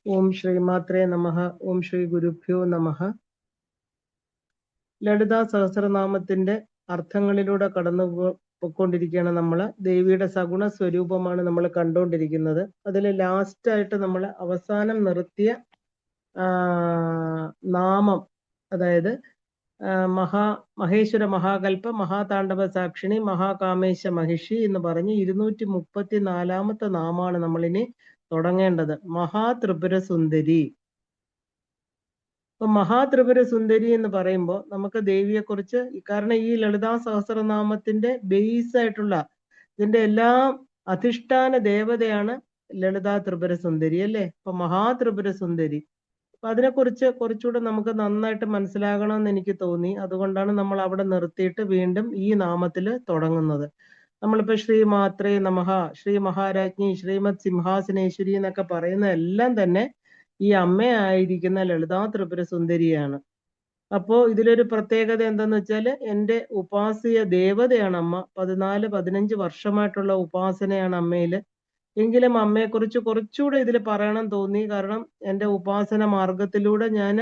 ഓം ശ്രീ മാത്രേ നമഃ. ഓം ശ്രീ ഗുരുഭ്യോ നമഃ. ലളിതാ സഹസ്രനാമത്തിന്റെ അർത്ഥങ്ങളിലൂടെ കടന്നു പോയിക്കൊണ്ടിരിക്കുകയാണ് നമ്മൾ. ദേവിയുടെ സഗുണ സ്വരൂപമാണ് നമ്മൾ കണ്ടുകൊണ്ടിരിക്കുന്നത്. അതിൽ ലാസ്റ്റ് ആയിട്ട് നമ്മൾ അവസാനം നിർത്തിയ നാമം, അതായത് മഹേശ്വര മഹാകൽപ്പ മഹാതാണ്ഡവ സാക്ഷിണി മഹാകാമേശ മഹിഷി എന്ന് പറഞ്ഞ് 234 നാമാണ് നമ്മളിനി തുടങ്ങേണ്ടത്. മഹാത്രിപുര സുന്ദരി. അപ്പൊ മഹാത്രിപുര സുന്ദരി എന്ന് പറയുമ്പോൾ നമുക്ക് ദേവിയെ കുറിച്ച്, കാരണം ഈ ലളിതാ സഹസ്രനാമത്തിന്റെ ബേസ് ആയിട്ടുള്ള ഇതിന്റെ എല്ലാം അധിഷ്ഠാന ദേവതയാണ് ലളിതാ ത്രിപുര സുന്ദരി അല്ലേ. അപ്പൊ മഹാത്രിപുര സുന്ദരി, അപ്പൊ അതിനെക്കുറിച്ച് കുറച്ചുകൂടെ നമുക്ക് നന്നായിട്ട് മനസ്സിലാകണമെന്ന് എനിക്ക് തോന്നി. അതുകൊണ്ടാണ് നമ്മൾ അവിടെ നിർത്തിയിട്ട് വീണ്ടും ഈ നാമത്തിൽ തുടങ്ങുന്നത്. നമ്മളിപ്പോ ശ്രീ മാത്രേ നമഃ, ശ്രീ മഹാരാജ്ഞി, ശ്രീമത് സിംഹാസനേശ്വരി എന്നൊക്കെ പറയുന്ന എല്ലാം തന്നെ ഈ അമ്മയായിരിക്കുന്ന ലളിതാ ത്രിപുര സുന്ദരിയാണ്. അപ്പോ ഇതിലൊരു പ്രത്യേകത എന്താന്ന് വെച്ചാല്, എൻ്റെ ഉപാസ്യ ദേവതയാണ് അമ്മ. 14-15 വർഷമായിട്ടുള്ള ഉപാസനയാണ് അമ്മയില്. എങ്കിലും അമ്മയെക്കുറിച്ച് കുറച്ചുകൂടെ ഇതിൽ പറയണം തോന്നി. കാരണം എൻ്റെ ഉപാസന മാർഗത്തിലൂടെ ഞാൻ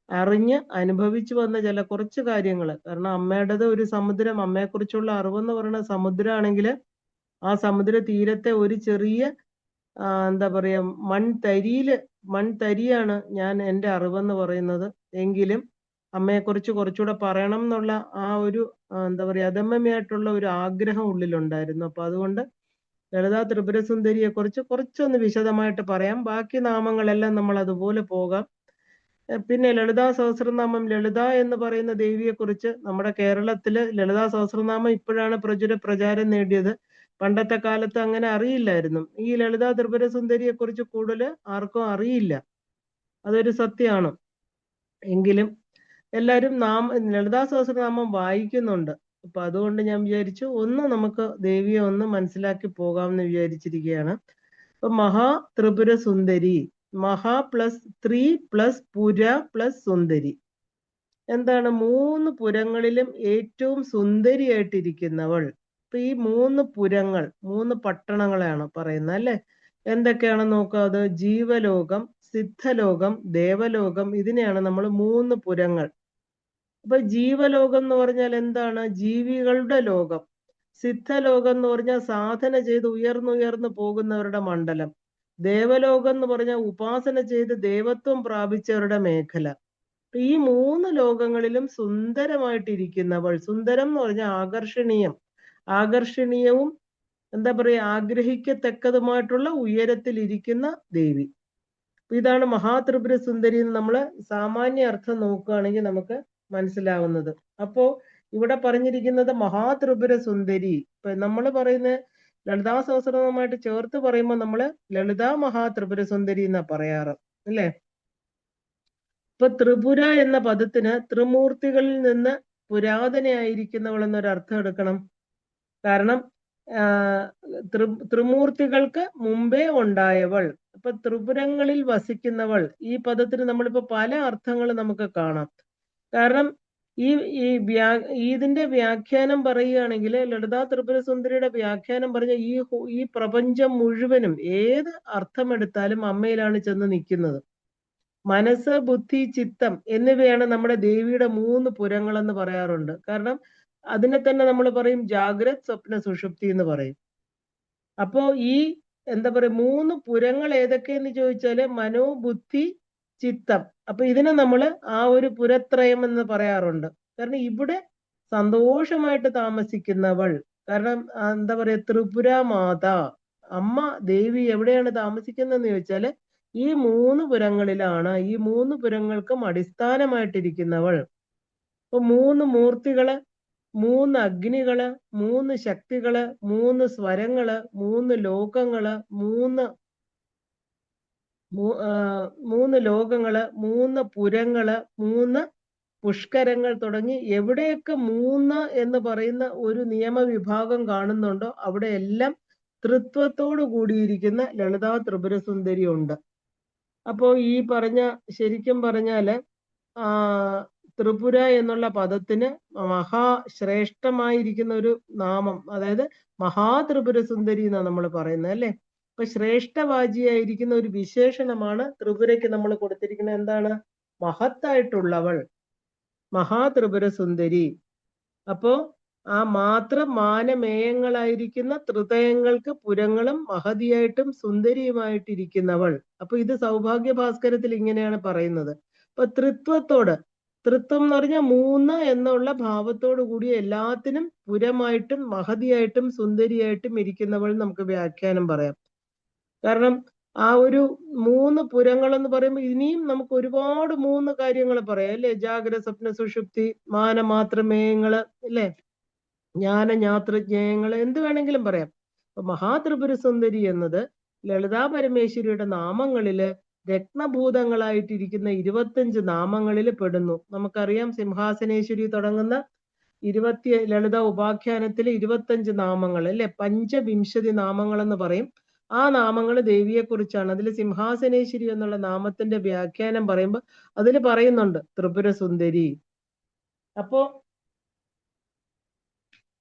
അറിഞ്ഞ് അനുഭവിച്ചു വന്ന ചില കുറച്ച് കാര്യങ്ങൾ. കാരണം അമ്മയുടേത് ഒരു സമുദ്രം, അമ്മയെക്കുറിച്ചുള്ള അറിവെന്ന് പറയുന്ന സമുദ്രമാണെങ്കിൽ ആ സമുദ്ര തീരത്തെ ഒരു ചെറിയ എന്താ പറയാ മൺതരിയാണ് ഞാൻ എൻ്റെ അറിവെന്ന് പറയുന്നത്. എങ്കിലും അമ്മയെക്കുറിച്ച് കുറച്ചുകൂടെ പറയണം എന്നുള്ള ആ ഒരു എന്താ പറയാ അദമ്യമായിട്ടുള്ള ഒരു ആഗ്രഹം ഉള്ളിലുണ്ടായിരുന്നു. അപ്പൊ അതുകൊണ്ട് ലളിതാ ത്രിപുര സുന്ദരിയെ കുറിച്ച് കുറച്ചൊന്ന് വിശദമായിട്ട് പറയാം. ബാക്കി നാമങ്ങളെല്ലാം നമ്മൾ അതുപോലെ പോകാം. പിന്നെ ലളിതാ സഹസ്രനാമം, ലളിത എന്ന് പറയുന്ന ദേവിയെ കുറിച്ച് നമ്മുടെ കേരളത്തില് ലളിതാ സഹസ്രനാമം ഇപ്പോഴാണ് പ്രചാരം നേടിയത്. പണ്ടത്തെ കാലത്ത് അങ്ങനെ അറിയില്ലായിരുന്നു. ഈ ലളിതാ ത്രിപുര സുന്ദരിയെ കുറിച്ച് കൂടുതൽ ആർക്കും അറിയില്ല, അതൊരു സത്യമാണ്. എങ്കിലും എല്ലാവരും ലളിതാ സഹസ്രനാമം വായിക്കുന്നുണ്ട്. അപ്പൊ അതുകൊണ്ട് ഞാൻ വിചാരിച്ചു ഒന്ന് നമുക്ക് ദേവിയെ ഒന്ന് മനസ്സിലാക്കി പോകാമെന്ന് വിചാരിച്ചിരിക്കുകയാണ്. അപ്പൊ മഹാ ത്രിപുര സുന്ദരി, മഹാ പ്ലസ് 3 പ്ലസ് പുര പ്ലസ് സുന്ദരി. എന്താണ്? 3 പുരങ്ങളിലും ഏറ്റവും സുന്ദരിയായിട്ടിരിക്കുന്നവൾ. അപ്പൊ ഈ 3 പുരങ്ങൾ, 3 പട്ടണങ്ങളാണ് പറയുന്നത് അല്ലെ. എന്തൊക്കെയാണെന്ന് നോക്കാം. അത് ജീവലോകം, സിദ്ധലോകം, ദേവലോകം, ഇതിനെയാണ് നമ്മൾ 3 പുരങ്ങൾ. അപ്പൊ ജീവലോകം എന്ന് പറഞ്ഞാൽ എന്താണ്? ജീവികളുടെ ലോകം. സിദ്ധലോകം എന്ന് പറഞ്ഞാൽ സാധന ചെയ്ത് ഉയർന്നുയർന്നു പോകുന്നവരുടെ മണ്ഡലം. ദേവലോകം എന്ന് പറഞ്ഞാൽ ഉപാസന ചെയ്ത് ദേവത്വം പ്രാപിച്ചവരുടെ മേഖല. ഈ 3 ലോകങ്ങളിലും സുന്ദരമായിട്ടിരിക്കുന്നവൾ. സുന്ദരം എന്ന് പറഞ്ഞാൽ ആകർഷണീയവും എന്താ പറയാ ആഗ്രഹിക്കത്തക്കതുമായിട്ടുള്ള ഉയരത്തിലിരിക്കുന്ന ദേവി. ഇതാണ് മഹാത്രിപുര സുന്ദരി എന്ന് നമ്മൾ സാമാന്യ അർത്ഥം നോക്കുകയാണെങ്കിൽ നമുക്ക് മനസ്സിലാവുന്നത്. അപ്പോ ഇവിടെ പറഞ്ഞിരിക്കുന്നത് മഹാത്രിപുര സുന്ദരി. ഇപ്പൊ നമ്മൾ പറയുന്ന ലളിതാ സഹസ്രനാമമായിട്ട് ചേർത്ത് പറയുമ്പോൾ നമ്മള് ലളിതാ മഹാത്രിപുര സുന്ദരി എന്നാ പറയാറ് അല്ലെ. ഇപ്പൊ ത്രിപുര എന്ന പദത്തിന് ത്രിമൂർത്തികളിൽ നിന്ന് പുരാതനയായിരിക്കുന്നവൾ എന്നൊരർത്ഥം എടുക്കണം. കാരണം ത്രിമൂർത്തികൾക്ക് മുമ്പേ ഉണ്ടായവൾ. അപ്പൊ ത്രിപുരങ്ങളിൽ വസിക്കുന്നവൾ, ഈ പദത്തിന് നമ്മളിപ്പോ പല അർത്ഥങ്ങൾ നമുക്ക് കാണാം. കാരണം ഇതിന്റെ വ്യാഖ്യാനം പറയുകയാണെങ്കിൽ, ലളിതാ ത്രിപുര സുന്ദരിയുടെ വ്യാഖ്യാനം പറഞ്ഞ ഈ പ്രപഞ്ചം മുഴുവനും ഏത് അർത്ഥമെടുത്താലും അമ്മയിലാണ് ചെന്ന് നിൽക്കുന്നത്. മനസ്സ്, ബുദ്ധി, ചിത്തം എന്നിവയാണ് നമ്മുടെ ദേവിയുടെ 3 പുരങ്ങൾ എന്ന് പറയാറുണ്ട്. കാരണം അതിനെ തന്നെ നമ്മൾ പറയും ജാഗ്രത്, സ്വപ്ന, സുഷുപ്തി എന്ന് പറയും. അപ്പോ ഈ എന്താ പറയാ 3 പുരങ്ങൾ ഏതൊക്കെയെന്ന് ചോദിച്ചാല് മനോ, ബുദ്ധി, ചിത്തം. അപ്പൊ ഇതിനെ നമ്മൾ ആ ഒരു പുരത്രയം എന്ന് പറയാറുണ്ട്. കാരണം ഇവിടെ സന്തോഷമായിട്ട് താമസിക്കുന്നവൾ. കാരണം എന്താ പറയാ ത്രിപുര മാത, അമ്മ ദേവി എവിടെയാണ് താമസിക്കുന്നതെന്ന് ചോദിച്ചാല് ഈ 3 പുരങ്ങളിലാണ്. ഈ 3 പുരങ്ങൾക്കും അടിസ്ഥാനമായിട്ടിരിക്കുന്നവൾ. ഇപ്പൊ 3 മൂർത്തികള്, 3 അഗ്നികള്, 3 ശക്തികള്, 3 സ്വരങ്ങള്, 3 ലോകങ്ങള്, 3 ലോകങ്ങള്, 3 പുരങ്ങള്, 3 പുഷ്കരങ്ങൾ തുടങ്ങി എവിടെയൊക്കെ 3 എന്ന് പറയുന്ന ഒരു നിയമവിഭാഗം കാണുന്നുണ്ടോ അവിടെ എല്ലാം തൃത്വത്തോടു കൂടിയിരിക്കുന്ന ലളിതാ ത്രിപുര സുന്ദരി ഉണ്ട്. അപ്പോ ഈ ശരിക്കും പറഞ്ഞാല് ത്രിപുര എന്നുള്ള പദത്തിന് മഹാശ്രേഷ്ഠമായിരിക്കുന്ന ഒരു നാമം, അതായത് മഹാത്രിപുര സുന്ദരി എന്നാണ് നമ്മൾ പറയുന്നത് അല്ലെ. അപ്പൊ ശ്രേഷ്ഠവാചിയായിരിക്കുന്ന ഒരു വിശേഷണമാണ് ത്രിപുരയ്ക്ക് നമ്മൾ കൊടുത്തിരിക്കുന്നത്. എന്താണ്? മഹത്തായിട്ടുള്ളവൾ, മഹാത്രിപുര സുന്ദരി. അപ്പോ ആ മാനമേയങ്ങളായിരിക്കുന്ന ത്രിതയങ്ങൾക്ക് പുരങ്ങളും മഹതിയായിട്ടും സുന്ദരിയുമായിട്ടിരിക്കുന്നവൾ. അപ്പൊ ഇത് സൗഭാഗ്യ ഭാസ്കരത്തിൽ ഇങ്ങനെയാണ് പറയുന്നത്. അപ്പൊ തൃത്വം എന്ന് പറഞ്ഞാൽ 3 എന്നുള്ള ഭാവത്തോടു കൂടി എല്ലാത്തിനും പുരമായിട്ടും മഹതിയായിട്ടും സുന്ദരിയായിട്ടും ഇരിക്കുന്നവൾ നമുക്ക് വ്യാഖ്യാനം പറയാം. കാരണം ആ ഒരു 3 പുരങ്ങൾ എന്ന് പറയുമ്പോൾ ഇനിയും നമുക്ക് ഒരുപാട് 3 കാര്യങ്ങൾ പറയാം അല്ലെ? ജാഗ്രത, സ്വപ്ന, സുഷുപ്തി, മാനമാത്രമേയങ്ങള് അല്ലെ? ജ്ഞാനജ്ഞാതൃജ്ഞേയങ്ങള്, എന്ത് വേണമെങ്കിലും പറയാം. അപ്പൊ മഹാത്രിപുര സുന്ദരി എന്നത് ലളിതാ പരമേശ്വരിയുടെ നാമങ്ങളില് രത്നഭൂതങ്ങളായിട്ടിരിക്കുന്ന 25 നാമങ്ങളിൽ പെടുന്നു. നമുക്കറിയാം സിംഹാസനേശ്വരി തുടങ്ങുന്ന ലളിത ഉപാഖ്യാനത്തിൽ 25 നാമങ്ങൾ അല്ലെ? പഞ്ചവിംശതി നാമങ്ങൾ എന്ന് പറയും. ആ നാമങ്ങൾ ദേവിയെ കുറിച്ചാണ്. അതിൽ സിംഹാസനേശ്വരി എന്നുള്ള നാമത്തിന്റെ വ്യാഖ്യാനം പറയുമ്പോൾ അതിൽ പറയുന്നുണ്ട് ത്രിപുര സുന്ദരി. അപ്പോ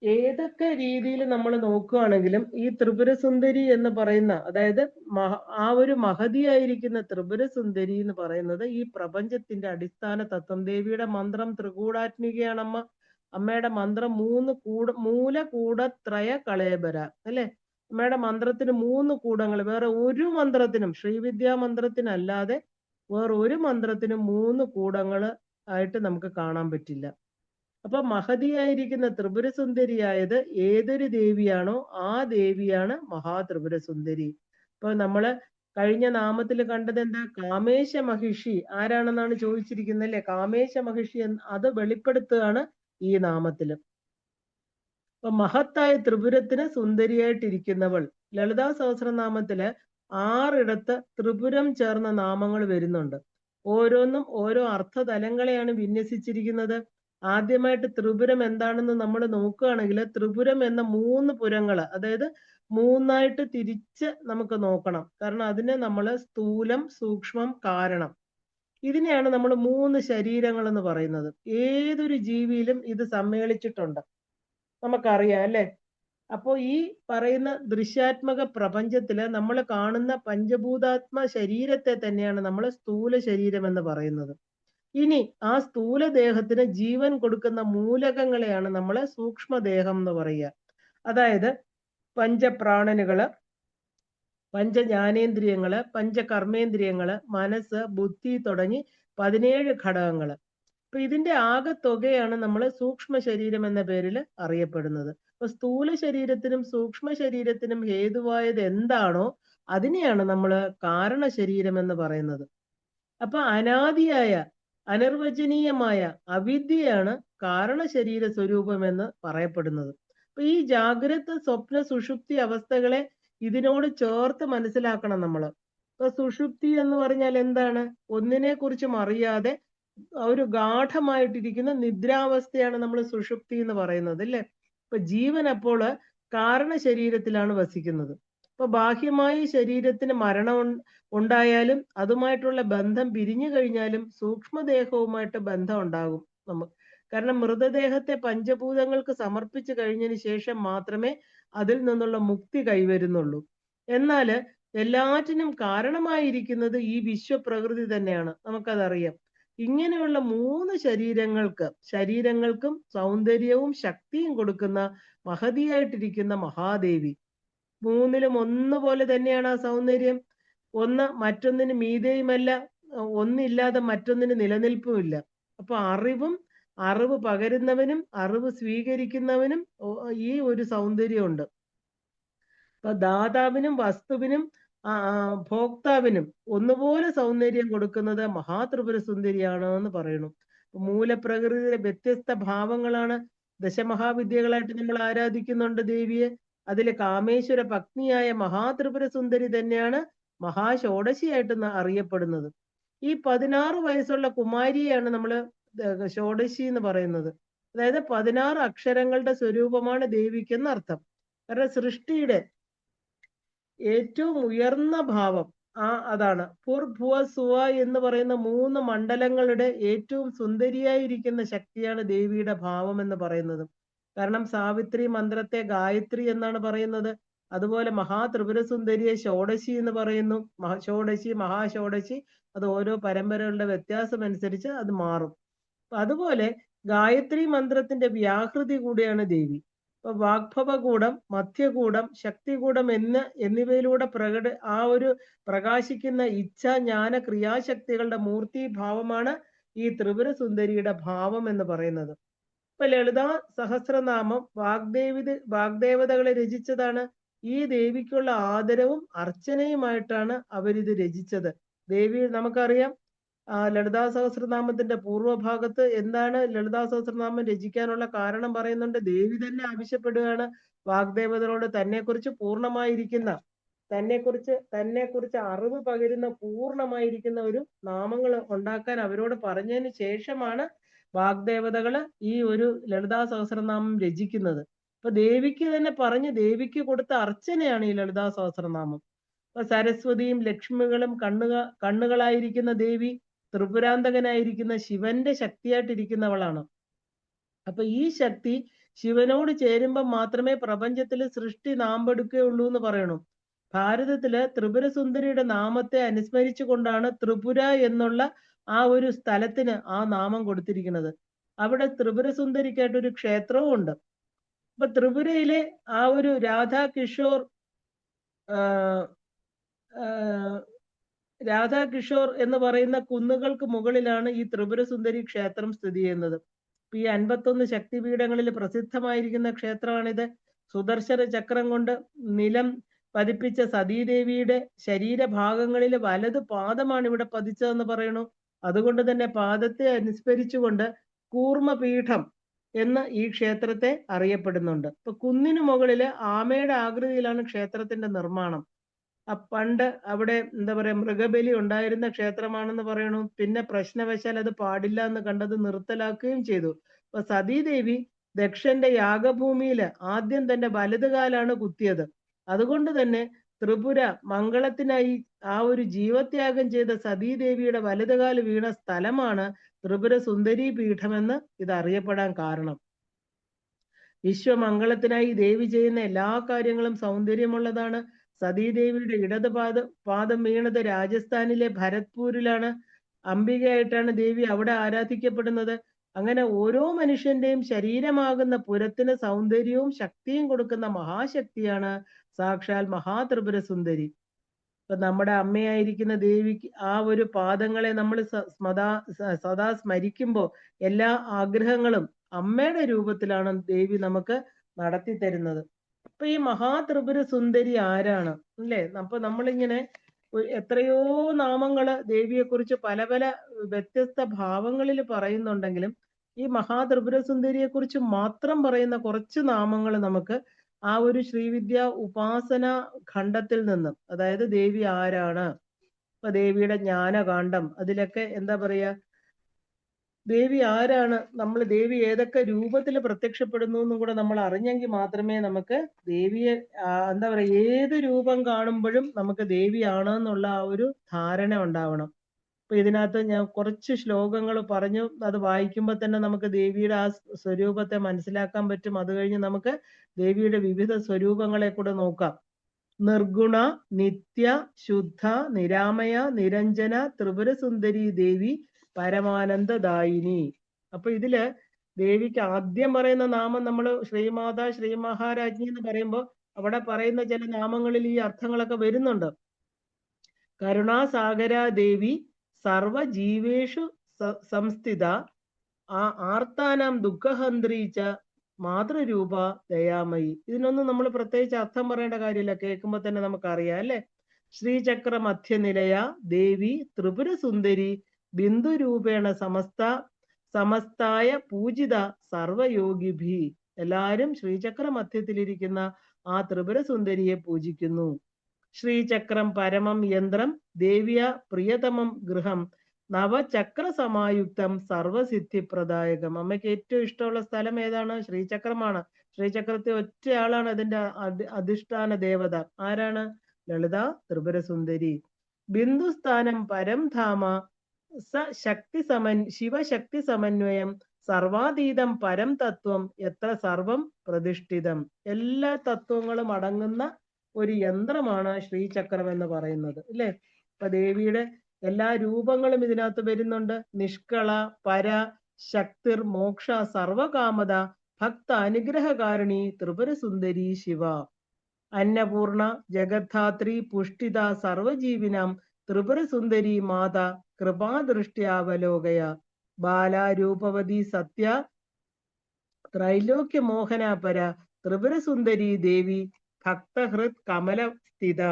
ഏതൊക്കെ രീതിയിൽ നമ്മൾ നോക്കുകയാണെങ്കിലും ഈ ത്രിപുര സുന്ദരി എന്ന് പറയുന്ന, അതായത് ആ ഒരു മഹതിയായിരിക്കുന്ന ത്രിപുര സുന്ദരി എന്ന് പറയുന്നത് ഈ പ്രപഞ്ചത്തിന്റെ അടിസ്ഥാന തത്വം. ദേവിയുടെ മന്ത്രം ത്രികൂടാത്മികയാണമ്മ. അമ്മയുടെ മന്ത്രം മൂലകൂടത്രയ കളേബര അല്ലെ? അമ്മയുടെ മന്ത്രത്തിന് 3 കൂടങ്ങൾ. വേറെ ഒരു മന്ത്രത്തിനും, ശ്രീവിദ്യാ മന്ത്രത്തിനല്ലാതെ വേറെ ഒരു മന്ത്രത്തിനും 3 കൂടങ്ങൾ ആയിട്ട് നമുക്ക് കാണാൻ പറ്റില്ല. അപ്പൊ മഹതിയായിരിക്കുന്ന ത്രിപുര സുന്ദരിയായത് ഏതൊരു ദേവിയാണോ ആ ദേവിയാണ് മഹാത്രിപുര സുന്ദരി. ഇപ്പൊ നമ്മള് കഴിഞ്ഞ നാമത്തിൽ കണ്ടത് എന്താ? കാമേശ മഹിഷി ആരാണെന്നാണ് ചോദിച്ചിരിക്കുന്നത് അല്ലെ? കാമേശ മഹിഷി അത് വെളിപ്പെടുത്തുകയാണ് ഈ നാമത്തില്. അപ്പൊ മഹത്തായ ത്രിപുരത്തിന് സുന്ദരിയായിട്ടിരിക്കുന്നവൾ. ലളിതാ സഹസ്രനാമത്തില് 6 ത്രിപുരം ചേർന്ന നാമങ്ങൾ വരുന്നുണ്ട്. ഓരോന്നും ഓരോ അർത്ഥതലങ്ങളെയാണ് വിന്യസിച്ചിരിക്കുന്നത്. ആദ്യമായിട്ട് ത്രിപുരം എന്താണെന്ന് നമ്മൾ നോക്കുകയാണെങ്കിൽ ത്രിപുരം എന്ന 3 പുരങ്ങൾ, അതായത് 3ആയിട്ട് തിരിച്ച് നമുക്ക് നോക്കണം. കാരണം അതിനെ നമ്മൾ സ്ഥൂലം, സൂക്ഷ്മം, കാരണം, ഇതിനെയാണ് നമ്മൾ 3 ശരീരങ്ങൾ എന്ന് പറയുന്നത്. ഏതൊരു ജീവിയിലും ഇത് സമ്മേളിച്ചിട്ടുണ്ട്, നമുക്കറിയാം അല്ലെ? അപ്പോ ഈ പറയുന്ന ദൃശ്യാത്മക പ്രപഞ്ചത്തില് നമ്മൾ കാണുന്ന പഞ്ചഭൂതാത്മ ശരീരത്തെ തന്നെയാണ് നമ്മൾ സ്ഥൂല ശരീരം എന്ന് പറയുന്നത്. ഇനി ആ സ്ഥൂല ദേഹത്തിന് ജീവൻ കൊടുക്കുന്ന മൂലകങ്ങളെയാണ് നമ്മൾ സൂക്ഷ്മദേഹം എന്ന് പറയുക. അതായത് പഞ്ചപ്രാണനുകള്, പഞ്ചജ്ഞാനേന്ദ്രിയങ്ങള്, പഞ്ചകർമ്മേന്ദ്രിയങ്ങള്, മനസ്സ്, ബുദ്ധി തുടങ്ങി 17 ഘടകങ്ങള്. അപ്പൊ ഇതിന്റെ ആകെ തുകയാണ് നമ്മൾ സൂക്ഷ്മ ശരീരം എന്ന പേരിൽ അറിയപ്പെടുന്നത്. അപ്പൊ സ്ഥൂല ശരീരത്തിനും സൂക്ഷ്മ ശരീരത്തിനും ഹേതുവായത് എന്താണോ അതിനെയാണ് നമ്മൾ കാരണ ശരീരം എന്ന് പറയുന്നത്. അപ്പൊ അനാദിയായ, അനിർവചനീയമായ അവിദ്യയാണ് കാരണ ശരീര സ്വരൂപം എന്ന് പറയപ്പെടുന്നത്. അപ്പൊ ഈ ജാഗ്രത, സ്വപ്ന, സുഷുപ്തി അവസ്ഥകളെ ഇതിനോട് ചേർത്ത് മനസ്സിലാക്കണം നമ്മള്. ഇപ്പൊ സുഷുപ്തി എന്ന് പറഞ്ഞാൽ എന്താണ്? ഒന്നിനെ കുറിച്ചും അറിയാതെ ഒരു ഗാഠമായിട്ടിരിക്കുന്ന നിദ്രാവസ്ഥയാണ് നമ്മൾ സുഷുപ്തി എന്ന് പറയുന്നത് അല്ലെ? ഇപ്പൊ ജീവൻ അപ്പോൾ കാരണ ശരീരത്തിലാണ് വസിക്കുന്നത്. ഇപ്പൊ ബാഹ്യമായി ശരീരത്തിന് മരണം ഉണ്ടായാലും അതുമായിട്ടുള്ള ബന്ധം പിരിഞ്ഞു കഴിഞ്ഞാലും സൂക്ഷ്മദേഹവുമായിട്ട് ബന്ധം ഉണ്ടാകും നമുക്ക്. കാരണം മൃതദേഹത്തെ പഞ്ചഭൂതങ്ങൾക്ക് സമർപ്പിച്ചു കഴിഞ്ഞതിന് ശേഷം മാത്രമേ അതിൽ നിന്നുള്ള മുക്തി കൈവരുന്നുള്ളൂ. എന്നാല് എല്ലാറ്റിനും കാരണമായിരിക്കുന്നത് ഈ വിശ്വപ്രകൃതി തന്നെയാണ്, നമുക്കതറിയാം. ഇങ്ങനെയുള്ള 3 ശരീരങ്ങൾക്കും സൗന്ദര്യവും ശക്തിയും കൊടുക്കുന്ന മഹതിയായിട്ടിരിക്കുന്ന മഹാദേവി. 3ലും ഒന്നുപോലെ തന്നെയാണ് ആ സൗന്ദര്യം. ഒന്ന് മറ്റൊന്നിന് മീതെയുമല്ല, ഒന്നില്ലാതെ മറ്റൊന്നിന് നിലനിൽപ്പുമില്ല. അപ്പൊ അറിവ് പകരുന്നവനും അറിവ് സ്വീകരിക്കുന്നവനും ഈ ഒരു സൗന്ദര്യമുണ്ട്. അപ്പൊ ദാതാവിനും വസ്തുവിനും ഭോക്താവിനും ഒന്നുപോലെ സൗന്ദര്യം കൊടുക്കുന്നത് മഹാത്രിപുര സുന്ദരിയാണ് എന്ന് പറയുന്നു. മൂലപ്രകൃതിയിലെ വ്യത്യസ്ത ഭാവങ്ങളാണ് ദശമഹാവിദ്യകളായിട്ട് നമ്മൾ ആരാധിക്കുന്നുണ്ട് ദേവിയെ. അതിലെ കാമേശ്വര പത്നിയായ മഹാത്രിപുര സുന്ദരി തന്നെയാണ് മഹാഷോഡശിയായിട്ട് അറിയപ്പെടുന്നത്. ഈ 16 വയസ്സുള്ള കുമാരിയാണ് നമ്മൾ ഷോഡശി എന്ന് പറയുന്നത്. അതായത് 16 അക്ഷരങ്ങളുടെ സ്വരൂപമാണ് ദേവിക്ക് എന്നർത്ഥം. കാരണം സൃഷ്ടിയുടെ ഏറ്റവും ഉയർന്ന ഭാവം അതാണ്. ഭുവ സുവ എന്ന് പറയുന്ന 3 മണ്ഡലങ്ങളുടെ ഏറ്റവും സുന്ദരിയായിരിക്കുന്ന ശക്തിയാണ് ദേവിയുടെ ഭാവം എന്ന് പറയുന്നത്. കാരണം സാവിത്രി മന്ത്രത്തെ ഗായത്രി എന്നാണ് പറയുന്നത്. അതുപോലെ മഹാത്രിപുരസുന്ദരിയെ ഷോഡശി എന്ന് പറയുന്നു. ഷോഡശി, മഹാഷോഡശി, അത് ഓരോ പരമ്പരകളുടെ വ്യത്യാസം അനുസരിച്ച് അത് മാറും. അതുപോലെ ഗായത്രി മന്ത്രത്തിന്റെ വ്യാഹൃതി കൂടിയാണ് ദേവി. ഇപ്പൊ വാഗ്ഭവകൂടം, മധ്യകൂടം, ശക്തികൂടം എന്നിവയിലൂടെ പ്രകാശിക്കുന്ന ഇച്ഛ, ജ്ഞാന, ക്രിയാശക്തികളുടെ മൂർത്തി ഭാവമാണ് ഈ ത്രിപുര സുന്ദരിയുടെ ഭാവം എന്ന് പറയുന്നത്. ഇപ്പൊ ലളിതാ സഹസ്രനാമം വാഗ്ദേവതകളെ രചിച്ചതാണ്. ഈ ദേവിക്കുള്ള ആദരവും അർച്ചനയുമായിട്ടാണ് അവരിത് രചിച്ചത്. ദേവി നമുക്കറിയാം, ലളിതാ സഹസ്രനാമത്തിന്റെ പൂർവ്വഭാഗത്ത് എന്താണ് ലളിതാ സഹസ്രനാമം രചിക്കാനുള്ള കാരണം പറയുന്നുണ്ട്. ദേവി തന്നെ ആവശ്യപ്പെടുകയാണ് വാഗ്ദേവതകളോട് തന്നെക്കുറിച്ച് അറിവ് പകരുന്ന പൂർണ്ണമായിരിക്കുന്ന ഒരു നാമങ്ങൾ ഉണ്ടാക്കാൻ അവരോട് പറഞ്ഞതിന് ശേഷമാണ് വാഗ്ദേവതകള് ഈ ഒരു ലളിതാ സഹസ്രനാമം രചിക്കുന്നത്. അപ്പൊ ദേവിക്ക് തന്നെ പറഞ്ഞ് ദേവിക്ക് കൊടുത്ത അർച്ചനയാണ് ഈ ലളിതാ സഹസ്രനാമം. അപ്പൊ സരസ്വതിയും ലക്ഷ്മികളും കണ്ണുകളായിരിക്കുന്ന ദേവി ത്രിപുരാന്തകനായിരിക്കുന്ന ശിവന്റെ ശക്തിയായിട്ടിരിക്കുന്നവളാണ്. അപ്പൊ ഈ ശക്തി ശിവനോട് ചേരുമ്പോൾ മാത്രമേ പ്രപഞ്ചത്തിൽ സൃഷ്ടി നാമ്പെടുക്കുകയുള്ളൂ എന്ന് പറയണു. ഭാരതത്തില് ത്രിപുര സുന്ദരിയുടെ നാമത്തെ അനുസ്മരിച്ചു കൊണ്ടാണ് ത്രിപുര എന്നുള്ള ആ ഒരു സ്ഥലത്തിന് ആ നാമം കൊടുത്തിരിക്കുന്നത്. അവിടെ ത്രിപുര സുന്ദരിക്കായിട്ടൊരു ക്ഷേത്രവും ഉണ്ട്. അപ്പൊ ത്രിപുരയിലെ ആ ഒരു രാധാകിഷോർ എന്ന് പറയുന്ന കുന്നുകൾക്ക് മുകളിലാണ് ഈ ത്രിപുര സുന്ദരി ക്ഷേത്രം സ്ഥിതി ചെയ്യുന്നത്. ഈ 51 ശക്തിപീഠങ്ങളിൽ പ്രസിദ്ധമായിരിക്കുന്ന ക്ഷേത്രമാണിത്. സുദർശന ചക്രം കൊണ്ട് നിലം പതിപ്പിച്ച സതീദേവിയുടെ ശരീരഭാഗങ്ങളിൽ വലത് പാദമാണ് ഇവിടെ പതിച്ചതെന്ന് പറയണു. അതുകൊണ്ട് തന്നെ പാദത്തെ അനുസ്മരിച്ചുകൊണ്ട് കൂർമ്മപീഠം എന്ന് ഈ ക്ഷേത്രത്തെ അറിയപ്പെടുന്നുണ്ട്. ഇപ്പൊ കുന്നിനു മുകളില് ആമയുടെ ആകൃതിയിലാണ് ക്ഷേത്രത്തിന്റെ നിർമ്മാണം. പണ്ട് അവിടെ എന്താ പറയാ മൃഗബലി ഉണ്ടായിരുന്ന ക്ഷേത്രമാണെന്ന് പറയണു. പിന്നെ പ്രശ്നവശാൽ അത് പാടില്ല എന്ന് കണ്ടത് നിർത്തലാക്കുകയും ചെയ്തു. അപ്പൊ സതീദേവി ദക്ഷന്റെ യാഗഭൂമിയിൽ ആദ്യം തന്റെ വലതുകാലാണ് കുത്തിയത്. അതുകൊണ്ട് തന്നെ ത്രിപുര മംഗളത്തിനായി ആ ഒരു ജീവത്യാഗം ചെയ്ത സതീദേവിയുടെ വലതുകാല് വീണ സ്ഥലമാണ് ത്രിപുര സുന്ദരി പീഠമെന്ന് ഇത് അറിയപ്പെടാൻ കാരണം. വിശ്വമംഗളത്തിനായി ദേവി ചെയ്യുന്ന എല്ലാ കാര്യങ്ങളും സൗന്ദര്യമുള്ളതാണ്. സതീദേവിയുടെ പാദം വീണത് രാജസ്ഥാനിലെ ഭരത്പൂരിലാണ്. അംബികയായിട്ടാണ് ദേവി അവിടെ ആരാധിക്കപ്പെടുന്നത്. അങ്ങനെ ഓരോ മനുഷ്യന്റെയും ശരീരമാകുന്ന പുരത്തിന് സൗന്ദര്യവും ശക്തിയും കൊടുക്കുന്ന മഹാശക്തിയാണ് സാക്ഷാൽ മഹാത്രിപുര സുന്ദരി. ഇപ്പൊ നമ്മുടെ അമ്മയായിരിക്കുന്ന ദേവിക്ക് ആ ഒരു പാദങ്ങളെ നമ്മൾ സദാ സ്മരിക്കുമ്പോൾ എല്ലാ ആഗ്രഹങ്ങളും അമ്മയുടെ രൂപത്തിലാണ് ദേവി നമുക്ക് നടത്തി തരുന്നത്. അപ്പൊ ഈ മഹാത്രിപുര സുന്ദരി ആരാണ് അല്ലേ? അപ്പൊ നമ്മളിങ്ങനെ എത്രയോ നാമങ്ങള് ദേവിയെ കുറിച്ച് പല പല വ്യത്യസ്ത ഭാവങ്ങളിൽ പറയുന്നുണ്ടെങ്കിലും ഈ മഹാത്രിപുര സുന്ദരിയെ കുറിച്ച് മാത്രം പറയുന്ന കുറച്ച് നാമങ്ങൾ നമുക്ക് ആ ഒരു ശ്രീവിദ്യ ഉപാസന ഖണ്ഡത്തിൽ നിന്നും, അതായത് ദേവി ആരാണ്, ഇപ്പൊ ദേവിയുടെ ജ്ഞാനകാന്ഡം, അതിലൊക്കെ എന്താ പറയാ ദേവി ആരാണ്, നമ്മൾ ദേവി ഏതൊക്കെ രൂപത്തിൽ പ്രത്യക്ഷപ്പെടുന്നു എന്നും കൂടെ നമ്മൾ അറിഞ്ഞെങ്കിൽ മാത്രമേ നമുക്ക് ദേവിയെ എന്താ പറയാ ഏത് രൂപം കാണുമ്പോഴും നമുക്ക് ദേവിയാണ് എന്നുള്ള ആ ഒരു ധാരണ ഉണ്ടാവണം. അപ്പൊ ഇതിനകത്ത് ഞാൻ കുറച്ച് ശ്ലോകങ്ങൾ പറഞ്ഞു, അത് വായിക്കുമ്പോൾ തന്നെ നമുക്ക് ദേവിയുടെ ആ സ്വരൂപത്തെ മനസ്സിലാക്കാൻ പറ്റും. അത് കഴിഞ്ഞ് നമുക്ക് ദേവിയുടെ വിവിധ സ്വരൂപങ്ങളെ കൂടെ നോക്കാം. നിർഗുണ, നിത്യ, ശുദ്ധ, നിരാമയ, നിരഞ്ജന, ത്രിപുര സുന്ദരി ദേവി പരമാനന്ദദായിനി. അപ്പൊ ഇതില് ദേവിക്ക് ആദ്യം പറയുന്ന നാമം നമ്മൾ ശ്രീമാതാ ശ്രീ മഹാരാജ്ഞി എന്ന് പറയുമ്പോൾ അവിടെ പറയുന്ന ചില നാമങ്ങളിൽ ഈ അർത്ഥങ്ങളൊക്കെ വരുന്നുണ്ട്. കരുണാസാഗര ദേവി സർവജീവേഷു സംസ്ഥിത ആർത്താനാം ദുഃഖഹന്ത്രീച്ച മാതൃരൂപ ദയാമയി. ഇതിനൊന്നും നമ്മൾ പ്രത്യേകിച്ച് അർത്ഥം പറയേണ്ട കാര്യമില്ല, കേൾക്കുമ്പോൾ തന്നെ നമുക്കറിയാം അല്ലെ. ശ്രീചക്ര മധ്യനിലയ ദേവി ത്രിപുര സുന്ദരി ബിന്ദുരൂപേണ സമസ്തായ പൂജിത സർവയോഗിഭി. എല്ലാരും ശ്രീചക്ര മധ്യത്തിലിരിക്കുന്ന ആ ത്രിപുര സുന്ദരിയെ പൂജിക്കുന്നു. ശ്രീചക്രം പരമം യന്ത്രം ദേവിയ പ്രിയതമം ഗൃഹം നവചക്ര സമായുക്തം സർവസിദ്ധിപ്രദായകം. അമ്മയ്ക്ക് ഏറ്റവും ഇഷ്ടമുള്ള സ്ഥലം ഏതാണ്? ശ്രീചക്രമാണ്. ശ്രീചക്രത്തെ ഒറ്റയാളാണ് അതിന്റെ അധിഷ്ഠാന ദേവത. ആരാണ്? ലളിത ത്രിപുര സുന്ദരി. ബിന്ദുസ്ഥാനം പരം ധാമ ശിവശക്തി സമന്വയം സർവാതീതം പരം തത്വം എത്ര സർവം പ്രതിഷ്ഠിതം. എല്ലാ തത്വങ്ങളും അടങ്ങുന്ന ഒരു യന്ത്രമാണ് ശ്രീചക്രം എന്ന് പറയുന്നത് അല്ലെ. അപ്പൊ ദേവിയുടെ എല്ലാ രൂപങ്ങളും ഇതിനകത്ത് വരുന്നുണ്ട്. നിഷ്കള, പര, ശക്തിർ, മോക്ഷ, സർവകാമത, ഭക്ത അനുഗ്രഹകാരിണി, ത്രിപുര സുന്ദരി ശിവ, അന്നപൂർണ, ജഗദ്ധാത്രി, പുഷ്ടിത, സർവജീവിനാം ത്രിപുര സുന്ദരി മാത, കൃപാദൃഷ്ട്യാവലോകയ, ബാലാരൂപവതി സത്യ, ത്രൈലോക്യ മോഹനാപര, ത്രിപുര സുന്ദരി ദേവി, ഭക്തഹൃത് കമല സ്ഥിത.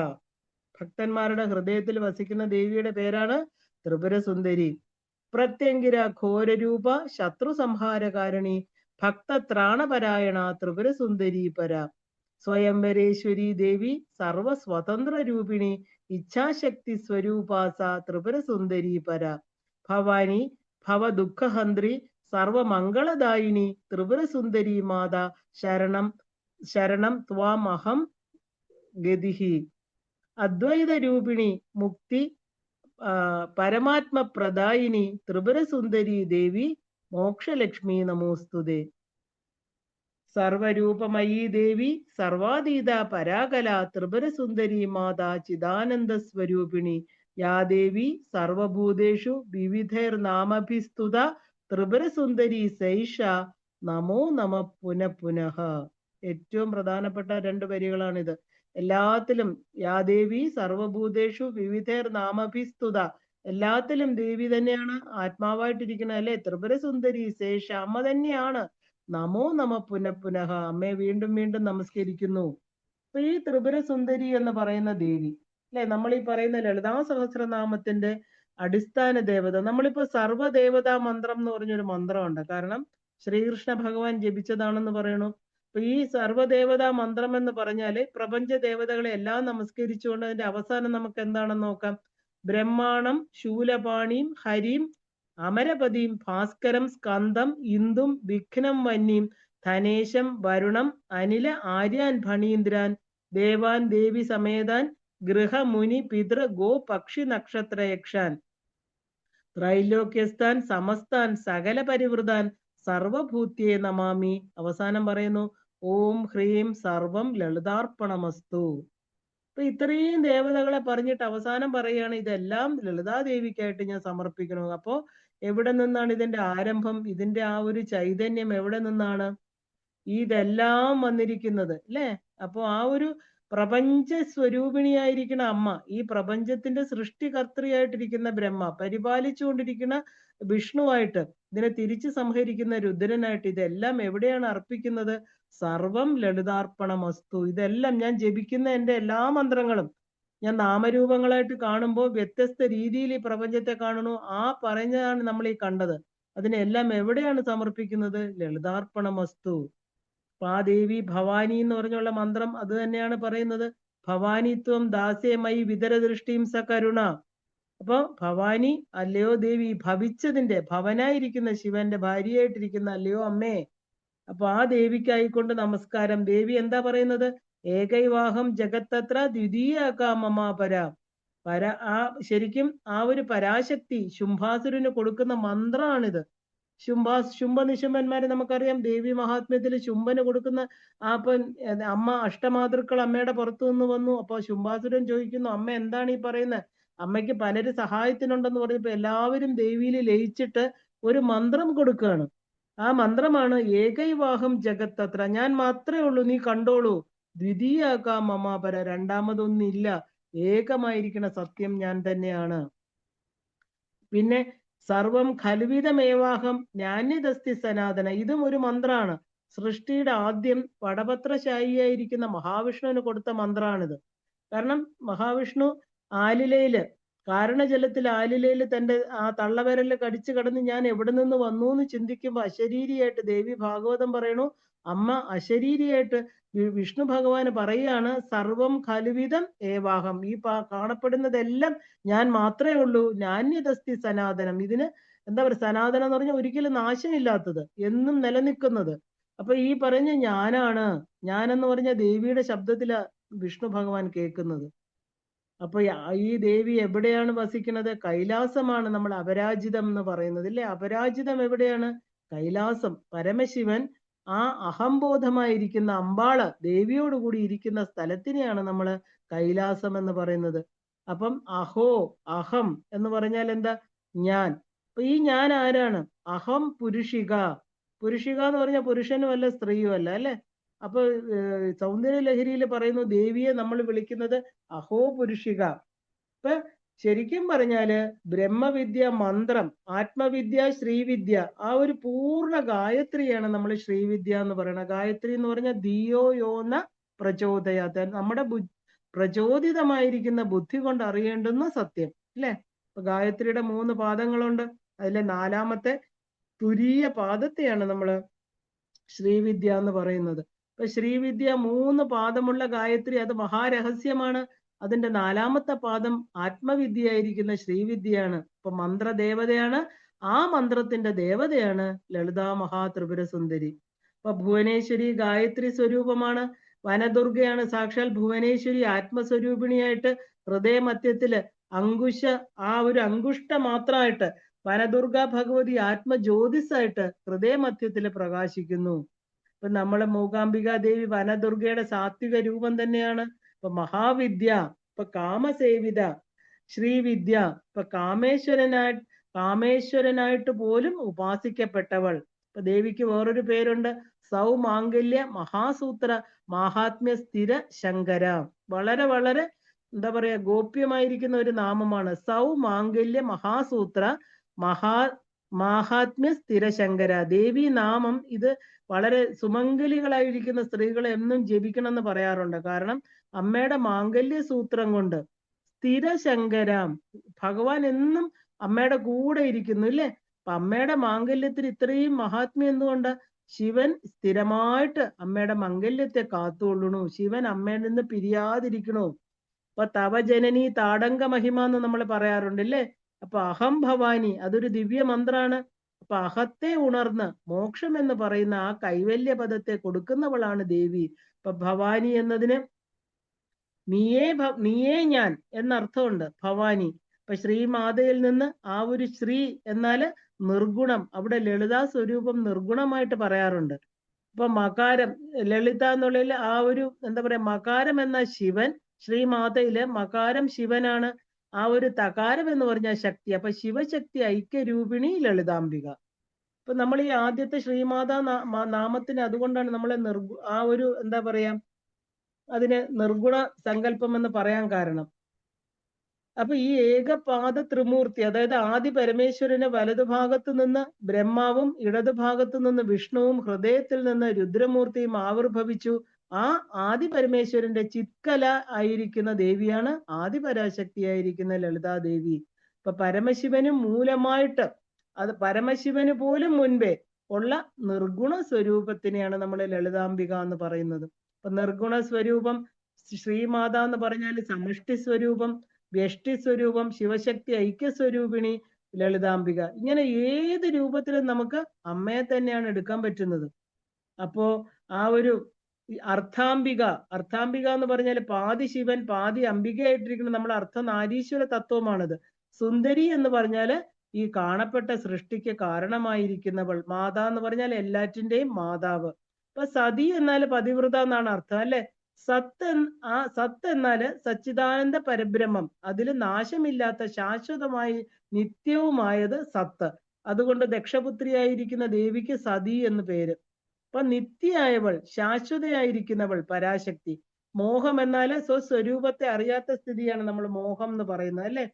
ഭക്തന്മാരുടെ ഹൃദയത്തിൽ വസിക്കുന്ന ദേവിയുടെ പേരാണ് ത്രിപുര സുന്ദരി. പ്രത്യങ്കിര ഘോരരൂപ, ശത്രു സംഹാരകാരിണി, ഭക്തത്രാണപരായണ, ത്രിപുര സുന്ദരി പര, സ്വയംവരേശ്വരി ദേവി, സർവസ്വതന്ത്ര രൂപിണി, ഇച്ഛാശക്തി സ്വരൂപാസ, ത്രിപുര സുന്ദരി പര, ഭവാനി ഭവദുഃഖഹന്ത്രി, സർവമംഗളദായിനി, ത്രിപുര സുന്ദരി മാത, ശരണം ശരണം ത്വാമഹം ഗതിഹി, അദ്വൈത രൂപിണി, മുക്തി പരമാത്മപ്രദായിനി, ത്രിപുര സുന്ദരി ദേവി, മോക്ഷലക്ഷ്മി നമോസ്തുതേ. സർവരൂപമയീ ദേവി, സർവാതീത പരാകല, ത്രിപുര സുന്ദരി മാതാ, ചിദാനന്ദ സ്വരൂപിണി, യാ ദേവി സർവഭൂതേഷു വിവിധൈർനാമഭിസ്തുത, ത്രിപുര സുന്ദരി സൈഷ, നമോ നമ പുനഃ. ഏറ്റവും പ്രധാനപ്പെട്ട 2 വരികളാണിത്. എല്ലാത്തിലും യാ ദേവി സർവഭൂതേഷു വിവിധൈർനാമഭിസ്തുത, എല്ലാത്തിലും ദേവി തന്നെയാണ് ആത്മാവായിട്ടിരിക്കുന്നത് അല്ലെ. ത്രിപുര സുന്ദരി ശേഷ, അമ്മ തന്നെയാണ്. നമോ നമ പുനഃ, അമ്മയെ വീണ്ടും വീണ്ടും നമസ്കരിക്കുന്നു. അപ്പൊ ഈ ത്രിപുര സുന്ദരി എന്ന് പറയുന്ന ദേവി അല്ലെ, നമ്മൾ ഈ പറയുന്ന ലളിതാ സഹസ്രനാമത്തിന്റെ അടിസ്ഥാന ദേവത. നമ്മളിപ്പോ സർവദേവതാ മന്ത്രം എന്ന് പറഞ്ഞൊരു മന്ത്രമുണ്ട്. കാരണം ശ്രീകൃഷ്ണ ഭഗവാൻ ജപിച്ചതാണെന്ന് പറയണു. അപ്പൊ ഈ സർവദേവതാ മന്ത്രം എന്ന് പറഞ്ഞാല് പ്രപഞ്ച ദേവതകളെ എല്ലാം നമസ്കരിച്ചുകൊണ്ട് അതിന്റെ അവസാനം നമുക്ക് എന്താണെന്ന് നോക്കാം. ബ്രഹ്മാണം, ശൂലപാണിയും, ഹരിം, അമരപതിയും, ഭാസ്കരം, സ്കന്ദം, ഇന്ദും, വിഘ്നം, വന്യം, ധനേശം, വരുണം, അനില, ആര്യാൻ, ഫണീന്ദ്രാൻ, ദേവാൻ, ദേവി സമേതാൻ, ഗൃഹ, മുനി, പിതൃ, ഗോ, പക്ഷി, നക്ഷത്ര, യക്ഷാൻ, ത്രൈലോക്യസ്ഥാൻ, സമസ്താൻ, സകല പരിവൃതാൻ, സർവഭൂത്യേ നമാമി. അവസാനം പറയുന്നു ഓം ഹ്രീം സർവം ലളിതാർപ്പണമസ്തു. അപ്പൊ ഇത്രയും ദേവതകളെ പറഞ്ഞിട്ട് അവസാനം പറയുകയാണ് ഇതെല്ലാം ലളിതാദേവിക്കായിട്ട് ഞാൻ സമർപ്പിക്കണു. അപ്പോ എവിടെ നിന്നാണ് ഇതിന്റെ ആരംഭം? ഇതിന്റെ ആ ഒരു ചൈതന്യം എവിടെ നിന്നാണ് ഇതെല്ലാം വന്നിരിക്കുന്നത് അല്ലേ? അപ്പോ ആ ഒരു പ്രപഞ്ച സ്വരൂപിണിയായിരിക്കുന്ന അമ്മ, ഈ പ്രപഞ്ചത്തിന്റെ സൃഷ്ടികർത്തൃയായിട്ടിരിക്കുന്ന ബ്രഹ്മ, പരിപാലിച്ചുകൊണ്ടിരിക്കുന്ന വിഷ്ണുവായിട്ട്, ഇതിനെ തിരിച്ചു സംഹരിക്കുന്ന രുദ്രനായിട്ട്, ഇതെല്ലാം എവിടെയാണ് അർപ്പിക്കുന്നത്? സർവം ലളിതാർപ്പണമസ്തു. ഇതെല്ലാം ഞാൻ ജപിക്കുന്ന എൻ്റെ എല്ലാ മന്ത്രങ്ങളും ഞാൻ നാമരൂപങ്ങളായിട്ട് കാണുമ്പോൾ വ്യത്യസ്ത രീതിയിൽ ഈ പ്രപഞ്ചത്തെ കാണുന്നു. ആ പറഞ്ഞതാണ് നമ്മൾ ഈ കണ്ടത്. അതിനെല്ലാം എവിടെയാണ് സമർപ്പിക്കുന്നത്? ലളിതാർപ്പണമസ്തു. അപ്പൊ ആ ദേവി ഭവാനി എന്ന് പറഞ്ഞുള്ള മന്ത്രം അത് തന്നെയാണ് പറയുന്നത്. ഭവാനിത്വം ദാസ്യമയി വിതരദൃഷ്ടിയും സകരുണ. അപ്പൊ ഭവാനി അല്ലയോ ദേവി, ഭവിച്ചതിന്റെ ഭവനായിരിക്കുന്ന ശിവന്റെ ഭാര്യയായിട്ടിരിക്കുന്ന അല്ലയോ അമ്മേ. അപ്പൊ ആ ദേവിക്കായിക്കൊണ്ട് നമസ്കാരം. ദേവി എന്താ പറയുന്നത്? ഏകൈവാഹം ജഗത്തത്ര ദ്വിതീയക മമാപര. ആ ശരിക്കും ആ ഒരു പരാശക്തി ശുംഭാസുരന് കൊടുക്കുന്ന മന്ത്രമാണിത്. ശുംഭ നിശുംഭന്മാരെ നമുക്കറിയാം. ദേവി മഹാത്മ്യത്തിൽ ശുംഭന് കൊടുക്കുന്ന അമ്മ അഷ്ടമാതൃക്കൾ അമ്മയുടെ പുറത്തു നിന്ന് വന്നു. അപ്പൊ ശുംഭാസുരൻ ചോദിക്കുന്നു, അമ്മ എന്താണ് ഈ പറയുന്നത്? അമ്മയ്ക്ക് പലര് സഹായത്തിനുണ്ടെന്ന് പറഞ്ഞപ്പോ എല്ലാവരും ദേവിയിൽ ലയിച്ചിട്ട് ഒരു മന്ത്രം കൊടുക്കുകയാണ്. ആ മന്ത്രമാണ് ഏകൈവാഹം ജഗത്തത്ര. ഞാൻ മാത്രമേ ഉള്ളൂ, നീ കണ്ടോളൂ. ദ്വിതീയക മമാപര, രണ്ടാമതൊന്നില്ല. ഏകമായിരിക്കുന്ന സത്യം ഞാൻ തന്നെയാണ്. പിന്നെ സർവം ഖൽവിതമേവാഹം നാന്യദസ്തി സനാതന. ഇതും ഒരു മന്ത്രമാണ്. സൃഷ്ടിയുടെ ആദ്യം പടപത്രശായിയായിരിക്കുന്ന മഹാവിഷ്ണുവിന് കൊടുത്ത മന്ത്രമാണിത്. കാരണം മഹാവിഷ്ണു ആലിലയില്, കാരണജലത്തിൽ ആലിലയിൽ തന്റെ ആ തള്ളവിരല് കടിച്ചു കടന്ന് ഞാൻ എവിടെ നിന്ന് വന്നു എന്ന് ചിന്തിക്കുമ്പോൾ അശരീരിയായിട്ട് ദേവി ഭാഗവതം പറയണു, അമ്മ അശരീരിയായിട്ട് വിഷ്ണു ഭഗവാന് പറയുകയാണ് സർവം ഖലുവിതം ഏവാഹം. ഈ കാണപ്പെടുന്നതെല്ലാം ഞാൻ മാത്രമേ ഉള്ളൂ. നാന്യദസ്തി സനാതനം. ഇതിന് എന്താ പറയുക? സനാതനം എന്ന് പറഞ്ഞാൽ ഒരിക്കലും നാശമില്ലാത്തത്, എന്നും നിലനിൽക്കുന്നത്. അപ്പൊ ഈ പറഞ്ഞ ഞാനാണ്. ഞാനെന്ന് പറഞ്ഞ ദേവിയുടെ ശബ്ദത്തിലാ വിഷ്ണു ഭഗവാൻ കേൾക്കുന്നത്. അപ്പൊ ഈ ദേവി എവിടെയാണ് വസിക്കുന്നത്? കൈലാസമാണ് നമ്മൾ അപരാജിതം എന്ന് പറയുന്നത് അല്ലേ? അപരാജിതം എവിടെയാണ്? കൈലാസം. പരമശിവൻ ആ അഹംബോധമായിരിക്കുന്ന അമ്പാള് ദേവിയോടുകൂടി ഇരിക്കുന്ന സ്ഥലത്തിനെയാണ് നമ്മൾ കൈലാസം എന്ന് പറയുന്നത്. അപ്പം അഹോ, അഹം എന്ന് പറഞ്ഞാൽ എന്താ? ഞാൻ. അപ്പൊ ഈ ഞാൻ ആരാണ്? അഹം പുരുഷിക. പുരുഷിക എന്ന് പറഞ്ഞാൽ പുരുഷനും അല്ല സ്ത്രീയും അല്ല, അല്ലെ? അപ്പൊ സൗന്ദര്യ ലഹരിയിൽ പറയുന്നു ദേവിയെ നമ്മൾ വിളിക്കുന്നത് അഹോ പുരുഷിക. ഇപ്പൊ ശരിക്കും പറഞ്ഞാല് ബ്രഹ്മവിദ്യ മന്ത്രം, ആത്മവിദ്യ, ശ്രീവിദ്യ, ആ ഒരു പൂർണ്ണ ഗായത്രിയാണ് നമ്മൾ ശ്രീവിദ്യ എന്ന് പറയുന്നത്. ഗായത്രി എന്ന് പറഞ്ഞാൽ ധിയോ യോന പ്രചോദയാത്ത, നമ്മുടെ പ്രചോദിതമായിരിക്കുന്ന ബുദ്ധി കൊണ്ട് അറിയേണ്ടുന്ന സത്യം, അല്ലെ? ഇപ്പൊ ഗായത്രിയുടെ 3 പാദങ്ങളുണ്ട്. അതിലെ 4ാമത്തെ തുരീയ പാദത്തെയാണ് നമ്മൾ ശ്രീവിദ്യ എന്ന് പറയുന്നത്. ഇപ്പൊ ശ്രീവിദ്യ 3 പാദമുള്ള ഗായത്രി, അത് മഹാരഹസ്യമാണ്. അതിന്റെ 4ാമത്തെ പാദം ആത്മവിദ്യയായിരിക്കുന്ന ശ്രീവിദ്യയാണ്. ഇപ്പൊ മന്ത്രദേവതയാണ്. ആ മന്ത്രത്തിന്റെ ദേവതയാണ് ലളിതാ മഹാത്രിപുര സുന്ദരി. ഇപ്പൊ ഭുവനേശ്വരി ഗായത്രി സ്വരൂപമാണ്. വനദുർഗയാണ് സാക്ഷാൽ ഭുവനേശ്വരി ആത്മസ്വരൂപിണിയായിട്ട് ഹൃദയമധ്യത്തില് ആ ഒരു അങ്കുഷ്ട മാത്രമായിട്ട് വനദുർഗ ഭഗവതി ആത്മജ്യോതിസായിട്ട് ഹൃദയമധ്യത്തില് പ്രകാശിക്കുന്നു. ഇപ്പൊ നമ്മളെ മൂകാംബിക ദേവി വനദുർഗയുടെ സാത്വിക രൂപം തന്നെയാണ്. ഇപ്പൊ മഹാവിദ്യ, ഇപ്പൊ കാമസേവിത, ശ്രീവിദ്യ, ഇപ്പൊ കാമേശ്വരനായിട്ട് പോലും ഉപാസിക്കപ്പെട്ടവൾ. ഇപ്പൊ ദേവിക്ക് വേറൊരു പേരുണ്ട്, സൗമാംഗല്യ മഹാസൂത്ര മാഹാത്മ്യ സ്ഥിര ശങ്കര. വളരെ വളരെ എന്താ പറയാ ഗോപ്യമായിരിക്കുന്ന ഒരു നാമമാണ് സൗമാംഗല്യ മഹാസൂത്ര മാഹാത്മ്യ സ്ഥിര ശങ്കര. ദേവി നാമം ഇത് വളരെ സുമംഗലികളായിരിക്കുന്ന സ്ത്രീകളെ എന്നും ജപിക്കണം എന്ന് പറയാറുണ്ട്. കാരണം അമ്മയുടെ മാംഗല്യ സൂത്രം കൊണ്ട് സ്ഥിരശങ്കരാം, ഭഗവാൻ എന്നും അമ്മയുടെ കൂടെ ഇരിക്കുന്നു, ഇല്ലേ? അപ്പൊ അമ്മയുടെ മാംഗല്യത്തിന് ഇത്രയും മഹാത്മ്യം എന്തുകൊണ്ട്? ശിവൻ സ്ഥിരമായിട്ട് അമ്മയുടെ മംഗല്യത്തെ കാത്തുകൊള്ളണു. ശിവൻ അമ്മയിൽ നിന്ന് പിരിയാതിരിക്കണു. അപ്പൊ തവ ജനനി താടങ്ക മഹിമ എന്ന് നമ്മൾ പറയാറുണ്ട്, ഇല്ലേ? അപ്പൊ അഹം ഭവാനി അതൊരു ദിവ്യ മന്ത്രാണ്. അപ്പൊ അഹത്തെ ഉണർന്ന് മോക്ഷം എന്ന് പറയുന്ന ആ കൈവല്യ പദത്തെ കൊടുക്കുന്നവളാണ് ദേവി. അപ്പൊ ഭവാനി എന്നതിന് നീയേ ഞാൻ എന്നർത്ഥമുണ്ട് ഭവാനി. അപ്പൊ ശ്രീമാതയിൽ നിന്ന് ആ ഒരു ശ്രീ എന്നാല് നിർഗുണം, അവിടെ ലളിതാ സ്വരൂപം നിർഗുണമായിട്ട് പറയാറുണ്ട്. അപ്പൊ മകാരം, ലളിത എന്നുള്ളതിൽ ആ ഒരു എന്താ പറയാ മകാരം എന്ന ശിവൻ, ശ്രീമാതയില് മകാരം ശിവനാണ്. ആ ഒരു തകാരം എന്ന് പറഞ്ഞ ശക്തി. അപ്പൊ ശിവശക്തി ഐക്യരൂപിണി ലളിതാംബിക. ഇപ്പൊ നമ്മൾ ഈ ആദ്യത്തെ ശ്രീമാതാ നാമത്തിന് അതുകൊണ്ടാണ് നമ്മളെ ആ ഒരു എന്താ പറയാ അതിന് നിർഗുണ സങ്കല്പം എന്ന് പറയാൻ കാരണം. അപ്പൊ ഈ ഏകപാദ ത്രിമൂർത്തി, അതായത് ആദി പരമേശ്വരന് വലതുഭാഗത്ത് നിന്ന് ബ്രഹ്മാവും ഇടതുഭാഗത്ത് നിന്ന് വിഷ്ണുവും ഹൃദയത്തിൽ നിന്ന് രുദ്രമൂർത്തിയും ആവിർഭവിച്ചു. ആ ആദി പരമേശ്വരന്റെ ചിത്കല ആയിരിക്കുന്ന ദേവിയാണ് ആദിപരാശക്തിയായിരിക്കുന്ന ലളിതാദേവി. ഇപ്പൊ പരമശിവന് മൂലമായിട്ട്, അത് പരമശിവന് പോലും മുൻപേ ഉള്ള നിർഗുണ സ്വരൂപത്തിനെയാണ് നമ്മൾ ലളിതാംബിക എന്ന് പറയുന്നത്. അപ്പൊ നിർഗുണ സ്വരൂപം ശ്രീമാത എന്ന് പറഞ്ഞാൽ സമഷ്ടി സ്വരൂപം, വ്യഷ്ടി സ്വരൂപം, ശിവശക്തി ഐക്യസ്വരൂപിണി ലളിതാംബിക. ഇങ്ങനെ ഏത് രൂപത്തിലും നമുക്ക് അമ്മയെ തന്നെയാണ് എടുക്കാൻ പറ്റുന്നത്. അപ്പോ ആ ഒരു അർത്ഥാംബിക എന്ന് പറഞ്ഞാൽ പാതി ശിവൻ പാതി അംബികയായിട്ടിരിക്കുന്ന നമ്മൾ അർത്ഥനാരീശ്വര തത്വമാണിത്. സുന്ദരി എന്ന് പറഞ്ഞാല് ഈ കാണപ്പെട്ട സൃഷ്ടിക്ക് കാരണമായിരിക്കുന്നവൾ. മാതാ എന്ന് പറഞ്ഞാൽ എല്ലാറ്റിന്റെയും മാതാവ്. അപ്പൊ സതി എന്നാൽ പതിവ്രത എന്നാണ് അർത്ഥം, അല്ലെ? സത്ത് എന്നാല് സച്ചിദാനന്ദ പരബ്രഹ്മം, അതിൽ നാശമില്ലാത്ത ശാശ്വതമായി നിത്യവുമായത് സത്ത്. അതുകൊണ്ട് ദക്ഷപുത്രിയായിരിക്കുന്ന ദേവിക്ക് സതി എന്ന് പേര്. അപ്പൊ നിത്യയായവൾ, ശാശ്വതയായിരിക്കുന്നവൾ പരാശക്തി. മോഹം എന്നാല് സ്വസ്വരൂപത്തെ അറിയാത്ത സ്ഥിതിയാണ് നമ്മൾ മോഹം എന്ന് പറയുന്നത്, അല്ലെ?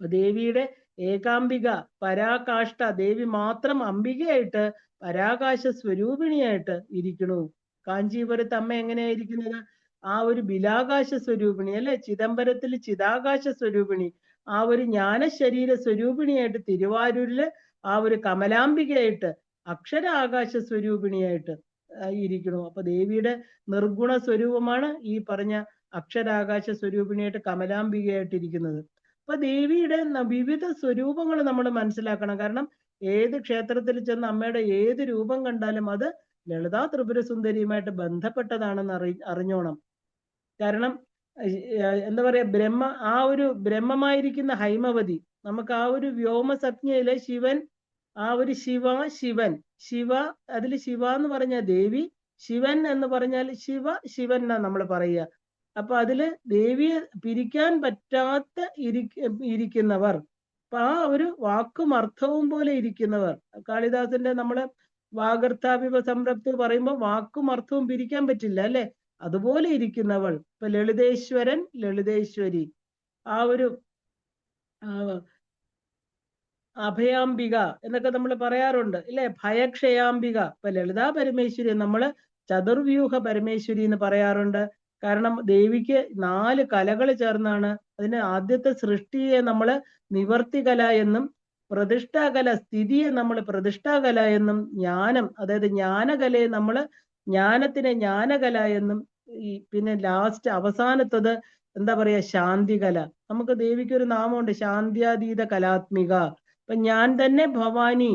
ദേവിയുടെ ഏകാംബിക പരാകാഷ്ഠ, ദേവി മാത്രം അംബികയായിട്ട് പരാകാശ സ്വരൂപിണിയായിട്ട് ഇരിക്കണു. കാഞ്ചീപുരത്ത് അമ്മ എങ്ങനെയായിരിക്കുന്നത്? ആ ഒരു ബിലാകാശ സ്വരൂപിണി, അല്ലെ? ചിദംബരത്തിൽ ചിദാകാശ സ്വരൂപിണി, ആ ഒരു ജ്ഞാനശരീര സ്വരൂപിണിയായിട്ട് തിരുവാരൂരില് ആ ഒരു കമലാംബികയായിട്ട് അക്ഷരാകാശ സ്വരൂപിണിയായിട്ട് ഇരിക്കണു. അപ്പൊ ദേവിയുടെ നിർഗുണ സ്വരൂപമാണ് ഈ പറഞ്ഞ അക്ഷരാകാശ സ്വരൂപിണിയായിട്ട് കമലാംബികയായിട്ട് ഇരിക്കുന്നത്. അപ്പൊ ദേവിയുടെ വിവിധ സ്വരൂപങ്ങൾ നമ്മൾ മനസ്സിലാക്കണം. കാരണം ഏത് ക്ഷേത്രത്തിൽ ചെന്ന് അമ്മയുടെ ഏത് രൂപം കണ്ടാലും അത് ലളിതാ ത്രിപുര സുന്ദരിയുമായിട്ട് ബന്ധപ്പെട്ടതാണെന്ന് അറിഞ്ഞോണം. കാരണം എന്താ പറയാ ആ ഒരു ബ്രഹ്മമായിരിക്കുന്ന ഹൈമവതി, നമുക്ക് ആ ഒരു വ്യോമസജ്ഞയിലെ ശിവൻ ആ ഒരു ശിവ ശിവൻ, ശിവ അതിൽ ശിവ എന്ന് പറഞ്ഞ ദേവി, ശിവൻ എന്ന് പറഞ്ഞാൽ ശിവ ശിവൻ എന്നാ നമ്മൾ പറയുക. അപ്പൊ അതില് ദേവിയെ പിരിക്കാൻ പറ്റാത്ത ഇരിക്കുന്നവർ, അപ്പൊ ആ ഒരു വാക്കും അർത്ഥവും പോലെ ഇരിക്കുന്നവർ. കാളിദാസന്റെ നമ്മള് വാഗർത്ഥാഭിവ സംരപ്തി പറയുമ്പോൾ വാക്കും അർത്ഥവും പിരിക്കാൻ പറ്റില്ല അല്ലെ, അതുപോലെ ഇരിക്കുന്നവൾ. ഇപ്പൊ ലളിതേശ്വരൻ ലളിതേശ്വരി, ആ ഒരു അഭയാംബിക എന്നൊക്കെ നമ്മൾ പറയാറുണ്ട് ഇല്ലേ, ഭയക്ഷയാംബിക. ഇപ്പൊ ലളിതാ പരമേശ്വരി നമ്മള് ചതുർവ്യൂഹ പരമേശ്വരി എന്ന് പറയാറുണ്ട്. കാരണം ദേവിക്ക് 4 കലകൾ ചേർന്നാണ്. അതിന് ആദ്യത്തെ സൃഷ്ടിയെ നമ്മള് നിവർത്തികല എന്നും, പ്രതിഷ്ഠാകല സ്ഥിതിയെ നമ്മൾ പ്രതിഷ്ഠാകല എന്നും, ജ്ഞാനം അതായത് ജ്ഞാനകലയെ നമ്മള് ജ്ഞാനത്തിനെ ജ്ഞാനകല എന്നും, പിന്നെ ലാസ്റ്റ് അവസാനത്തത് എന്താ പറയാ, ശാന്തികല. നമുക്ക് ദേവിക്ക് ഒരു നാമമുണ്ട്, ശാന്ത്യാതീത കലാത്മിക. അപ്പൊ ഞാൻ തന്നെ ഭവാനി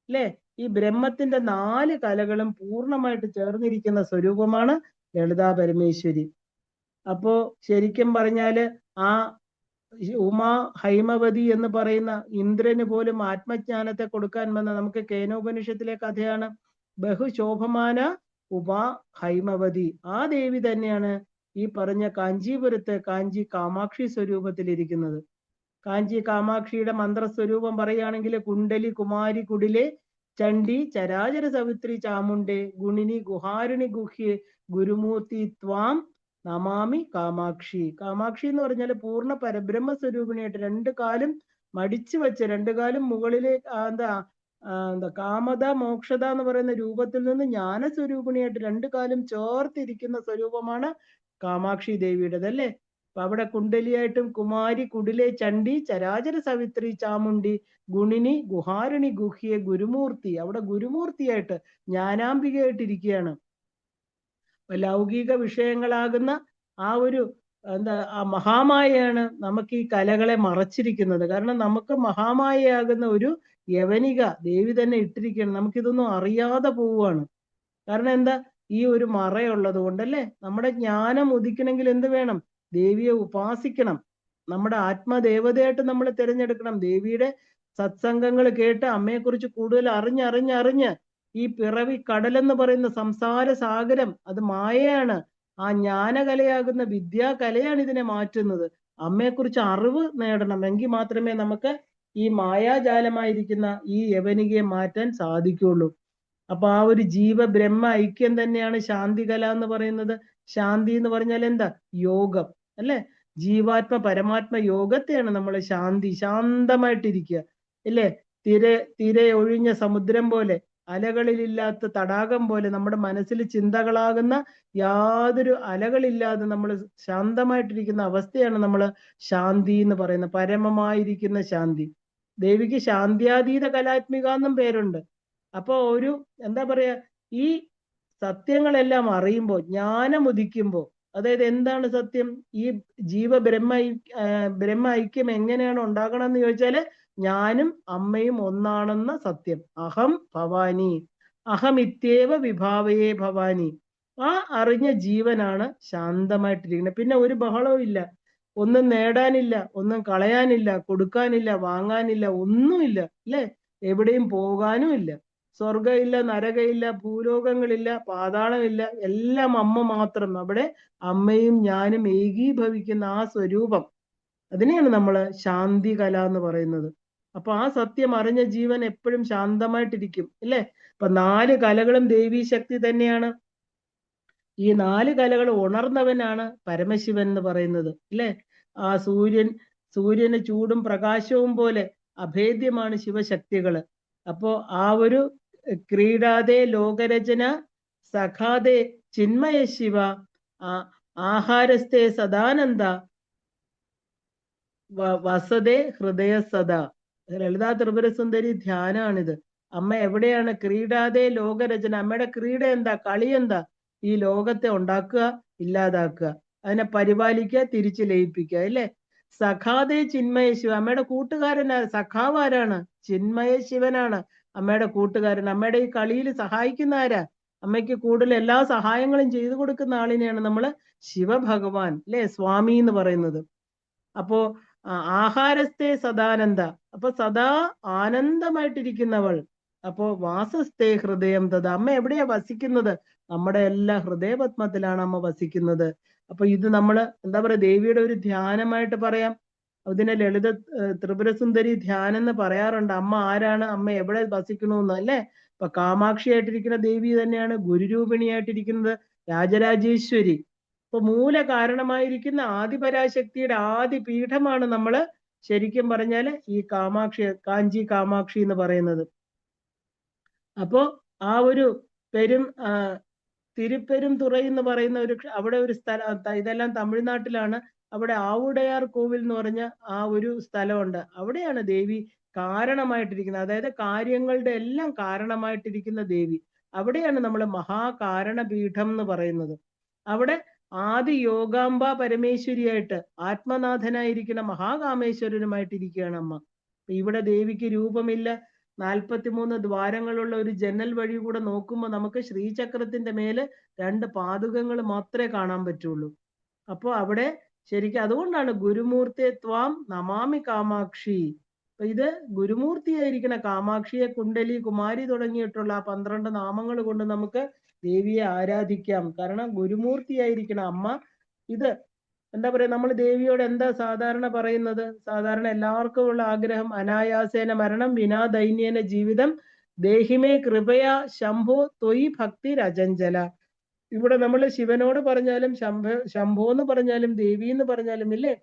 അല്ലെ, ഈ ബ്രഹ്മത്തിന്റെ 4 കലകളും പൂർണ്ണമായിട്ട് ചേർന്നിരിക്കുന്ന സ്വരൂപമാണ് ലളിതാ പരമേശ്വരി. അപ്പോ ശരിക്കും പറഞ്ഞാല് ആ ഉമാ ഹൈമവതി എന്ന് പറയുന്ന ഇന്ദ്രന് പോലും ആത്മജ്ഞാനത്തെ കൊടുക്കാൻ വന്ന, നമുക്ക് കേനോപനിഷത്തിലെ കഥയാണ്, ബഹുശോഭമാന ഉമാ ഹൈമവതി. ആ ദേവി തന്നെയാണ് ഈ പറഞ്ഞ കാഞ്ചീപുരത്തെ കാഞ്ചി കാമാക്ഷി സ്വരൂപത്തിലിരിക്കുന്നത്. കാഞ്ചി കാമാക്ഷിയുടെ മന്ത്രസ്വരൂപം പറയുകയാണെങ്കിൽ കുണ്ടലി കുമാരി കുടിലെ ചണ്ഡി ചരാചര സവിത്രി ചാമുണ്ഡേ ഗുണിനി ഗുഹാരിണി ഗുഹ്യേ ഗുരുമൂർത്തി ത്വാം നമാമി കാമാക്ഷി. കാമാക്ഷി എന്ന് പറഞ്ഞാൽ പൂർണ്ണ പരബ്രഹ്മ സ്വരൂപിണിയായിട്ട് 2 കാലും മടിച്ചു വെച്ച്, 2 കാലും മുകളിലെ എന്താ കാമത മോക്ഷത എന്ന് പറയുന്ന രൂപത്തിൽ നിന്ന് ജ്ഞാനസ്വരൂപിണിയായിട്ട് 2 കാലും ചേർത്തിരിക്കുന്ന സ്വരൂപമാണ് കാമാക്ഷി ദേവിയുടേത് അല്ലേ. അപ്പൊ അവിടെ കുണ്ടലിയായിട്ടും കുമാരി കുടിലെ ചണ്ഡി ചരാചര സവിത്രി ചാമുണ്ഡി ഗുണിനി ഗുഹാരിണി ഗുഹ്യെ ഗുരുമൂർത്തി, അവിടെ ഗുരുമൂർത്തിയായിട്ട് ജ്ഞാനാംബികയായിട്ടിരിക്കുകയാണ്. ലൗകിക വിഷയങ്ങളാകുന്ന ആ ഒരു ആ മഹാമായയാണ് നമുക്ക് ഈ കലകളെ മറച്ചിരിക്കുന്നത്. കാരണം നമുക്ക് മഹാമായയാകുന്ന ഒരു യവനിക ദേവി തന്നെ ഇട്ടിരിക്കുകയാണ്, നമുക്കിതൊന്നും അറിയാതെ പോവുകയാണ്. കാരണം എന്താ, ഈ ഒരു മറയുള്ളത് കൊണ്ടല്ലേ. നമ്മുടെ ജ്ഞാനം ഉദിക്കണമെങ്കിൽ എന്ത് വേണം, ദേവിയെ ഉപാസിക്കണം, നമ്മുടെ ആത്മദേവതയായിട്ട് നമ്മൾ തിരഞ്ഞെടുക്കണം. ദേവിയുടെ സത്സംഗങ്ങൾ കേട്ട് അമ്മയെക്കുറിച്ച് കൂടുതൽ അറിഞ്ഞ് ഈ പിറവി കടലെന്ന് പറയുന്ന സംസാര സാഗരം അത് മായയാണ്. ആ ജ്ഞാനകലയാകുന്ന വിദ്യാകലയാണ് ഇതിനെ മാറ്റുന്നത്. അമ്മയെക്കുറിച്ച് അറിവ് നേടണം, എങ്കിൽ മാത്രമേ നമുക്ക് ഈ മായാജാലമായിരിക്കുന്ന ഈ യവനികയെ മാറ്റാൻ സാധിക്കുള്ളൂ. അപ്പൊ ആ ഒരു ജീവ ബ്രഹ്മ ഐക്യം തന്നെയാണ് ശാന്തികല എന്ന് പറയുന്നത്. ശാന്തി എന്ന് പറഞ്ഞാൽ എന്താ, യോഗം അല്ലെ. ജീവാത്മ പരമാത്മ യോഗത്തെയാണ് നമ്മൾ ശാന്തി, ശാന്തമായിട്ടിരിക്കുക ഇല്ലേ. തിര ഒഴിഞ്ഞ സമുദ്രം പോലെ, അലകളിലില്ലാത്ത തടാകം പോലെ, നമ്മുടെ മനസ്സിൽ ചിന്തകളാകുന്ന യാതൊരു അലകളില്ലാതെ നമ്മൾ ശാന്തമായിട്ടിരിക്കുന്ന അവസ്ഥയാണ് നമ്മൾ ശാന്തി എന്ന് പറയുന്നത്, പരമമായിരിക്കുന്ന ശാന്തി. ദേവിക്ക് ശാന്ത്യാതീത കലാത്മിക എന്നും പേരുണ്ട്. അപ്പൊ ഒരു എന്താ പറയാ, ഈ സത്യങ്ങളെല്ലാം അറിയുമ്പോൾ, ജ്ഞാനം ഉദിക്കുമ്പോൾ, അതായത് എന്താണ് സത്യം, ഈ ബ്രഹ്മ ഐക്യം എങ്ങനെയാണ് ഉണ്ടാകണം എന്ന് ചോദിച്ചാല്, ഞാനും അമ്മയും ഒന്നാണെന്ന സത്യം. അഹം ഭവാനി, അഹമിത്യേവ വിഭാവയേ ഭവാനി. ആ അറിഞ്ഞ ജീവനാണ് ശാന്തമായിട്ടിരിക്കുന്നത്. പിന്നെ ഒരു ബഹളവും ഇല്ല, ഒന്നും നേടാനില്ല, ഒന്നും കളയാനില്ല, കൊടുക്കാനില്ല, വാങ്ങാനില്ല, ഒന്നുമില്ല അല്ലെ. എവിടെയും പോകാനും ഇല്ല. സ്വർഗമില്ല, നരകമില്ല, ഭൂലോകങ്ങളില്ല, പാതാളമില്ല, എല്ലാം അമ്മ മാത്രം. അവിടെ അമ്മയും ഞാനും ഏകീഭവിക്കുന്ന ആ സ്വരൂപം, അതിനെയാണ് നമ്മൾ ശാന്തി കല എന്ന് പറയുന്നത്. അപ്പൊ ആ സത്യം അറിഞ്ഞ ജീവൻ എപ്പോഴും ശാന്തമായിട്ടിരിക്കും ഇല്ലേ. അപ്പൊ 4 കലകളും ദേവീ ശക്തി തന്നെയാണ്. ഈ 4 കലകൾ ഉണർന്നവനാണ് പരമശിവൻ എന്ന് പറയുന്നത് ഇല്ലേ. ആ സൂര്യന് ചൂടും പ്രകാശവും പോലെ അഭേദ്യമാണ് ശിവശക്തികള്. അപ്പോ ആ ഒരു ക്രീഡാതെ ലോകരചന സഖാതെ ചിന്മയ ശിവ ആഹാരസ്ഥേ സദാനന്ദ വസതേ ഹൃദയ സദാ. ലളിതാ ത്രിപുര സുന്ദരി ധ്യാനാണിത്. അമ്മ എവിടെയാണ്, ക്രീഡാതെ ലോകരചന. അമ്മയുടെ ക്രീഡ എന്താ, കളി എന്താ, ഈ ലോകത്തെ ഉണ്ടാക്കുക, ഇല്ലാതാക്കുക, അതിനെ പരിപാലിക്കുക, തിരിച്ചു ലയിപ്പിക്കുക അല്ലേ. സഖാതെ ചിന്മയ ശിവ, അമ്മയുടെ കൂട്ടുകാരനാണ്. സഖാവ് ആരാണ്, ചിന്മയ ശിവനാണ് അമ്മയുടെ കൂട്ടുകാരൻ. അമ്മയുടെ ഈ കളിയിൽ സഹായിക്കുന്ന ആരാ, അമ്മയ്ക്ക് കൂടുതൽ എല്ലാ സഹായങ്ങളും ചെയ്തു കൊടുക്കുന്ന ആളിനെയാണ് നമ്മള് ശിവഭഗവാൻ അല്ലെ, സ്വാമി എന്ന് പറയുന്നത്. അപ്പോ ആഹാരസ്ഥേ സദാനന്ദ, അപ്പൊ സദാ ആനന്ദമായിട്ടിരിക്കുന്നവൾ. അപ്പോ വാസസ്ഥേ ഹൃദയം തത്, അമ്മ എവിടെയാ വസിക്കുന്നത്? നമ്മുടെ എല്ലാ ഹൃദയപത്മത്തിലാണ് അമ്മ വസിക്കുന്നത്. അപ്പൊ ഇത് നമ്മള് എന്താ പറയാ, ദേവിയുടെ ഒരു ധ്യാനമായിട്ട് പറയാം. അതിനെ ലളിത ത്രിപുരസുന്ദരി ധ്യാനം എന്ന് പറയാറുണ്ട്. അമ്മ ആരാണ്, അമ്മ എവിടെ വസിക്കണമെന്ന് അല്ലേ. ഇപ്പൊ കാമാക്ഷിയായിട്ടിരിക്കുന്ന ദേവി തന്നെയാണ് ഗുരുരൂപിണിയായിട്ടിരിക്കുന്നത് രാജരാജേശ്വരി. ഇപ്പൊ മൂല കാരണമായിരിക്കുന്ന ആദിപരാശക്തിയുടെ ആദി പീഠമാണ് നമ്മള് ശരിക്കും പറഞ്ഞാല് ഈ കാമാക്ഷി, കാഞ്ചി കാമാക്ഷി എന്ന് പറയുന്നത്. അപ്പോ ആ ഒരു തിരുപ്പെരും തുറ എന്ന് പറയുന്ന അവിടെ ഒരു സ്ഥലം, ഇതെല്ലാം തമിഴ്നാട്ടിലാണ്. അവിടെ ആവുടയാർ കോവിൽ എന്ന് പറഞ്ഞ ആ ഒരു സ്ഥലമുണ്ട്. അവിടെയാണ് ദേവി കാരണമായിട്ടിരിക്കുന്നത്. അതായത് കാര്യങ്ങളുടെ എല്ലാം കാരണമായിട്ടിരിക്കുന്ന ദേവി. അവിടെയാണ് നമ്മൾ മഹാകാരണപീഠം എന്ന് പറയുന്നത്. അവിടെ ആദി യോഗാംബ പരമേശ്വരിയായിട്ട് ആത്മനാഥനായിരിക്കുന്ന മഹാകാമേശ്വരനുമായിട്ടിരിക്കുകയാണ് അമ്മ. ഇവിടെ ദേവിക്ക് രൂപമില്ല. 43 ദ്വാരങ്ങളുള്ള ഒരു ജനൽ വഴി കൂടെ നോക്കുമ്പോൾ നമുക്ക് ശ്രീചക്രത്തിന്റെ മേല് 2 പാദുകങ്ങൾ മാത്രമേ കാണാൻ പറ്റുള്ളൂ. അപ്പൊ അവിടെ ശരിക്കും അതുകൊണ്ടാണ് ഗുരുമൂർത്തി ത്വാം നമാമി കാമാക്ഷി. അപ്പൊ ഇത് ഗുരുമൂർത്തിയായിരിക്കുന്ന കാമാക്ഷിയെ, കുണ്ടലി, കുമാരി തുടങ്ങിയിട്ടുള്ള ആ 12 നാമങ്ങൾ കൊണ്ട് നമുക്ക് ദേവിയെ ആരാധിക്കാം. കാരണം ഗുരുമൂർത്തിയായിരിക്കണം അമ്മ. ഇത് എന്താ പറയാ, നമ്മൾ ദേവിയോട് എന്താ സാധാരണ പറയുന്നത്? സാധാരണ എല്ലാവർക്കും ഉള്ള ആഗ്രഹം അനായാസേന മരണം വിനാ ദൈന്യേന ജീവിതം ദേഹിമേ കൃപയാ ശംഭോ ത്വയി ഭക്തി രചഞ്ചല. ഇവിടെ നമ്മൾ ശിവനോട് പറഞ്ഞാലും ശംഭോ എന്ന് പറഞ്ഞാലും ദേവി എന്ന് പറഞ്ഞാലും ഇല്ലേ,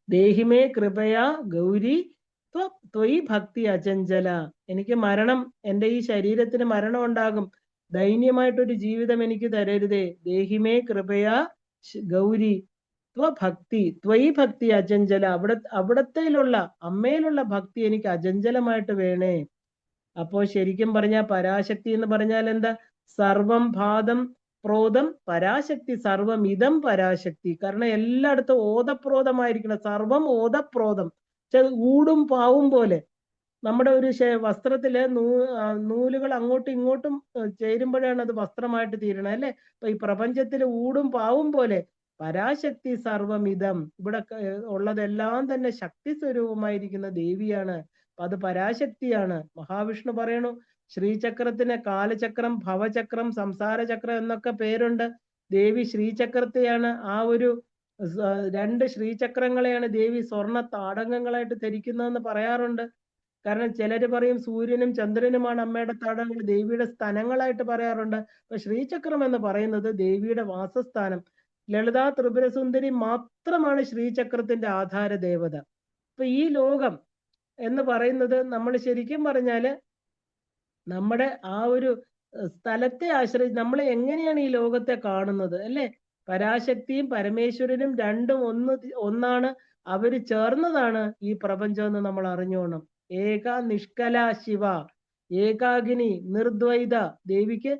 ദേഹിമേ കൃപയാ ഗൗരി ത്വയി ഭക്തി അചഞ്ചല. എനിക്ക് മരണം, എൻ്റെ ഈ ശരീരത്തിന് മരണം ഉണ്ടാകും, ദൈന്യമായിട്ടൊരു ജീവിതം എനിക്ക് തരരുതേ. ദേഹിമേ കൃപയാ ഗൗരി ഭക്തി ത്വയി ഭക്തി അചഞ്ചല. അവിടത്തേലുള്ള അമ്മയിലുള്ള ഭക്തി എനിക്ക് അചഞ്ചലമായിട്ട് വേണേ. അപ്പോ ശരിക്കും പറഞ്ഞാൽ പരാശക്തി എന്ന് പറഞ്ഞാൽ എന്താ? സർവം ഭാതം പ്രോതം പരാശക്തി, സർവം ഇതം പരാശക്തി. കാരണം എല്ലായിടത്തും ഓതപ്രോതമായിരിക്കണം. സർവം ഓതപ്രോതം, ഊടും പാവും പോലെ. നമ്മുടെ ഒരു വസ്ത്രത്തില് നൂലുകൾ അങ്ങോട്ടും ഇങ്ങോട്ടും ചേരുമ്പോഴാണ് അത് വസ്ത്രമായിട്ട് തീരണത് അല്ലെ. അപ്പൊ ഈ പ്രപഞ്ചത്തില് ഊടും പാവും പോലെ പരാശക്തി സർവമിതം, ഇവിടെ ഉള്ളതെല്ലാം തന്നെ ശക്തി സ്വരൂപമായിരിക്കുന്ന ദേവിയാണ്. അപ്പൊ അത് പരാശക്തിയാണ്. മഹാവിഷ്ണു പറയണു, ശ്രീചക്രത്തിന് കാലചക്രം, ഭവചക്രം, സംസാരചക്രം എന്നൊക്കെ പേരുണ്ട്. ദേവി ശ്രീചക്രത്തെയാണ്, ആ ഒരു 2 ശ്രീചക്രങ്ങളെയാണ് ദേവി സ്വർണ്ണ താടകങ്ങളായിട്ട് ധരിക്കുന്നതെന്ന് പറയാറുണ്ട്. കാരണം ചിലര് പറയും സൂര്യനും ചന്ദ്രനുമാണ് അമ്മയുടെ താടകങ്ങൾ, ദേവിയുടെ സ്ഥലങ്ങളായിട്ട് പറയാറുണ്ട്. അപ്പൊ ശ്രീചക്രം എന്ന് പറയുന്നത് ദേവിയുടെ വാസസ്ഥാനം. ലളിതാ ത്രിപുരസുന്ദരി മാത്രമാണ് ശ്രീചക്രത്തിന്റെ ആധാര ദേവത. അപ്പൊ ഈ ലോകം എന്ന് പറയുന്നത് നമ്മൾ ശരിക്കും പറഞ്ഞാല് നമ്മുടെ ആ ഒരു സ്ഥലത്തെ ആശ്രയിച്ച് നമ്മൾ എങ്ങനെയാണ് ഈ ലോകത്തെ കാണുന്നത് അല്ലെ. പരാശക്തിയും പരമേശ്വരനും രണ്ടും ഒന്നാണ്, അവര് ചേർന്നതാണ് ഈ പ്രപഞ്ചം എന്ന് നമ്മൾ അറിഞ്ഞോണം. ഏക നിഷ്കല ശിവ, ഏകാഗ്നി നിർദ്വൈത. ദേവിക്ക്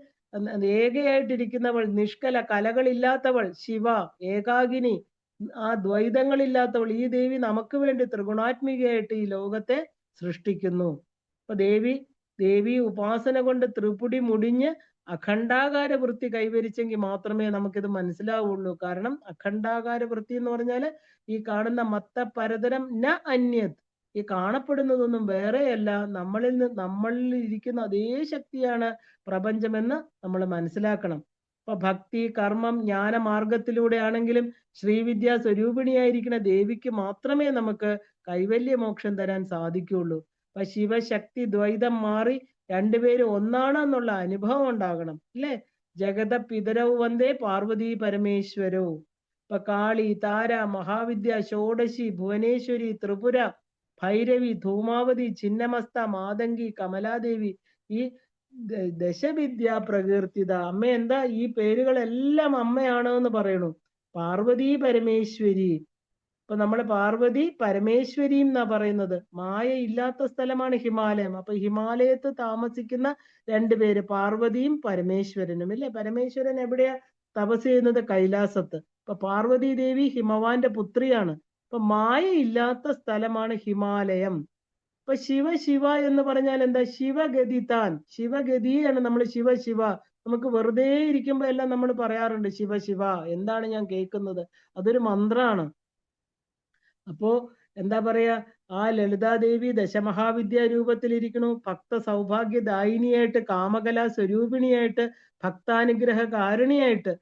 ഏകയായിട്ടിരിക്കുന്നവൾ, നിഷ്കല കലകളില്ലാത്തവൾ ശിവ, ഏകാഗ്നി ആ ദ്വൈതങ്ങളില്ലാത്തവൾ. ഈ ദേവി നമുക്ക് വേണ്ടി ത്രിഗുണാത്മികയായിട്ട് ഈ ലോകത്തെ സൃഷ്ടിക്കുന്നു. അപ്പൊ ദേവി ഉപാസന കൊണ്ട് ത്രിപുടി മുടിഞ്ഞ് അഖണ്ഡാകാര വൃത്തി കൈവരിച്ചെങ്കിൽ മാത്രമേ നമുക്കിത് മനസ്സിലാവുള്ളൂ. കാരണം അഖണ്ഡാകാര വൃത്തി എന്ന് പറഞ്ഞാല് ഈ കാണുന്ന മത്ത പരതരം ന അന്യത്, ഈ കാണപ്പെടുന്നതൊന്നും വേറെയല്ല, നമ്മളിൽ ഇരിക്കുന്ന അതേ ശക്തിയാണ് പ്രപഞ്ചമെന്ന് നമ്മൾ മനസ്സിലാക്കണം. അപ്പൊ ഭക്തി, കർമ്മം, ജ്ഞാന മാർഗത്തിലൂടെ ആണെങ്കിലും ശ്രീവിദ്യാ സ്വരൂപിണിയായിരിക്കുന്ന ദേവിക്ക് മാത്രമേ നമുക്ക് കൈവല്യമോക്ഷം തരാൻ സാധിക്കുകയുള്ളൂ. അപ്പൊ ശിവശക്തി ദ്വൈതം മാറി രണ്ടുപേരും ഒന്നാണെന്നുള്ള അനുഭവം ഉണ്ടാകണം അല്ലെ. ജഗത പിതരവ് വന്ദേ പാർവതി പരമേശ്വരോ. ഇപ്പൊ കാളി, താര, മഹാവിദ്യ, ഷോഡശി, ഭുവനേശ്വരി, ത്രിപുര, ഭൈരവി, ധൂമാവതി, ചിന്നമസ്ത, മാതങ്കി, കമലാദേവി, ഈ ദശവിദ്യ പ്രകീർത്തിത. അമ്മ എന്താ ഈ പേരുകളെല്ലാം അമ്മയാണ് എന്ന് പറയണു. പാർവതി പരമേശ്വരി. ഇപ്പൊ നമ്മള് പാർവതി പരമേശ്വരി എന്നാ പറയുന്നത്. മായ ഇല്ലാത്ത സ്ഥലമാണ് ഹിമാലയം. അപ്പൊ ഹിമാലയത്ത് താമസിക്കുന്ന 2 പേര് പാർവതിയും പരമേശ്വരനും അല്ലെ. പരമേശ്വരൻ എവിടെയാ തപസ് ചെയ്യുന്നത്? കൈലാസത്ത്. അപ്പൊ പാർവതി ദേവി ഹിമവാന്റെ പുത്രിയാണ്. അപ്പൊ മായ ഇല്ലാത്ത സ്ഥലമാണ് ഹിമാലയം. അപ്പൊ ശിവ എന്ന് പറഞ്ഞാൽ എന്താ? ശിവഗതിതാൻ, ശിവഗതിയാണ് നമ്മൾ ശിവ. നമുക്ക് വെറുതെ ഇരിക്കുമ്പോ എല്ലാം നമ്മൾ പറയാറുണ്ട് ശിവ. എന്താണ് ഞാൻ കേൾക്കുന്നത്? അതൊരു മന്ത്രമാണ്. അപ്പോ എന്താ പറയാ, ആ ലളിതാദേവി ദശമഹാവിദ്യാ രൂപത്തിലിരിക്കണു, ഭക്ത സൗഭാഗ്യദായിനിയായിട്ട്, കാമകലാ സ്വരൂപിണിയായിട്ട്, ഭക്താനുഗ്രഹ കാരണിയായിട്ട്.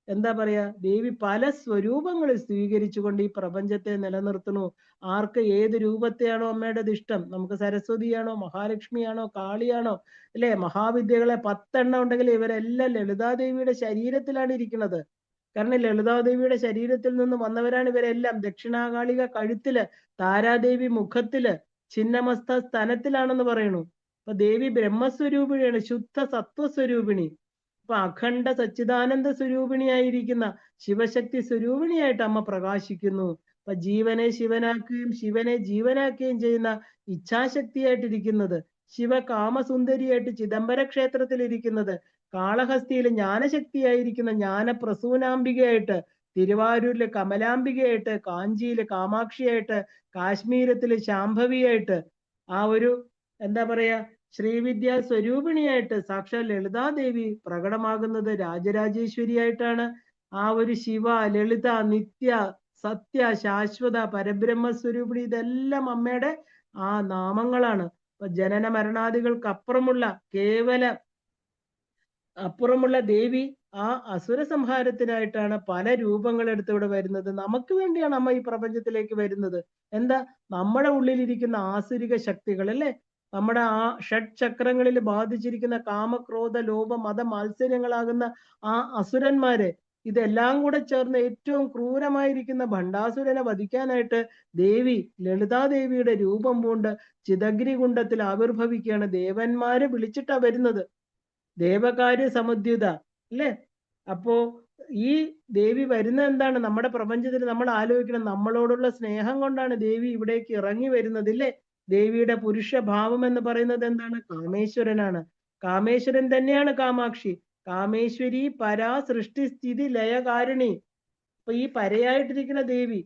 എന്താ പറയാ, ദേവി പല സ്വരൂപങ്ങൾ സ്വീകരിച്ചുകൊണ്ട് ഈ പ്രപഞ്ചത്തെ നിലനിർത്തുന്നു. ആർക്ക് ഏത് രൂപത്തെയാണോ അമ്മയുടെ ഇഷ്ടം, നമുക്ക് സരസ്വതിയാണോ, മഹാലക്ഷ്മിയാണോ, കാളിയാണോ, അല്ലെ, മഹാവിദ്യകളെ 10 ഉണ്ടെങ്കിൽ ഇവരെല്ലാം ലളിതാദേവിയുടെ ശരീരത്തിലാണ് ഇരിക്കുന്നത്. കാരണം ലളിതാദേവിയുടെ ശരീരത്തിൽ നിന്ന് വന്നവരാണ് ഇവരെല്ലാം. ദക്ഷിണാകാളിക കഴുത്തില്, താരാദേവി മുഖത്തില്, ഛിന്നമസ്ത സ്തനത്തിലാണെന്ന് പറയുന്നു. അപ്പൊ ദേവി ബ്രഹ്മസ്വരൂപിണിയാണ്, ശുദ്ധ സത്വസ്വരൂപിണി. അപ്പൊ അഖണ്ഡ സച്ചിദാനന്ദ സ്വരൂപിണിയായിരിക്കുന്ന ശിവശക്തി സ്വരൂപിണിയായിട്ട് അമ്മ പ്രകാശിക്കുന്നു. അപ്പൊ ജീവനെ ശിവനാക്കുകയും ശിവനെ ജീവനാക്കുകയും ചെയ്യുന്ന ഇച്ഛാശക്തിയായിട്ടിരിക്കുന്നത്, ശിവകാമസുന്ദരിയായിട്ട് ചിദംബര ക്ഷേത്രത്തിൽ ഇരിക്കുന്നത്, കാളഹസ്തിയിൽ ജ്ഞാനശക്തിയായിരിക്കുന്ന ജ്ഞാനപ്രസൂനാംബികയായിട്ട്, തിരുവാരൂരിലെ കമലാംബികയായിട്ട്, കാഞ്ചിയിലെ കാമാക്ഷിയായിട്ട്, കാശ്മീരത്തിലെ ശാംഭവിയായിട്ട്, ആ ഒരു എന്താ പറയാ ശ്രീവിദ്യ സ്വരൂപിണിയായിട്ട് സാക്ഷാൽ ലളിതാദേവി പ്രകടമാകുന്നത് രാജരാജേശ്വരിയായിട്ടാണ്. ആ ഒരു ശിവ, ലളിത, നിത്യ, സത്യ, ശാശ്വത, പരബ്രഹ്മ സ്വരൂപിണി, ഇതെല്ലാം അമ്മയുടെ ആ നാമങ്ങളാണ്. ജനന മരണാദികൾക്ക് അപ്പുറമുള്ള ദേവി ആ അസുര സംഹാരത്തിനായിട്ടാണ് പല രൂപങ്ങളെടുത്ത് ഇവിടെ വരുന്നത്. നമുക്ക് വേണ്ടിയാണ് അമ്മ ഈ പ്രപഞ്ചത്തിലേക്ക് വരുന്നത്. എന്താ, നമ്മുടെ ഉള്ളിലിരിക്കുന്ന ആസുരിക ശക്തികൾ, അല്ലെ, നമ്മുടെ ആ ഷഡ് ചക്രങ്ങളിൽ ബാധിച്ചിരിക്കുന്ന കാമക്രോധ ലോഭ മത മാത്സര്യങ്ങളാകുന്ന ആ അസുരന്മാരെ, ഇതെല്ലാം കൂടെ ചേർന്ന് ഏറ്റവും ക്രൂരമായിരിക്കുന്ന ഭണ്ഡാസുരനെ വധിക്കാനായിട്ട് ദേവി ലളിതാദേവിയുടെ രൂപം പൂണ്ട് ചിതഗ്നികുണ്ഡത്തിൽ ആവിർഭവിക്കുകയാണ്. ദേവന്മാരെ വിളിച്ചിട്ടാ വരുന്നത്, ദേവകാര്യ സമുദ്യുത, അല്ലേ. അപ്പോ ഈ ദേവി വരുന്ന എന്താണ്, നമ്മുടെ പ്രപഞ്ചത്തിൽ നമ്മൾ ആലോചിക്കണം, നമ്മളോടുള്ള സ്നേഹം കൊണ്ടാണ് ദേവി ഇവിടേക്ക് ഇറങ്ങി വരുന്നത്, ഇല്ലേ. ദേവിയുടെ പുരുഷഭാവം എന്ന് പറയുന്നത് എന്താണ്, കാമേശ്വരനാണ്. കാമേശ്വരൻ തന്നെയാണ് കാമാക്ഷി. കാമേശ്വരി പരാ സൃഷ്ടി സ്ഥിതി ലയകാരിണി. അപ്പൊ ഈ പരയായിട്ടിരിക്കുന്ന ദേവി,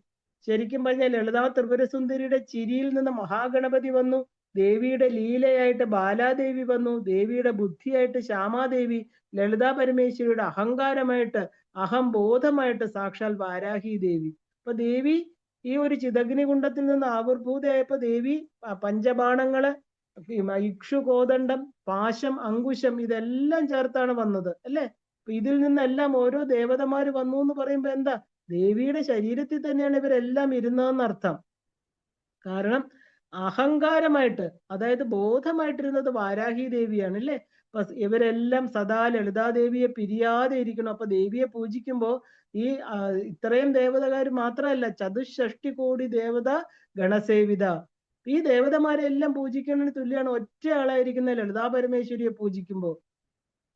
ശരിക്കും പറഞ്ഞാൽ ലളിതാ ത്രിപുരസുന്ദരിയുടെ ചിരിയിൽ നിന്ന് മഹാഗണപതി വന്നു, ദേവിയുടെ ലീലയായിട്ട് ബാലാദേവി വന്നു, ദേവിയുടെ ബുദ്ധിയായിട്ട് ശ്യാമാദേവി, ലളിതാ പരമേശ്വരിയുടെ അഹങ്കാരമായിട്ട് അഹംബോധമായിട്ട് സാക്ഷാൽ വാരാഹി ദേവി. അപ്പൊ ദേവി ഈ ഒരു ചിതഗ്നികുണ്ഡത്തിൽ നിന്ന് ആവിർഭൂതയായപ്പോ ദേവി പഞ്ചബാണങ്ങള്, ഇക്ഷുകോദണ്ഡം, പാശം, അങ്കുശം, ഇതെല്ലാം ചേർത്താണ് വന്നത്, അല്ലെ. അപ്പൊ ഇതിൽ നിന്നെല്ലാം ഓരോ ദേവതമാര് വന്നു എന്ന് പറയുമ്പോ എന്താ, ദേവിയുടെ ശരീരത്തിൽ തന്നെയാണ് ഇവരെല്ലാം ഇരുന്നതെന്നർത്ഥം. കാരണം അഹങ്കാരമായിട്ട്, അതായത് ബോധമായിട്ടിരുന്നത് വാരാഹി ദേവിയാണ്, അല്ലെ. അപ്പൊ ഇവരെല്ലാം സദാ ലളിതാദേവിയെ പിരിയാതെ ഇരിക്കണം. അപ്പൊ ദേവിയെ പൂജിക്കുമ്പോ ഈ ഇത്രയും ദേവതകാര് മാത്രമല്ല, ചതുഷ്ഷഷ്ടി കോടി ദേവത ഗണസേവിത, ഈ ദേവതമാരെല്ലാം പൂജിക്കുന്നതിന് തുല്യമാണ് ഒറ്റ ആളായിരിക്കുന്ന ലളിതാ പരമേശ്വരിയെ പൂജിക്കുമ്പോ.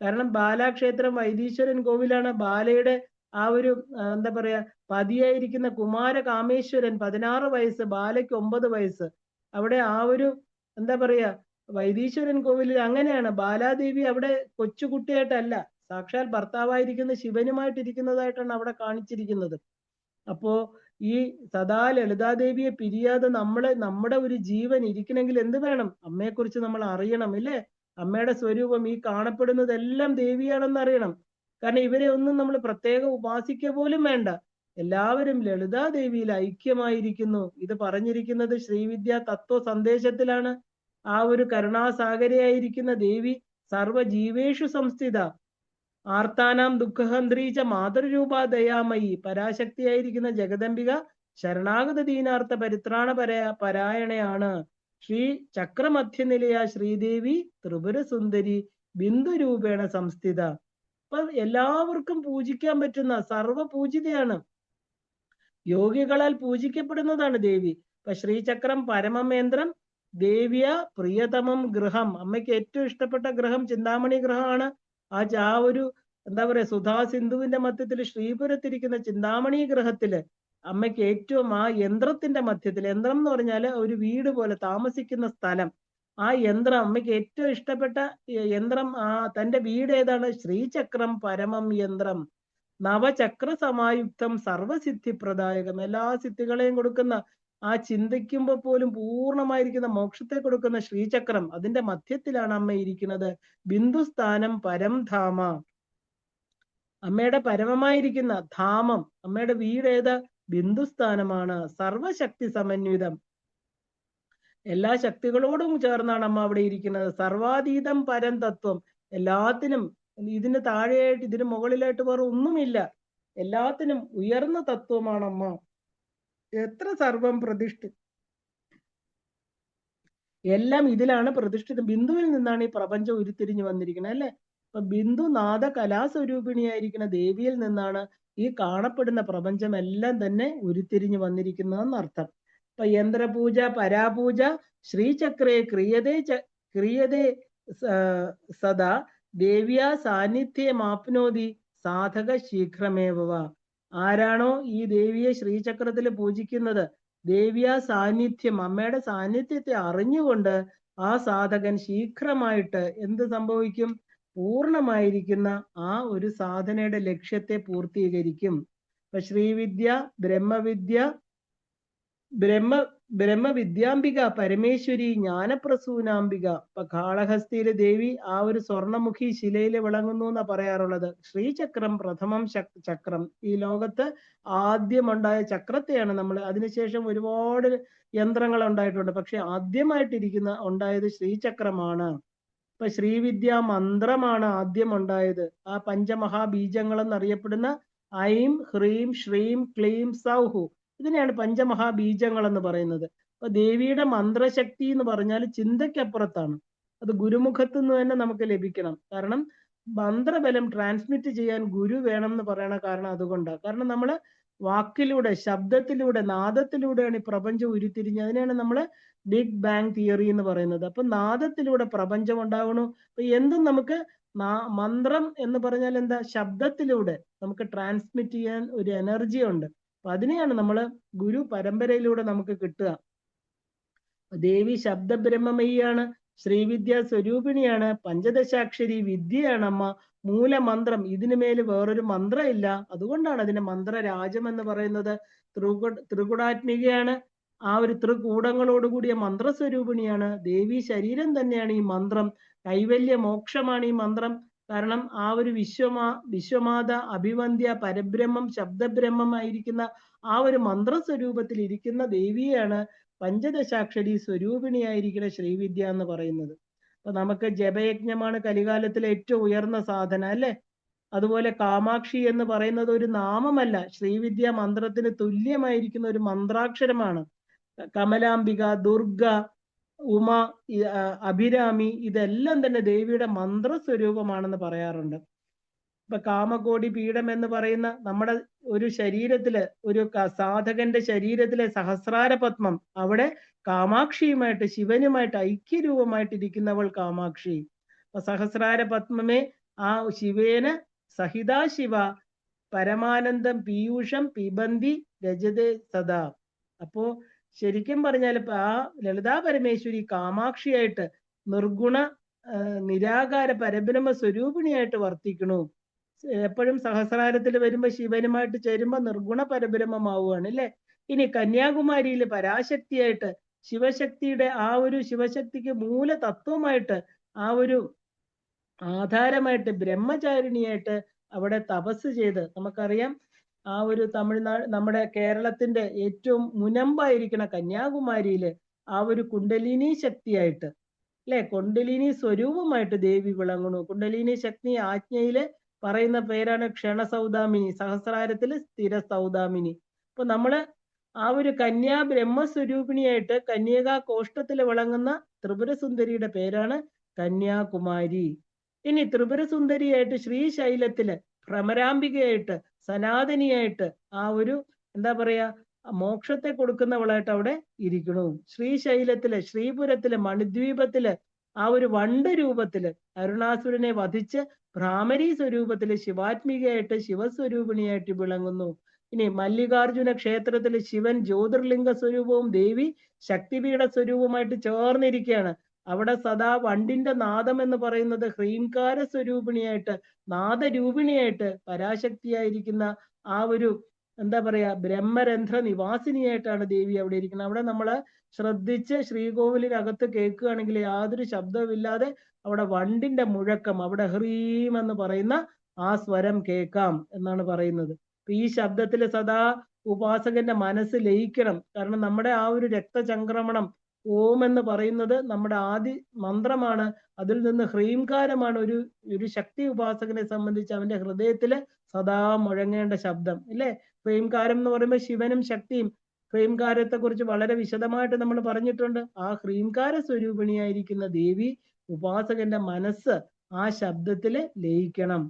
കാരണം ബാലാക്ഷേത്രം വൈദീശ്വരൻ കോവിലാണ്. ബാലയുടെ ആ ഒരു എന്താ പറയാ പതിയായിരിക്കുന്ന കുമാര കാമേശ്വരൻ 16 വയസ്സ്, ബാലയ്ക്ക് 9 വയസ്സ്. അവിടെ ആ ഒരു എന്താ പറയാ വൈദീശ്വരൻ കോവിലിൽ അങ്ങനെയാണ്. ബാലാദേവി അവിടെ കൊച്ചുകുട്ടിയായിട്ടല്ല, സാക്ഷാൽ ഭർത്താവായിരിക്കുന്ന ശിവനുമായിട്ടിരിക്കുന്നതായിട്ടാണ് അവിടെ കാണിച്ചിരിക്കുന്നത്. അപ്പോ ഈ സദാ ലളിതാദേവിയെ പിരിയാതെ നമ്മുടെ ഒരു ജീവൻ ഇരിക്കണമെങ്കിൽ എന്ത് വേണം, അമ്മയെക്കുറിച്ച് നമ്മൾ അറിയണം, ഇല്ലേ. അമ്മയുടെ സ്വരൂപം ഈ കാണപ്പെടുന്നതെല്ലാം ദേവിയാണെന്ന് അറിയണം. കാരണം ഇവരെ ഒന്നും നമ്മൾ പ്രത്യേകം ഉപാസിക്കുക പോലും വേണ്ട, എല്ലാവരും ലളിതാദേവിയിൽ ഐക്യമായിരിക്കുന്നു. ഇത് പറഞ്ഞിരിക്കുന്നത് ശ്രീവിദ്യാ തത്വ സന്ദേശത്തിലാണ്. ആ ഒരു കരുണാസാഗരയായിരിക്കുന്ന ദേവി സർവജീവേഷു സംസ്ഥിത, ആർത്താനാം ദുഃഖഹന്ത്രീച്ച മാതൃരൂപ ദയാമയി, പരാശക്തിയായിരിക്കുന്ന ജഗദംബിക ശരണാഗത ദീനാർത്ഥ പരിത്രാണ പരായണയാണ്. ശ്രീ ചക്രമധ്യനിലയ ശ്രീദേവി ത്രിപുരസുന്ദരി ബിന്ദുരൂപേണ സംസ്ഥിത. അപ്പൊ എല്ലാവർക്കും പൂജിക്കാൻ പറ്റുന്ന സർവപൂജിതയാണ്, യോഗികളാൽ പൂജിക്കപ്പെടുന്നതാണ് ദേവി. ഇപ്പൊ ശ്രീചക്രം പരമമേന്ദ്രം ദേവിയ പ്രിയതമം ഗൃഹം, അമ്മയ്ക്ക് ഏറ്റവും ഇഷ്ടപ്പെട്ട ഗൃഹം ചിന്താമണി ഗൃഹമാണ്. ആ ഒരു എന്താ പറയാ സുധാ സിന്ധുവിന്റെ മധ്യത്തിൽ ശ്രീപുരത്തിരിക്കുന്ന ചിന്താമണി ഗൃഹത്തില് അമ്മയ്ക്ക് ഏറ്റവും ആ യന്ത്രത്തിന്റെ മധ്യത്തിൽ, യന്ത്രം എന്ന് പറഞ്ഞാല് ഒരു വീട് പോലെ താമസിക്കുന്ന സ്ഥലം, ആ യന്ത്രം അമ്മയ്ക്ക് ഏറ്റവും ഇഷ്ടപ്പെട്ട യന്ത്രം, തന്റെ വീട് ഏതാണ്, ശ്രീചക്രം പരമം യന്ത്രം, നവചക്ര സമായുക്തം സർവസിദ്ധിപ്രദായകം, എല്ലാ സിദ്ധികളെയും കൊടുക്കുന്ന, ആ ചിന്തിക്കുമ്പോൾ പോലും പൂർണ്ണമായിരിക്കുന്ന മോക്ഷത്തെ കൊടുക്കുന്ന ശ്രീചക്രം, അതിന്റെ മധ്യത്തിലാണ് അമ്മ ഇരിക്കുന്നത്. ബിന്ദുസ്ഥാനം പരം ധാമ, അമ്മയുടെ പരമമായിരിക്കുന്ന ധാമം, അമ്മയുടെ വീട് ഏതാ, ബിന്ദുസ്ഥാനമാണ്. സർവശക്തി സമന്വിതം, എല്ലാ ശക്തികളോടും ചേർന്നാണ് അമ്മ അവിടെ ഇരിക്കുന്നത്. സർവാതീതം പരം തത്വം, എല്ലാത്തിനും ഇതിന് താഴെയായിട്ട് ഇതിന് മുകളിലായിട്ട് വേറെ ഒന്നുമില്ല. എല്ലാത്തിനും ഉയർന്ന തത്വമാണ് അമ്മ. എത്ര സർവം പ്രതിഷ്ഠ, എല്ലാം ഇതിലാണ് പ്രതിഷ്ഠിതം. ബിന്ദുവിൽ നിന്നാണ് ഈ പ്രപഞ്ചം ഉരുത്തിരിഞ്ഞു വന്നിരിക്കുന്നത് അല്ലെ. അപ്പൊ ബിന്ദു നാദ കലാസ്വരൂപിണിയായിരിക്കുന്ന ദേവിയിൽ നിന്നാണ് ഈ കാണപ്പെടുന്ന പ്രപഞ്ചം എല്ലാം തന്നെ ഉരുത്തിരിഞ്ഞു വന്നിരിക്കുന്നതെന്ന് അർത്ഥം. അപ്പൊ യന്ത്രപൂജ പരാപൂജ ശ്രീചക്രേ ക്രിയതേ സദാ ദേവ്യാ സാന്നിധ്യമാപ്നോതി സാധക ശീഘ്രമേവ. ആരാണോ ഈ ദേവിയെ ശ്രീചക്രത്തിൽ പൂജിക്കുന്നത്, ദേവിയാ സാന്നിധ്യം, അമ്മയുടെ സാന്നിധ്യത്തെ അറിഞ്ഞുകൊണ്ട് ആ സാധകൻ ശീഘ്രമായിട്ട് എന്ത് സംഭവിക്കും? പൂർണ്ണമായിരിക്കുന്ന ആ ഒരു സാധനയുടെ ലക്ഷ്യത്തെ പൂർത്തീകരിക്കും. ഇപ്പൊ ശ്രീവിദ്യ, ബ്രഹ്മവിദ്യാംബിക, പരമേശ്വരി, ജ്ഞാനപ്രസൂനാംബിക. ഇപ്പൊ കാളഹസ്തിയിലെ ദേവി ആ ഒരു സ്വർണമുഖി ശിലയിൽ വിളങ്ങുന്നു എന്നാ പറയാറുള്ളത്. ശ്രീചക്രം പ്രഥമം ചക്രം, ഈ ലോകത്ത് ആദ്യമുണ്ടായ ചക്രത്തെയാണ് നമ്മൾ, അതിനുശേഷം ഒരുപാട് യന്ത്രങ്ങൾ ഉണ്ടായിട്ടുണ്ട്, പക്ഷെ ആദ്യമായിട്ടിരിക്കുന്ന ഉണ്ടായത് ശ്രീചക്രമാണ്. ഇപ്പൊ ശ്രീവിദ്യ മന്ത്രമാണ് ആദ്യം ഉണ്ടായത്. ആ പഞ്ചമഹാബീജങ്ങൾ എന്നറിയപ്പെടുന്ന ഐം ഹ്രീം ശ്രീം ക്ലീം സൗഹു, ഇതിനെയാണ് പഞ്ചമഹാബീജങ്ങൾ എന്ന് പറയുന്നത്. അപ്പൊ ദേവിയുടെ മന്ത്രശക്തി എന്ന് പറഞ്ഞാൽ ചിന്തയ്ക്കപ്പുറത്താണ്. അത് ഗുരുമുഖത്ത് നിന്ന് തന്നെ നമുക്ക് ലഭിക്കണം. കാരണം മന്ത്രബലം ട്രാൻസ്മിറ്റ് ചെയ്യാൻ ഗുരു വേണം എന്ന് പറയണ കാരണം അതുകൊണ്ടാണ്. കാരണം നമ്മള് വാക്കിലൂടെ, ശബ്ദത്തിലൂടെ, നാദത്തിലൂടെയാണ് ഈ പ്രപഞ്ചം ഉരുത്തിരിഞ്ഞത്. അതിനെയാണ് നമ്മൾ ബിഗ് ബാങ് തിയറി എന്ന് പറയുന്നത്. അപ്പൊ നാദത്തിലൂടെ പ്രപഞ്ചം ഉണ്ടാവണു. അപ്പൊ എന്തും നമുക്ക് മന്ത്രം എന്ന് പറഞ്ഞാൽ എന്താ? ശബ്ദത്തിലൂടെ നമുക്ക് ട്രാൻസ്മിറ്റ് ചെയ്യാൻ ഒരു എനർജി ഉണ്ട്. അപ്പൊ അതിനെയാണ് നമ്മൾ ഗുരു പരമ്പരയിലൂടെ നമുക്ക് കിട്ടുക. ദേവി ശബ്ദബ്രഹ്മമയിയാണ്, ശ്രീവിദ്യ സ്വരൂപിണിയാണ്, പഞ്ചദശാക്ഷരി വിദ്യയാണ് അമ്മ, മൂലമന്ത്രം. ഇതിനു മേല് വേറൊരു മന്ത്രം ഇല്ല. അതുകൊണ്ടാണ് അതിന് മന്ത്രരാജം എന്ന് പറയുന്നത്. ത്രികുടാത്മികയാണ്, ആ ഒരു ത്രികൂടങ്ങളോടുകൂടിയ മന്ത്രസ്വരൂപിണിയാണ് ദേവി. ശരീരം തന്നെയാണ് ഈ മന്ത്രം. കൈവല്യ മോക്ഷമാണ് ഈ മന്ത്രം. കാരണം ആ ഒരു വിശ്വമാത അഭിവന്ദ്യ പരബ്രഹ്മം ശബ്ദബ്രഹ്മമായിരിക്കുന്ന ആ ഒരു മന്ത്രസ്വരൂപത്തിൽ ഇരിക്കുന്ന ദേവിയാണ് പഞ്ചദശാക്ഷരി സ്വരൂപിണിയായിരിക്കുന്ന ശ്രീവിദ്യ എന്ന് പറയുന്നത്. അപ്പൊ നമുക്ക് ജപയജ്ഞമാണ് കലികാലത്തിലെ ഏറ്റവും ഉയർന്ന സാധന അല്ലെ. അതുപോലെ കാമാക്ഷി എന്ന് പറയുന്നത് ഒരു നാമമല്ല, ശ്രീവിദ്യ മന്ത്രത്തിന് തുല്യമായിരിക്കുന്ന ഒരു മന്ത്രാക്ഷരമാണ്. കമലാംബിക, ദുർഗ, ഉമ, അഭിരാമി, ഇതെല്ലാം തന്നെ ദേവിയുടെ മന്ത്രസ്വരൂപമാണെന്ന് പറയാറുണ്ട്. ഇപ്പൊ കാമകോടി പീഠം എന്ന് പറയുന്ന നമ്മുടെ ഒരു ശരീരത്തില്, ഒരു സാധകന്റെ ശരീരത്തിലെ സഹസ്രാര പത്മം, അവിടെ കാമാക്ഷിയുമായിട്ട് ശിവനുമായിട്ട് ഐക്യരൂപമായിട്ടിരിക്കുന്നവൾ കാമാക്ഷി. അപ്പൊ സഹസ്രാര പത്മമേ ആ ശിവേന സഹിതാ ശിവ പരമാനന്ദം പീയൂഷം പിബന്തി രജതേ സദാ. അപ്പോ ശരിക്കും പറഞ്ഞാൽ ഇപ്പൊ ആ ലളിതാ പരമേശ്വരി കാമാക്ഷിയായിട്ട് നിർഗുണ നിരാകാര പരബ്രഹ്മ സ്വരൂപിണിയായിട്ട് വർത്തിക്കണു. എപ്പോഴും സഹസ്രാരത്തിൽ വരുമ്പോ ശിവനുമായിട്ട് ചേരുമ്പോ നിർഗുണ പരബ്രഹ്മമാവുകയാണ് അല്ലെ. ഇനി കന്യാകുമാരിയിൽ പരാശക്തിയായിട്ട് ശിവശക്തിയുടെ ആ ഒരു ശിവശക്തിക്ക് മൂലതത്വമായിട്ട് ആ ഒരു ആധാരമായിട്ട് ബ്രഹ്മചാരിണിയായിട്ട് അവിടെ തപസ് ചെയ്ത്, നമുക്കറിയാം ആ ഒരു തമിഴ്നാട്, നമ്മുടെ കേരളത്തിന്റെ ഏറ്റവും മുനമ്പായിരിക്കുന്ന കന്യാകുമാരിയില് ആ ഒരു കുണ്ടലിനി ശക്തിയായിട്ട് അല്ലെ, കുണ്ടലിനി സ്വരൂപമായിട്ട് ദേവി വിളങ്ങുന്നു. കുണ്ടലിനി ശക്തി ആജ്ഞയില് പറയുന്ന പേരാണ് ക്ഷണസൗദാമിനി, സഹസ്രാരത്തില് സ്ഥിര സൗദാമിനി. അപ്പൊ നമ്മള് ആ ഒരു കന്യാ ബ്രഹ്മസ്വരൂപിണിയായിട്ട് കന്യകാ കോഷ്ടത്തിൽ വിളങ്ങുന്ന ത്രിപുരസുന്ദരിയുടെ പേരാണ് കന്യാകുമാരി. ഇനി ത്രിപുരസുന്ദരിയായിട്ട് ശ്രീശൈലത്തില് ഭ്രമരാംബികയായിട്ട് സനാതനിയായിട്ട് ആ ഒരു എന്താ പറയാ മോക്ഷത്തെ കൊടുക്കുന്നവളായിട്ട് അവിടെ ഇരിക്കണു. ശ്രീശൈലത്തില്, ശ്രീപുരത്തില്, മണിദ്വീപത്തില് ആ ഒരു വണ്ട് രൂപത്തില് അരുണാസുരനെ വധിച്ച് ഭ്രാമരി സ്വരൂപത്തില് ശിവാത്മികയായിട്ട് ശിവസ്വരൂപിണിയായിട്ട് വിളങ്ങുന്നു. ഇനി മല്ലികാർജുന ക്ഷേത്രത്തില് ശിവൻ ജ്യോതിർലിംഗ സ്വരൂപവും ദേവി ശക്തിപീഠ സ്വരൂപമായിട്ട് ചേർന്നിരിക്കുകയാണ്. അവിടെ സദാ വണ്ടിന്റെ നാദം എന്ന് പറയുന്നത് ഹ്രീംകാര സ്വരൂപിണിയായിട്ട് നാദരൂപിണിയായിട്ട് പരാശക്തിയായിരിക്കുന്ന ആ ഒരു എന്താ പറയാ ബ്രഹ്മരന്ധ്ര നിവാസിനിയായിട്ടാണ് ദേവി അവിടെ ഇരിക്കുന്നത്. അവിടെ നമ്മള് ശ്രദ്ധിച്ച് ശ്രീകോവിലിനകത്ത് കേൾക്കുകയാണെങ്കിൽ യാതൊരു ശബ്ദമില്ലാതെ അവിടെ വണ്ടിന്റെ മുഴക്കം, അവിടെ ഹ്രീം എന്ന് പറയുന്ന ആ സ്വരം കേൾക്കാം എന്നാണ് പറയുന്നത്. ഈ ശബ്ദത്തിൽ സദാ ഉപാസകന്റെ മനസ്സ് ലയിക്കണം. കാരണം നമ്മുടെ ആ ഒരു രക്തചംക്രമണം ഓം എന്ന് പറയുന്നത് നമ്മുടെ ആദി മന്ത്രമാണ്. അതിൽ നിന്ന് ഹ്രീംകാരമാണ് ഒരു ശക്തി ഉപാസകനെ സംബന്ധിച്ച് അവന്റെ ഹൃദയത്തില് സദാ മുഴങ്ങേണ്ട ശബ്ദം ഇല്ലേ. ഹ്രീംകാരം എന്ന് പറയുമ്പോൾ ശിവനും ശക്തിയും. ഹ്രീംകാരത്തെ കുറിച്ച് വളരെ വിശദമായിട്ട് നമ്മൾ പറഞ്ഞിട്ടുണ്ട്. ആ ഹ്രീംകാര സ്വരൂപിണിയായിരിക്കുന്ന ദേവി ഉപാസകന്റെ മനസ്സ് ആ ശബ്ദത്തില് ലയിക്കണം.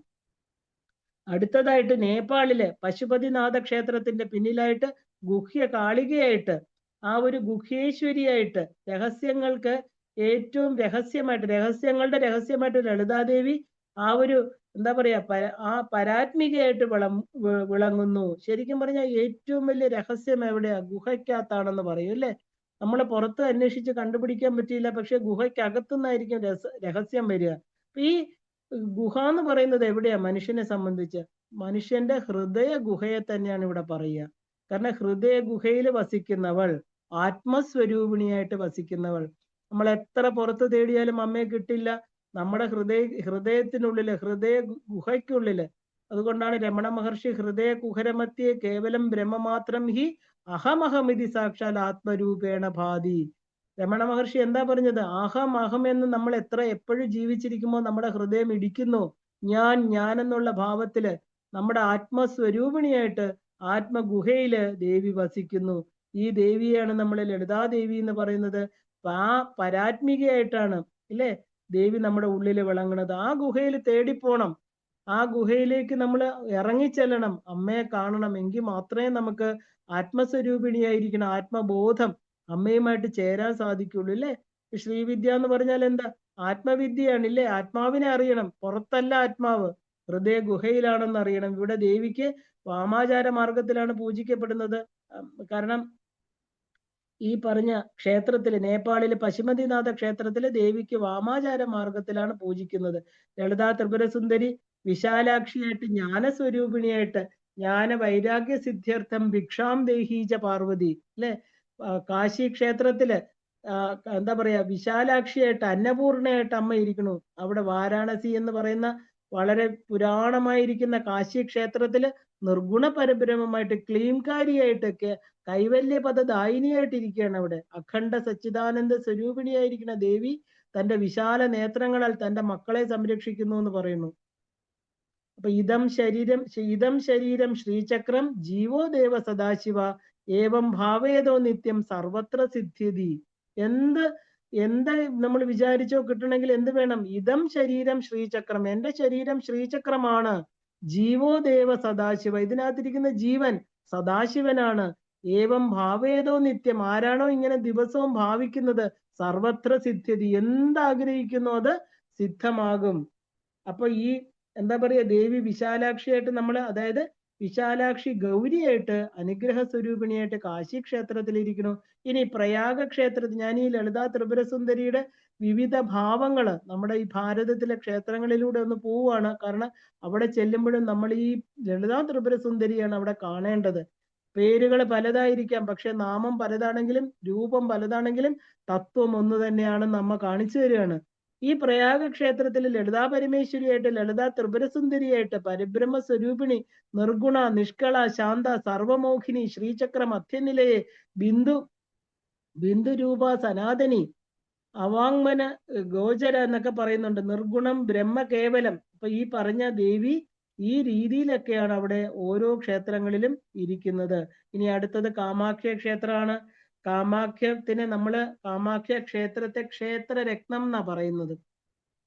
അടുത്തതായിട്ട് നേപ്പാളിലെ പശുപതിനാഥ ക്ഷേത്രത്തിന്റെ പിന്നിലായിട്ട് ഗുഹ്യ കാളികയായിട്ട് ആ ഒരു ഗുഹ്യേശ്വരിയായിട്ട് രഹസ്യങ്ങൾക്ക് ഏറ്റവും രഹസ്യങ്ങളുടെ രഹസ്യമായിട്ട് ലളിതാദേവി ആ ഒരു എന്താ പറയാ ആ പരാത്മികയായിട്ട് വിളങ്ങുന്നു. ശരിക്കും പറഞ്ഞാൽ ഏറ്റവും വലിയ രഹസ്യം എവിടെയാ? ഗുഹയ്ക്കകത്താണെന്ന് പറയും അല്ലെ. നമ്മളെ പുറത്ത് അന്വേഷിച്ച് കണ്ടുപിടിക്കാൻ പറ്റിയില്ല, പക്ഷെ ഗുഹയ്ക്കകത്തുനിന്നായിരിക്കും രഹസ്യം വരിക. ഈ ഗുഹ എന്ന് പറയുന്നത് എവിടെയാ മനുഷ്യനെ സംബന്ധിച്ച്? മനുഷ്യന്റെ ഹൃദയ ഗുഹയെ തന്നെയാണ് ഇവിടെ പറയുക. കാരണം ഹൃദയ ഗുഹയിൽ വസിക്കുന്നവൾ, ആത്മസ്വരൂപിണിയായിട്ട് വസിക്കുന്നവൾ. നമ്മൾ എത്ര പുറത്ത് തേടിയാലും അമ്മയെ കിട്ടില്ല. നമ്മുടെ ഹൃദയത്തിനുള്ളില്, ഹൃദയ ഗുഹയ്ക്കുള്ളില്. അതുകൊണ്ടാണ് രമണ മഹർഷി ഹൃദയ കുഹരമധ്യേ കേവലം ബ്രഹ്മമാത്രം ഹി അഹമഹമിതി സാക്ഷാൽ ആത്മരൂപേണ ഭാതി. രമണ മഹർഷി എന്താ പറഞ്ഞത്? അഹം അഹം എന്ന് നമ്മൾ എപ്പോഴും ജീവിച്ചിരിക്കുമ്പോൾ നമ്മുടെ ഹൃദയം ഇടിക്കുന്നു. ഞാൻ എന്നുള്ള ഭാവത്തില് നമ്മുടെ ആത്മസ്വരൂപിണിയായിട്ട് ആത്മഗുഹയില് ദേവി വസിക്കുന്നു. ഈ ദേവിയാണ് നമ്മൾ ലളിതാദേവി എന്ന് പറയുന്നത്. ആ പരാത്മികയായിട്ടാണ് ഇല്ലേ ദേവി നമ്മുടെ ഉള്ളില് വിളങ്ങുന്നത്. ആ ഗുഹയിൽ തേടിപ്പോണം. ആ ഗുഹയിലേക്ക് നമ്മൾ ഇറങ്ങിച്ചെല്ലണം. അമ്മയെ കാണണം. എങ്കിൽ മാത്രമേ നമുക്ക് ആത്മസ്വരൂപിണിയായിരിക്കണം ആത്മബോധം അമ്മയുമായിട്ട് ചേരാൻ സാധിക്കുള്ളൂ അല്ലേ. ശ്രീവിദ്യ എന്ന് പറഞ്ഞാൽ എന്താ? ആത്മവിദ്യയാണ് ഇല്ലേ. ആത്മാവിനെ അറിയണം. പുറത്തല്ല ആത്മാവ്, ഹൃദയ ഗുഹയിലാണെന്ന് അറിയണം. ഇവിടെ ദേവിക്ക് വാമാചാര മാർഗത്തിലാണ് പൂജിക്കപ്പെടുന്നത്. കാരണം ഈ പറഞ്ഞ ക്ഷേത്രത്തില്, നേപ്പാളിലെ പശുപതിനാഥ ക്ഷേത്രത്തില് ദേവിക്ക് വാമാചാര മാർഗത്തിലാണ് പൂജിക്കുന്നത്. ലളിതാ ത്രിപുരസുന്ദരി വിശാലാക്ഷിയായിട്ട് ജ്ഞാനസ്വരൂപിണിയായിട്ട് ജ്ഞാന വൈരാഗ്യ സിദ്ധ്യർത്ഥം ഭിക്ഷാം ദേഹീജ പാർവതി അല്ലെ. കാശി ക്ഷേത്രത്തില് എന്താ പറയാ വിശാലാക്ഷിയായിട്ട് അന്നപൂർണയായിട്ട് അമ്മ ഇരിക്കണു. അവിടെ വാരാണസി എന്ന് പറയുന്ന വളരെ പുരാണമായിരിക്കുന്ന കാശി ക്ഷേത്രത്തില് നിർഗുണ പരബ്രഹ്മമായിട്ട് ക്ലീംകാരിയായിട്ടൊക്കെ കൈവല്യ പദദായിനിയായിട്ടിരിക്കുകയാണ് അവിടെ. അഖണ്ഡ സച്ചിദാനന്ദ സ്വരൂപിണിയായിരിക്കുന്ന ദേവി തന്റെ വിശാല നേത്രങ്ങളാൽ തന്റെ മക്കളെ സംരക്ഷിക്കുന്നു എന്ന് പറയുന്നു. അപ്പൊ ഇതം ശരീരം ശ്രീചക്രം ജീവോ ദേവ സദാശിവ ഏവം ഭാവേതോ നിത്യം സർവത്ര സിദ്ധ്യതി. എന്ത് നമ്മൾ വിചാരിച്ചോ കിട്ടണമെങ്കിൽ എന്ത് വേണം? ഇതം ശരീരം ശ്രീചക്രം, എന്റെ ശരീരം ശ്രീചക്രമാണ്. ജീവോ ദേവ സദാശിവ, ഇതിനകത്തിരിക്കുന്ന ജീവൻ സദാശിവനാണ്. ഏവം ഭാവേതോ നിത്യം, ആരാണോ ഇങ്ങനെ ദിവസവും ഭാവിക്കുന്നത് സർവത്ര സിദ്ധ്യതി, എന്താഗ്രഹിക്കുന്നു അത് സിദ്ധമാകും. അപ്പൊ ഈ എന്താ പറയാ ദേവി വിശാലാക്ഷിയായിട്ട് അതായത് വിശാലാക്ഷി ഗൗരിയായിട്ട് അനുഗ്രഹ സ്വരൂപിണിയായിട്ട് കാശി ക്ഷേത്രത്തിൽ ഇരിക്കുന്നു. ഇനി പ്രയാഗ ക്ഷേത്രത്തിൽ, ഞാൻ ഈ ലളിതാ ത്രിപുരസുന്ദരിയുടെ വിവിധ ഭാവങ്ങള് നമ്മുടെ ഈ ഭാരതത്തിലെ ക്ഷേത്രങ്ങളിലൂടെ ഒന്ന് പോവുകയാണ്. കാരണം അവിടെ ചെല്ലുമ്പോഴും നമ്മൾ ഈ ലളിതാ ത്രിപുരസുന്ദരിയാണ് അവിടെ കാണേണ്ടത്. പേരുകൾ പലതായിരിക്കാം, പക്ഷെ നാമം പലതാണെങ്കിലും രൂപം പലതാണെങ്കിലും തത്വം ഒന്ന് തന്നെയാണെന്ന് നമ്മ കാണിച്ചു തരികയാണ്. ഈ പ്രയാഗ ക്ഷേത്രത്തിൽ ലളിതാ പരമേശ്വരിയായിട്ട്, ലളിതാ ത്രിപുരസുന്ദരിയായിട്ട്, പരബ്രഹ്മ സ്വരൂപിണി, നിർഗുണ, നിഷ്കള, ശാന്ത, സർവമോഹിനി, ശ്രീചക്ര മധ്യനിലയെ, ബിന്ദു രൂപ, സനാതനി, അവാങ്മന ഗോചര എന്നൊക്കെ പറയുന്നുണ്ട്. നിർഗുണം, ബ്രഹ്മ കേവലം. അപ്പൊ ഈ പറഞ്ഞ ദേവി ഈ രീതിയിലൊക്കെയാണ് അവിടെ ഓരോ ക്ഷേത്രങ്ങളിലും ഇരിക്കുന്നത്. ഇനി അടുത്തത് കാമാഖ്യ ക്ഷേത്രമാണ്. കാമാഖ്യത്തിന് കാമാഖ്യ ക്ഷേത്രത്തെ ക്ഷേത്രരത്നം എന്നാ പറയുന്നത്.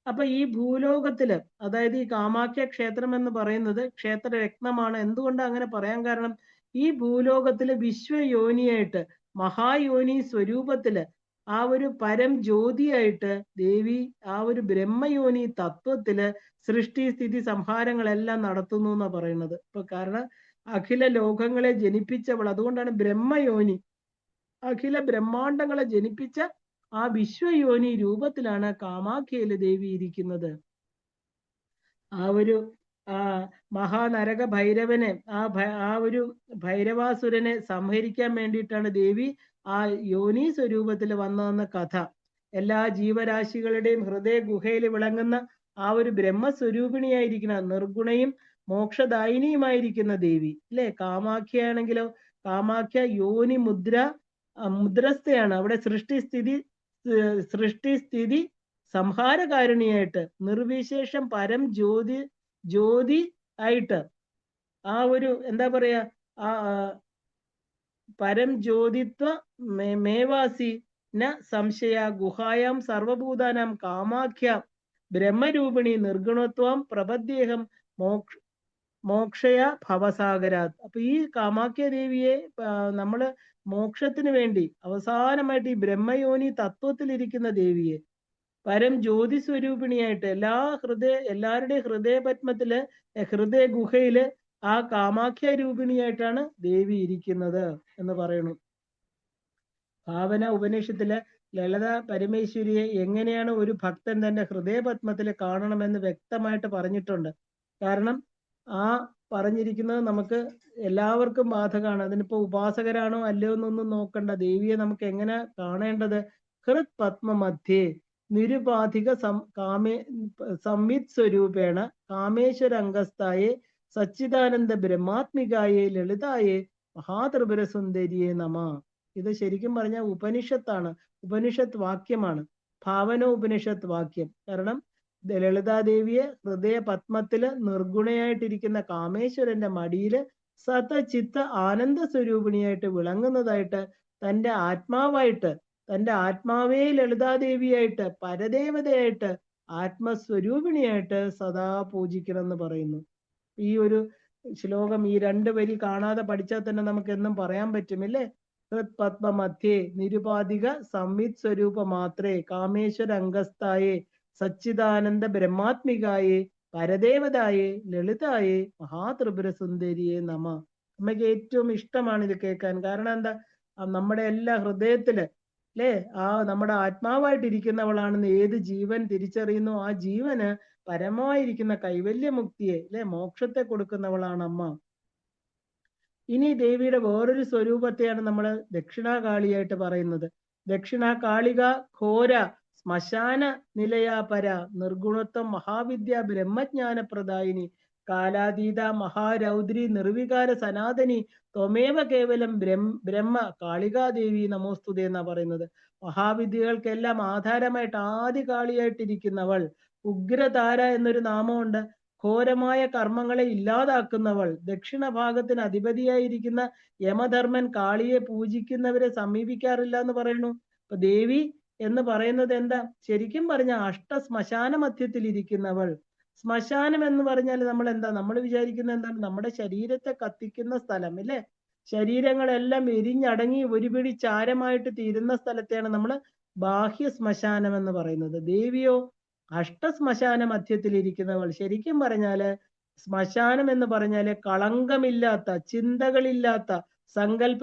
അപ്പൊ ഈ ഭൂലോകത്തില്, അതായത് ഈ കാമാഖ്യ ക്ഷേത്രം എന്ന് പറയുന്നത് ക്ഷേത്രരത്നമാണ്. എന്തുകൊണ്ടാണ് അങ്ങനെ പറയാൻ കാരണം? ഈ ഭൂലോകത്തില് വിശ്വയോനിയായിട്ട്, മഹായോനി സ്വരൂപത്തില്, ആ ഒരു പരം ജ്യോതിയായിട്ട് ദേവി ആ ഒരു ബ്രഹ്മയോനി തത്വത്തില് സൃഷ്ടി സ്ഥിതി സംഹാരങ്ങളെല്ലാം നടത്തുന്നു എന്നാ പറയുന്നത്. ഇപ്പൊ കാരണം അഖില ലോകങ്ങളെ ജനിപ്പിച്ചവൾ, അതുകൊണ്ടാണ് ബ്രഹ്മയോനി. അഖില ബ്രഹ്മാണ്ടങ്ങളെ ജനിപ്പിച്ച ആ വിശ്വയോനി രൂപത്തിലാണ് കാമാഖ്യയില് ദേവി ഇരിക്കുന്നത്. ആ ഒരു മഹാനരക ഭൈരവനെ, ആ ഒരു ഭൈരവാസുരനെ സംഹരിക്കാൻ വേണ്ടിയിട്ടാണ് ദേവി ആ യോനി സ്വരൂപത്തിൽ വന്നതെന്ന കഥ. എല്ലാ ജീവരാശികളുടെയും ഹൃദയ ഗുഹയിൽ വിളങ്ങുന്ന ആ ഒരു ബ്രഹ്മസ്വരൂപിണിയായിരിക്കുന്ന നിർഗുണയും മോക്ഷദായിനിയുമായിരിക്കുന്ന ദേവി അല്ലെ. കാമാഖ്യയാണെങ്കിലോ കാമാഖ്യ യോനി മുദ്രസ്ഥയാണ്. അവിടെ സൃഷ്ടി സ്ഥിതി സംഹാരകാരിണിയായിട്ട് നിർവിശേഷം പരം ജ്യോതി ആയിട്ട് ആ ഒരു എന്താ പറയാ ആ പരം ജ്യോതിത്വ മേവാസി ന സംശയ ഗുഹായാം സർവഭൂതാനാം കാമാഖ്യ ബ്രഹ്മരൂപിണി നിർഗുണത്വം പ്രപദ്യേഹം മോക്ഷയ ഭവസാഗരാത്. അപ്പൊ ഈ കാമാഖ്യ ദേവിയെ നമ്മള് മോക്ഷത്തിന് വേണ്ടി അവസാനമായിട്ട് ഈ ബ്രഹ്മയോനി തത്വത്തിലിരിക്കുന്ന ദേവിയെ പരം ജ്യോതി സ്വരൂപിണിയായിട്ട് എല്ലാവരുടെയും ഹൃദയപത്മത്തില് ഹൃദയ ഗുഹയില് ആ കാമാഖ്യ രൂപിണിയായിട്ടാണ് ദേവി ഇരിക്കുന്നത് എന്ന് പറയുന്നു. ഭാവന ഉപനിഷത്തില് ലളിത പരമേശ്വരിയെ എങ്ങനെയാണ് ഒരു ഭക്തൻ തന്റെ ഹൃദയപത്മത്തിൽ കാണണമെന്ന് വ്യക്തമായിട്ട് പറഞ്ഞിട്ടുണ്ട്. കാരണം ആ പറഞ്ഞിരിക്കുന്നത് നമുക്ക് എല്ലാവർക്കും ബാധകമാണ്. അതിനിപ്പോ ഉപാസകരാണോ അല്ലയോ എന്നൊന്നും നോക്കണ്ട. ദേവിയെ നമുക്ക് എങ്ങനെ കാണേണ്ടത്? ഹൃത് പത്മ മധ്യേ നിരുപാധിക സംവിത് സ്വരൂപേണ കാമേശ്വരംഗസ്ഥായെ സച്ചിദാനന്ദ ബ്രഹ്മാത്മികായെ ലളിതായെ മഹാത്രിപുര സുന്ദരിയെ നമ. ഇത് ശരിക്കും പറഞ്ഞാൽ ഉപനിഷത്താണ്, ഉപനിഷത്ത് വാക്യമാണ്, ഭാവന ഉപനിഷത്ത് വാക്യം. കാരണം ലളിതാദേവിയെ ഹൃദയ പത്മത്തില് നിർഗുണയായിട്ടിരിക്കുന്ന കാമേശ്വരന്റെ മടിയില് സതചിത്ത ആനന്ദ സ്വരൂപിണിയായിട്ട് വിളങ്ങുന്നതായിട്ട് തന്റെ ആത്മാവായിട്ട്, തന്റെ ആത്മാവേ ലളിതാദേവിയായിട്ട്, പരദേവതയായിട്ട്, ആത്മസ്വരൂപിണിയായിട്ട് സദാ പൂജിക്കണം എന്ന് പറയുന്നു. ഈ ഒരു ശ്ലോകം ഈ 2 വരി കാണാതെ പഠിച്ചാൽ തന്നെ നമുക്ക് എന്നും പറയാൻ പറ്റുമില്ലേ? ഹൃത് പത്മ മധ്യേ നിരുപാധിക സംവിത് സ്വരൂപ മാത്രേ കാമേശ്വര അംഗസ്ഥായേ സച്ചിദാനന്ദ ബ്രഹ്മാത്മികായേ പരദേവതായേ ലളിതായേ മഹാത്രിപുര സുന്ദരിയെ നമ. അമ്മയ്ക്ക് ഏറ്റവും ഇഷ്ടമാണ് ഇത് കേൾക്കാൻ. കാരണം എന്താ? നമ്മുടെ എല്ലാ ഹൃദയത്തില് അല്ലേ ആ നമ്മുടെ ആത്മാവായിട്ടിരിക്കുന്നവളാണെന്ന് ഏത് ജീവൻ തിരിച്ചറിയുന്നു, ആ ജീവന് പരമായിരിക്കുന്ന കൈവല്യമുക്തിയെ അല്ലെ മോക്ഷത്തെ കൊടുക്കുന്നവളാണ് അമ്മ. ഇനി ദേവിയുടെ വേറൊരു സ്വരൂപത്തെയാണ് നമ്മൾ ദക്ഷിണാകാളിയായിട്ട് പറയുന്നത്. ദക്ഷിണാകാളിക ഘോര ശ്മശാന നിലയാപര നിർഗുണത്വം മഹാവിദ്യ ബ്രഹ്മജ്ഞാന പ്രദായിനി കാലാതീത മഹാരൗദ്രി നിർവികാര സനാതനി ത്വമേവ കേവലം ബ്രഹ്മ കാളികാദേവി നമോസ്തുതേ എന്നാ പറയുന്നത്. മഹാവിദ്യകൾക്കെല്ലാം ആധാരമായിട്ട് ആദികാളിയായിട്ടിരിക്കുന്നവൾ, ഉഗ്രതാര എന്നൊരു നാമമുണ്ട്. ഘോരമായ കർമ്മങ്ങളെ ഇല്ലാതാക്കുന്നവൾ, ദക്ഷിണ ഭാഗത്തിന് അധിപതിയായിരിക്കുന്ന യമധർമ്മൻ കാളിയെ പൂജിക്കുന്നവരെ സമീപിക്കാറില്ല എന്ന് പറയുന്നു. അപ്പൊ ദേവി എന്ന് പറയുന്നത് എന്താ? ശരിക്കും പറഞ്ഞ ശ്മശാന മധ്യത്തിൽ ഇരിക്കുന്നവൾ. ശ്മശാനം എന്ന് പറഞ്ഞാൽ നമ്മൾ എന്താ വിചാരിക്കുന്നത്? എന്താണ്? നമ്മുടെ ശരീരത്തെ കത്തിക്കുന്ന സ്ഥലം അല്ലേ? ശരീരങ്ങളെല്ലാം എരിഞ്ഞടങ്ങി ഒരു പിടി ചാരമായിട്ട് തീരുന്ന സ്ഥലത്തെയാണ് നമ്മൾ ബാഹ്യ ശ്മശാനം എന്ന് പറയുന്നത്. ദേവിയോ ശ്മശാന മധ്യത്തിൽ ഇരിക്കുന്നവൾ. ശരിക്കും പറഞ്ഞാല് ശ്മശാനം എന്ന് പറഞ്ഞാല് കളങ്കമില്ലാത്ത, ചിന്തകളില്ലാത്ത, സങ്കല്പ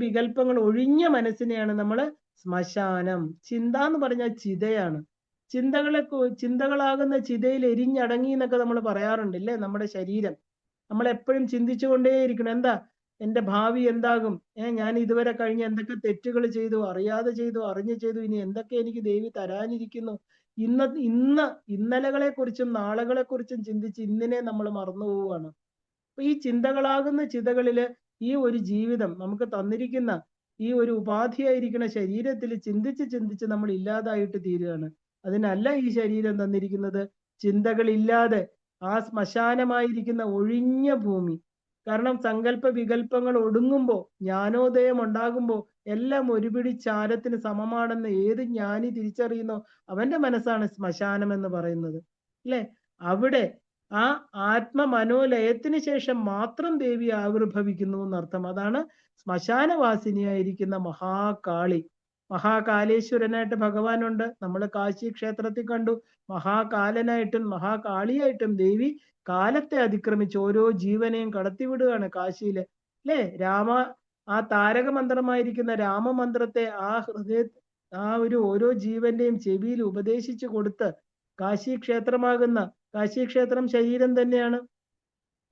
വികല്പങ്ങൾ ഒഴിഞ്ഞ മനസ്സിനെയാണ് നമ്മൾ ശ്മശാനം. ചിന്ത എന്ന് പറഞ്ഞാൽ ചിതയാണ്. ചിന്തകളാകുന്ന ചിതയിൽ എരിഞ്ഞടങ്ങി എന്നൊക്കെ നമ്മൾ പറയാറുണ്ട് അല്ലേ? നമ്മുടെ ശരീരം നമ്മൾ എപ്പോഴും ചിന്തിച്ചുകൊണ്ടേയിരിക്കണം. എന്താ എന്റെ ഭാവി എന്താകും? ഞാൻ ഇതുവരെ കഴിഞ്ഞ എന്തൊക്കെ തെറ്റുകൾ ചെയ്തു, അറിയാതെ ചെയ്തു, അറിഞ്ഞു ചെയ്തു, ഇനി എന്തൊക്കെ എനിക്ക് ദേവി തരാനിരിക്കുന്നു. ഇന്നലകളെ കുറിച്ചും നാളുകളെ കുറിച്ചും ചിന്തിച്ച് ഇന്നിനെ നമ്മൾ മറന്നു പോവുകയാണ്. അപ്പൊ ഈ ചിന്തകളാകുന്ന ചിതകളില് ഈ ഒരു ജീവിതം നമുക്ക് തന്നിരിക്കുന്ന ഈ ഒരു ഉപാധിയായിരിക്കുന്ന ശരീരത്തിൽ ചിന്തിച്ച് നമ്മൾ ഇല്ലാതായിട്ട് തീരുകയാണ്. അതിനല്ല ഈ ശരീരം തന്നിരിക്കുന്നത്. ചിന്തകളില്ലാതെ ആ ശ്മശാനമായിരിക്കുന്ന ഒഴിഞ്ഞ ഭൂമി. കാരണം സങ്കല്പ വികല്പങ്ങൾ ഒടുങ്ങുമ്പോ, ജ്ഞാനോദയം ഉണ്ടാകുമ്പോ എല്ലാം ഒരുപിടി ചാരത്തിന് സമമാണെന്ന് ഏത് ജ്ഞാനി തിരിച്ചറിയുന്നോ അവന്റെ മനസ്സാണ് ശ്മശാനം എന്ന് പറയുന്നത് അല്ലെ? അവിടെ ആ ആത്മമനോലയത്തിന് ശേഷം മാത്രം ദേവി ആവിർഭവിക്കുന്നു എന്നർത്ഥം. അതാണ് ശ്മശാനവാസിനിയായിരിക്കുന്ന മഹാകാളി. മഹാകാലേശ്വരനായിട്ട് ഭഗവാനുണ്ട്. നമ്മൾ കാശി ക്ഷേത്രത്തിൽ കണ്ടു. മഹാകാലനായിട്ടും മഹാകാളിയായിട്ടും ദേവി കാലത്തെ അതിക്രമിച്ച് ഓരോ ജീവനെയും കടത്തിവിടുകയാണ് കാശിയില് അല്ലേ? ആ താരകമന്ത്രമായിരിക്കുന്ന രാമമന്ത്രത്തെ ആ ഒരു ഓരോ ജീവന്റെയും ചെവിയിൽ ഉപദേശിച്ചു കൊടുത്ത് കാശി ക്ഷേത്രം ശരീരം തന്നെയാണ്.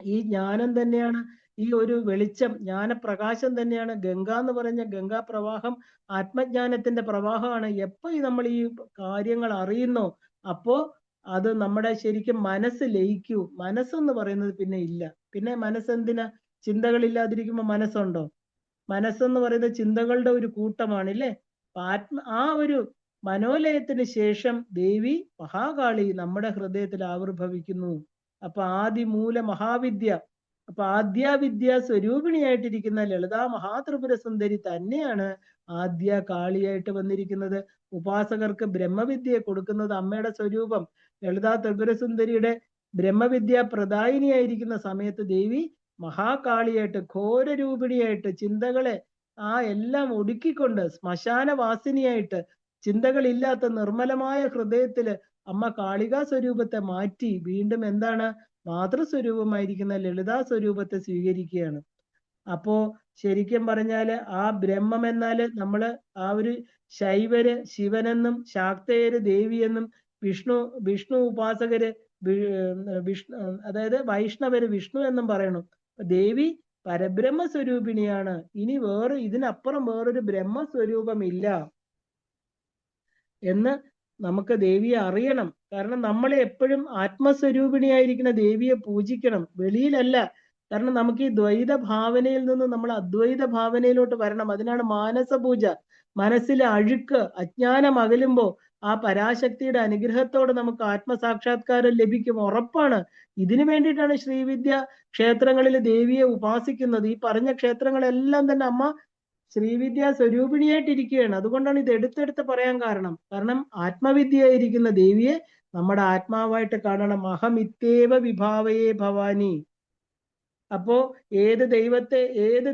ഈ ജ്ഞാനം തന്നെയാണ്, ഈ ഒരു വെളിച്ചം, ജ്ഞാനപ്രകാശം തന്നെയാണ്. ഗംഗ എന്ന് പറഞ്ഞ ഗംഗാ പ്രവാഹം ആത്മജ്ഞാനത്തിന്റെ പ്രവാഹമാണ്. എപ്പോ നമ്മൾ ഈ കാര്യങ്ങൾ അറിയുന്നോ അപ്പോ അത് നമ്മുടെ ശരിക്കും മനസ്സ് ലയിക്കൂ. മനസ്സെന്ന് പറയുന്നത് പിന്നെ ഇല്ല. പിന്നെ മനസ്സെന്തിനാ? ചിന്തകളില്ലാതിരിക്കുമ്പോൾ മനസ്സുണ്ടോ? മനസ്സെന്ന് പറയുന്നത് ചിന്തകളുടെ ഒരു കൂട്ടമാണ്, ഇല്ലേ? ആ ഒരു മനോലയത്തിന് ശേഷം ദേവി മഹാകാളി നമ്മുടെ ഹൃദയത്തിൽ ആവിർഭവിക്കുന്നു. അപ്പൊ ആദിമൂല മഹാവിദ്യ, അപ്പൊ ആദ്യാവിദ്യ സ്വരൂപിണിയായിട്ടിരിക്കുന്ന ലളിതാ മഹാത്രിപുര സുന്ദരി തന്നെയാണ് ആദ്യ കാളിയായിട്ട് വന്നിരിക്കുന്നത്. ഉപാസകർക്ക് ബ്രഹ്മവിദ്യയെ കൊടുക്കുന്നത് അമ്മയുടെ സ്വരൂപം. ലളിതാ ത്രിപുര സുന്ദരിയുടെ ബ്രഹ്മവിദ്യ പ്രദായിനിയായിരിക്കുന്ന സമയത്ത് ദേവി മഹാകാളിയായിട്ട്, ഘോരരൂപിണിയായിട്ട്, ചിന്തകളെ എല്ലാം ഒടുക്കിക്കൊണ്ട് ശ്മശാനവാസിനിയായിട്ട്, ചിന്തകളില്ലാത്ത നിർമ്മലമായ ഹൃദയത്തില് അമ്മ കാളികാ സ്വരൂപത്തെ മാറ്റി വീണ്ടും എന്താണ് മാതൃസ്വരൂപമായിരിക്കുന്ന ലളിതാ സ്വരൂപത്തെ സ്വീകരിക്കുകയാണ്. അപ്പോ ശരിക്കും പറഞ്ഞാല് ആ ബ്രഹ്മം എന്നാല് നമ്മള് ആ ഒരു ശൈവര് ശിവനെന്നും ശാക്തേയര് ദേവിയെന്നും വിഷ്ണു ഉപാസകര് വിഷ്ണു, അതായത് വൈഷ്ണവര് വിഷ്ണു എന്നും പറയണു. ദേവി പരബ്രഹ്മ സ്വരൂപിണിയാണ്. ഇനി ഇതിനപ്പുറം വേറൊരു ബ്രഹ്മസ്വരൂപമില്ല എന്ന് നമുക്ക് ദേവിയെ അറിയണം. കാരണം നമ്മളെ എപ്പോഴും ആത്മസ്വരൂപിണിയായിരിക്കുന്ന ദേവിയെ പൂജിക്കണം, വെളിയിലല്ല. കാരണം നമുക്ക് ഈ ദ്വൈത ഭാവനയിൽ നിന്ന് നമ്മൾ അദ്വൈത ഭാവനയിലോട്ട് വരണം. അതിനാണ് മാനസപൂജ. മനസ്സിലെ അഴുക്ക് അജ്ഞാനം അകലുമ്പോ ആ പരാശക്തിയുടെ അനുഗ്രഹത്തോടെ നമുക്ക് ആത്മസാക്ഷാത്കാരം ലഭിക്കും, ഉറപ്പാണ്. ഇതിനു വേണ്ടിയിട്ടാണ് ശ്രീവിദ്യ ക്ഷേത്രങ്ങളിൽ ദേവിയെ ഉപാസിക്കുന്നത്. ഈ പറഞ്ഞ ക്ഷേത്രങ്ങളെല്ലാം തന്നെ അമ്മ ശ്രീവിദ്യ സ്വരൂപിണിയായിട്ടിരിക്കുകയാണ്. അതുകൊണ്ടാണ് ഇത് എടുത്തെടുത്ത് പറയാൻ കാരണം ആത്മവിദ്യയായിരിക്കുന്ന ദേവിയെ നമ്മുടെ ആത്മാവായിട്ട് കാണണം. അഹമിത്യേവ വിഭാവയേ ഭവാനി. അപ്പോ ഏത്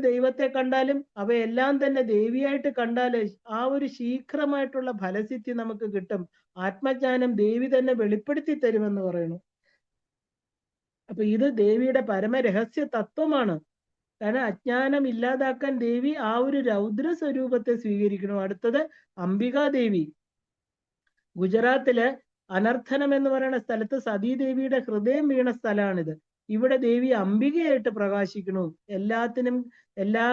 ദൈവത്തെ കണ്ടാലും അവയെല്ലാം തന്നെ ദേവിയായിട്ട് കണ്ടാല് ആ ഒരു ശീഘ്രമായിട്ടുള്ള ഫലസിദ്ധി നമുക്ക് കിട്ടും. ആത്മജ്ഞാനം ദേവി തന്നെ വെളിപ്പെടുത്തി തരുമെന്ന് പറയുന്നു. അപ്പൊ ഇത് ദേവിയുടെ പരമരഹസ്യ തത്വമാണ്. കാരണം അജ്ഞാനം ഇല്ലാതാക്കാൻ ദേവി ആ ഒരു രൗദ്ര സ്വരൂപത്തെ സ്വീകരിക്കണം. അടുത്തത് അംബികാദേവി. ഗുജറാത്തില് അനർത്ഥനം എന്ന് പറയുന്ന സ്ഥലത്ത് സതീദേവിയുടെ ഹൃദയം വീണ സ്ഥലമാണിത്. ഇവിടെ ദേവി അംബികയായിട്ട് പ്രകാശിക്കണു. എല്ലാ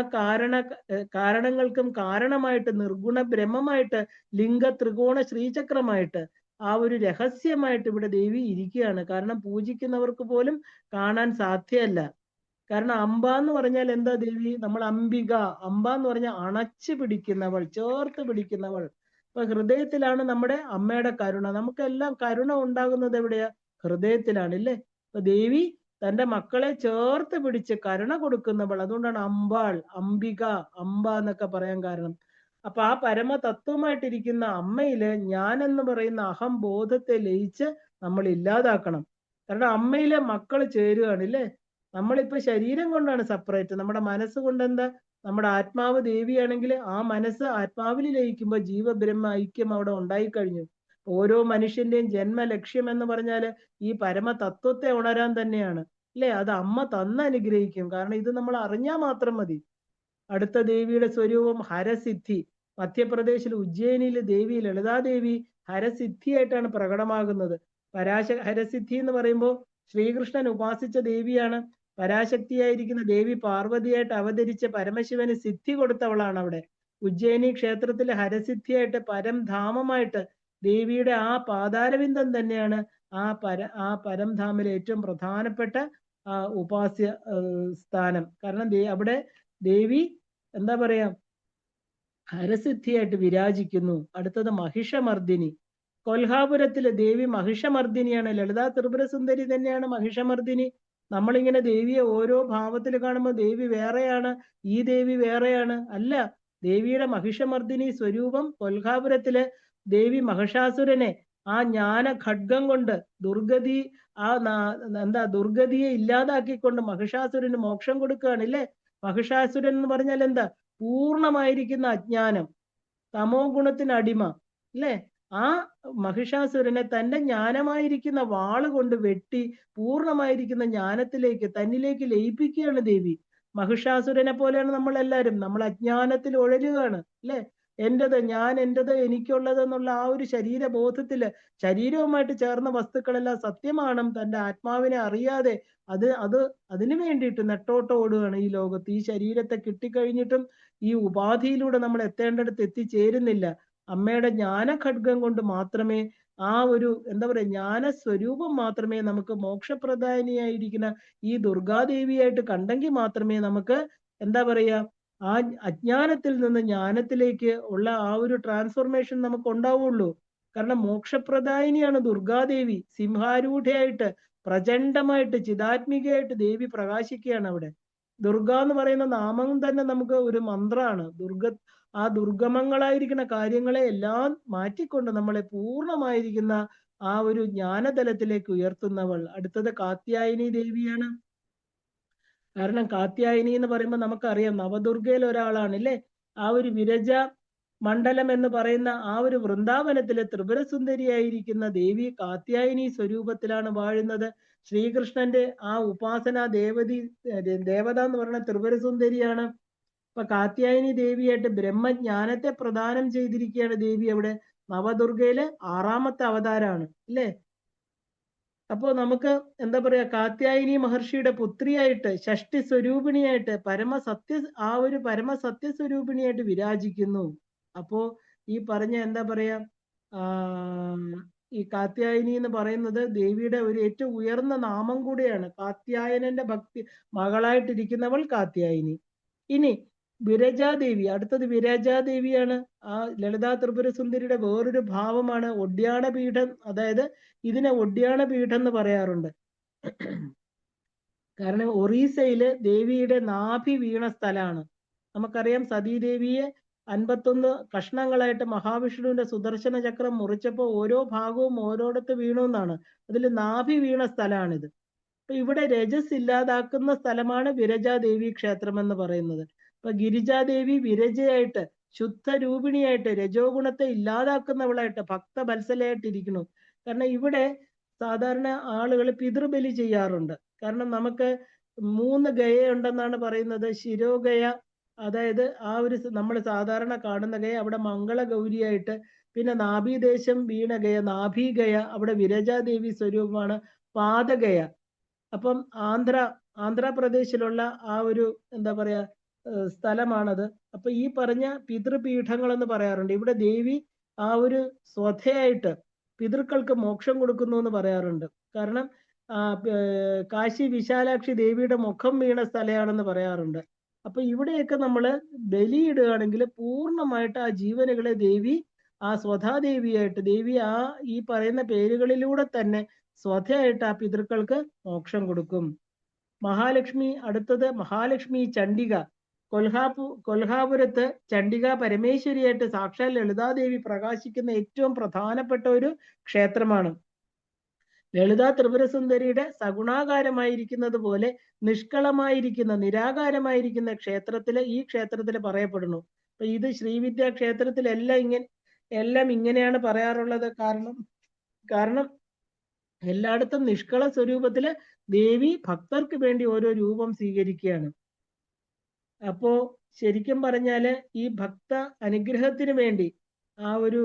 കാരണങ്ങൾക്കും കാരണമായിട്ട്, നിർഗുണ ബ്രഹ്മമായിട്ട്, ലിംഗ ത്രികോണ ശ്രീചക്രമായിട്ട്, ആ ഒരു രഹസ്യമായിട്ട് ഇവിടെ ദേവി ഇരിക്കുകയാണ്. കാരണം പൂജിക്കുന്നവർക്ക് പോലും കാണാൻ സാധ്യമല്ല. കാരണം അംബ എന്ന് പറഞ്ഞാൽ എന്താ ദേവി? നമ്മൾ അംബിക, അംബ എന്ന് പറഞ്ഞാൽ അണച്ചു പിടിക്കുന്നവൾ, ചേർത്ത് പിടിക്കുന്നവൾ. അപ്പൊ ഹൃദയത്തിലാണ് നമ്മുടെ അമ്മയുടെ കരുണ. നമുക്കെല്ലാം കരുണ ഉണ്ടാകുന്നത് എവിടെയാ? ഹൃദയത്തിലാണ്, ഇല്ലേ? അപ്പൊ ദേവി തന്റെ മക്കളെ ചേർത്ത് പിടിച്ച് കരുണ കൊടുക്കുന്നവൾ. അതുകൊണ്ടാണ് അംബാൾ, അംബിക, അംബ എന്നൊക്കെ പറയാൻ കാരണം. അപ്പൊ ആ പരമ തത്വമായിട്ടിരിക്കുന്ന അമ്മയില് ഞാൻ എന്ന് പറയുന്ന അഹംബോധത്തെ ലയിച്ച് നമ്മൾ ഇല്ലാതാക്കണം. കാരണം അമ്മയിലെ മക്കൾ ചേരുകയാണ്, ഇല്ലേ? നമ്മളിപ്പോ ശരീരം കൊണ്ടാണ് സെപ്പറേറ്റ്. നമ്മുടെ മനസ്സുകൊണ്ട് എന്താ? നമ്മുടെ ആത്മാവ് ദേവിയാണെങ്കിൽ ആ മനസ്സ് ആത്മാവിൽ ലയിക്കുമ്പോൾ ജീവബ്രഹ്മ ഐക്യം അവിടെ ഉണ്ടായിക്കഴിഞ്ഞു. ഓരോ മനുഷ്യന്റെയും ജന്മ ലക്ഷ്യം എന്ന് പറഞ്ഞാല് ഈ പരമ തത്വത്തെ ഉണരാൻ തന്നെയാണ്, അല്ലേ? അത് അമ്മ അനുഗ്രഹിക്കും. കാരണം ഇത് നമ്മൾ അറിഞ്ഞാൽ മാത്രം മതി. അടുത്ത ദേവിയുടെ സ്വരൂപം ഹരസിദ്ധി. മധ്യപ്രദേശിൽ ഉജ്ജയിനിയിൽ ദേവി ലളിതാദേവി ഹരസിദ്ധിയായിട്ടാണ് പ്രകടമാകുന്നത്. ഹരസിദ്ധി എന്ന് പറയുമ്പോൾ ശ്രീകൃഷ്ണൻ ഉപാസിച്ച ദേവിയാണ്. പരാശക്തിയായിരിക്കുന്ന ദേവി പാർവതിയായിട്ട് അവതരിച്ച് പരമശിവന് സിദ്ധി കൊടുത്തവളാണ്. അവിടെ ഉജ്ജയിനി ക്ഷേത്രത്തിലെ ഹരസിദ്ധിയായിട്ട് പരംധാമമായിട്ട് ദേവിയുടെ ആ പാതാരവിന്ദം തന്നെയാണ് ആ പരംധാമിലെ ഏറ്റവും പ്രധാനപ്പെട്ട ഉപാസ്യ സ്ഥാനം. കാരണം അവിടെ ദേവി എന്താ പറയാ, ഹരസിദ്ധിയായിട്ട് വിരാജിക്കുന്നു. അടുത്തത് മഹിഷമർദിനി. കൊൽഹാപുരത്തിലെ ദേവി മഹിഷമർദിനിയാണ്. ലളിതാ ത്രിപുര സുന്ദരി തന്നെയാണ് മഹിഷമർദിനി. നമ്മളിങ്ങനെ ദേവിയെ ഓരോ ഭാവത്തിൽ കാണുമ്പോൾ ദേവി വേറെയാണ്, ഈ ദേവി വേറെയാണ്. അല്ല, ദേവിയുടെ മഹിഷമർദിനി സ്വരൂപം കൊൽഹാപുരത്തിലെ ദേവി മഹിഷാസുരനെ ആ ജ്ഞാന ഖഡ്ഗം കൊണ്ട് ദുർഗതിയെ ഇല്ലാതാക്കിക്കൊണ്ട് മഹിഷാസുരന് മോക്ഷം കൊടുക്കുകയാണ്, ഇല്ലേ? മഹിഷാസുരൻ എന്ന് പറഞ്ഞാൽ എന്താ? പൂർണ്ണമായിരിക്കുന്ന അജ്ഞാനം, തമോ ഗുണത്തിന് അടിമ, അല്ലേ? ആ മഹിഷാസുരനെ തന്റെ ജ്ഞാനമായിരിക്കുന്ന വാള് കൊണ്ട് വെട്ടി പൂർണ്ണമായിരിക്കുന്ന ജ്ഞാനത്തിലേക്ക് തന്നിലേക്ക് ലയിപ്പിക്കുകയാണ് ദേവി. മഹിഷാസുരനെ പോലെയാണ് നമ്മൾ എല്ലാവരും. നമ്മൾ അജ്ഞാനത്തിൽ ഉഴലുകയാണ്, അല്ലെ? എന്റേത് എനിക്കുള്ളത് എന്നുള്ള ആ ഒരു ശരീരബോധത്തില് ശരീരവുമായിട്ട് ചേർന്ന വസ്തുക്കളെല്ലാം സത്യമാണ് തന്റെ ആത്മാവിനെ അറിയാതെ അതിനു വേണ്ടിയിട്ട് നെട്ടോട്ടം ഓടുകയാണ് ഈ ലോകത്ത്. ഈ ശരീരത്തെ കിട്ടിക്കഴിഞ്ഞിട്ടും ഈ ഉപാധിയിലൂടെ നമ്മൾ എത്തേണ്ടടുത്ത് എത്തിച്ചേരുന്നില്ല. അമ്മയുടെ ജ്ഞാന ഖഡ്ഗം കൊണ്ട് മാത്രമേ ആ ഒരു എന്താ പറയുക ജ്ഞാന സ്വരൂപം മാത്രമേ നമുക്ക് മോക്ഷപ്രദായിനിയായിരിക്കുന്ന ഈ ദുർഗാദേവിയായിട്ട് കണ്ടെങ്കിൽ മാത്രമേ നമുക്ക് എന്താ പറയുക ആ അജ്ഞാനത്തിൽ നിന്ന് ജ്ഞാനത്തിലേക്ക് ഉള്ള ആ ഒരു ട്രാൻസ്ഫോർമേഷൻ നമുക്ക് ഉണ്ടാവുള്ളൂ. കാരണം മോക്ഷപ്രദായിനിയാണ് ദുർഗാദേവി. സിംഹാരൂഢയായിട്ട് പ്രചണ്ഡമായിട്ട് ചിദാത്മികയായിട്ട് ദേവി പ്രകാശിക്കുകയാണ് അവിടെ. ദുർഗ എന്ന് പറയുന്ന നാമം തന്നെ നമുക്ക് ഒരു മന്ത്രമാണ്. ആ ദുർഗമങ്ങളായിരിക്കുന്ന കാര്യങ്ങളെ എല്ലാം മാറ്റിക്കൊണ്ട് നമ്മളെ പൂർണ്ണമായിരിക്കുന്ന ആ ഒരു ജ്ഞാനതലത്തിലേക്ക് ഉയർത്തുന്നവൾ. അടുത്തത് കാത്യായനി ദേവിയാണ്. കാരണം കാത്യായനി എന്ന് പറയുമ്പോൾ നമുക്കറിയാം നവദുർഗയിൽ ഒരാളാണ് അല്ലേ. ആ ഒരു വിരജ മണ്ഡലം എന്ന് പറയുന്ന ആ ഒരു വൃന്ദാവനത്തിലെ ത്രിപുരസുന്ദരിയായിരിക്കുന്ന ദേവി കാത്യായനി സ്വരൂപത്തിലാണ് വാഴുന്നത്. ശ്രീകൃഷ്ണന്റെ ആ ഉപാസന ദേവത എന്ന് പറയുന്ന ത്രിപുരസുന്ദരിയാണ്. അപ്പൊ കാത്യായനി ദേവിയായിട്ട് ബ്രഹ്മജ്ഞാനത്തെ പ്രദാനം ചെയ്തിരിക്കുകയാണ് ദേവി അവിടെ. നവദുർഗയിലെ 6ാമത്തെ അവതാരമാണ് അല്ലേ. അപ്പോ നമുക്ക് എന്താ പറയാ കാത്യായനി മഹർഷിയുടെ പുത്രിയായിട്ട് ഷഷ്ടി സ്വരൂപിണിയായിട്ട് ആ ഒരു പരമസത്യ സ്വരൂപിണിയായിട്ട് വിരാജിക്കുന്നു. അപ്പോ ഈ പറഞ്ഞ എന്താ പറയാ ഈ കാത്യായനി എന്ന് പറയുന്നത് ദേവിയുടെ ഒരു ഏറ്റവും ഉയർന്ന നാമം കൂടിയാണ്. കാത്യായനന്റെ ഭക്തി മകളായിട്ടിരിക്കുന്നവൾ കാത്യായനി. ഇനി വിരജാദേവി, അടുത്തത് വിരജാദേവിയാണ്. ആ ലളിതാ ത്രിപുര സുന്ദരിയുടെ വേറൊരു ഭാവമാണ് ഒഡ്യാണ പീഠം. അതായത് ഇതിനെ ഒഡ്യാണ പീഠം എന്ന് പറയാറുണ്ട്. കാരണം ഒറീസയില് ദേവിയുടെ നാഭി വീണ സ്ഥലമാണ്. നമുക്കറിയാം സതീദേവിയെ 51 കഷ്ണങ്ങളായിട്ട് മഹാവിഷ്ണുവിന്റെ സുദർശന ചക്രം മുറിച്ചപ്പോൾ ഓരോ ഭാഗവും ഓരോടത്ത് വീണു എന്നാണ്. അതിൽ നാഭി വീണ സ്ഥലമാണിത്. അപ്പൊ ഇവിടെ രജസ് ഇല്ലാതാക്കുന്ന സ്ഥലമാണ് വിരജാദേവി ക്ഷേത്രം എന്ന് പറയുന്നത്. അപ്പൊ ഗിരിജാദേവി വിരജയായിട്ട് ശുദ്ധരൂപിണിയായിട്ട് രജോ ഗുണത്തെ ഇല്ലാതാക്കുന്നവളായിട്ട് ഭക്തവത്സലയായിട്ടിരിക്കുന്നു. കാരണം ഇവിടെ സാധാരണ ആളുകൾ പിതൃബലി ചെയ്യാറുണ്ട്. കാരണം നമുക്ക് 3 ഗയയുണ്ടെന്നാണ് പറയുന്നത്. ശിരോഗയ, അതായത് ആ ഒരു നമ്മൾ സാധാരണ കാണുന്ന ഗയ അവിടെ മംഗളഗൗരിയായിട്ട്, പിന്നെ നാഭീദേശം വീണ ഗയ നാഭീഗയ അവിടെ വിരജാദേവി സ്വരൂപമാണ്. പാദഗയ, അപ്പം ആന്ധ്രാപ്രദേശിലുള്ള ആ ഒരു എന്താ പറയാ സ്ഥലമാണത്. അപ്പൊ ഈ പറഞ്ഞ പിതൃപീഠങ്ങൾ എന്ന് പറയാറുണ്ട്. ഇവിടെ ദേവി ആ ഒരു സ്വധയായിട്ട് പിതൃക്കൾക്ക് മോക്ഷം കൊടുക്കുന്നു എന്ന് പറയാറുണ്ട്. കാരണം കാശി വിശാലാക്ഷി ദേവിയുടെ മുഖം വീണ സ്ഥലമാണെന്ന് പറയാറുണ്ട്. അപ്പൊ ഇവിടെയൊക്കെ നമ്മൾ ബലിയിടുകയാണെങ്കിൽ പൂർണ്ണമായിട്ട് ആ ജീവനുകളെ ദേവി ആ സ്വധാദേവിയായിട്ട് ദേവി ആ ഈ പറയുന്ന പേരുകളിലൂടെ തന്നെ സ്വധയായിട്ട് ആ പിതൃക്കൾക്ക് മോക്ഷം കൊടുക്കും. മഹാലക്ഷ്മി, അടുത്തത് മഹാലക്ഷ്മി ചണ്ഡിക. കൊൽഹാപുരത്ത് ചണ്ഡിക പരമേശ്വരിയായിട്ട് സാക്ഷാൽ ലളിതാദേവി പ്രകാശിക്കുന്ന ഏറ്റവും പ്രധാനപ്പെട്ട ഒരു ക്ഷേത്രമാണ്. ലളിതാ ത്രിപുരസുന്ദരിയുടെ സഗുണാകാരമായിരിക്കുന്നത് പോലെ നിഷ്കളമായിരിക്കുന്ന നിരാകാരമായിരിക്കുന്ന ഈ ക്ഷേത്രത്തിൽ പറയപ്പെടുന്നു. അപ്പൊ ഇത് ശ്രീവിദ്യാ ക്ഷേത്രത്തിലെല്ലാം ഇങ്ങനെയാണ് പറയാറുള്ളത്. കാരണം എല്ലായിടത്തും നിഷ്കള സ്വരൂപത്തില് ദേവി ഭക്തർക്ക് വേണ്ടി ഓരോ രൂപം സ്വീകരിക്കുകയാണ്. അപ്പോ ശരിക്കും പറഞ്ഞാല് ഈ ഭക്ത അനുഗ്രഹത്തിന് വേണ്ടി ആ ഒരു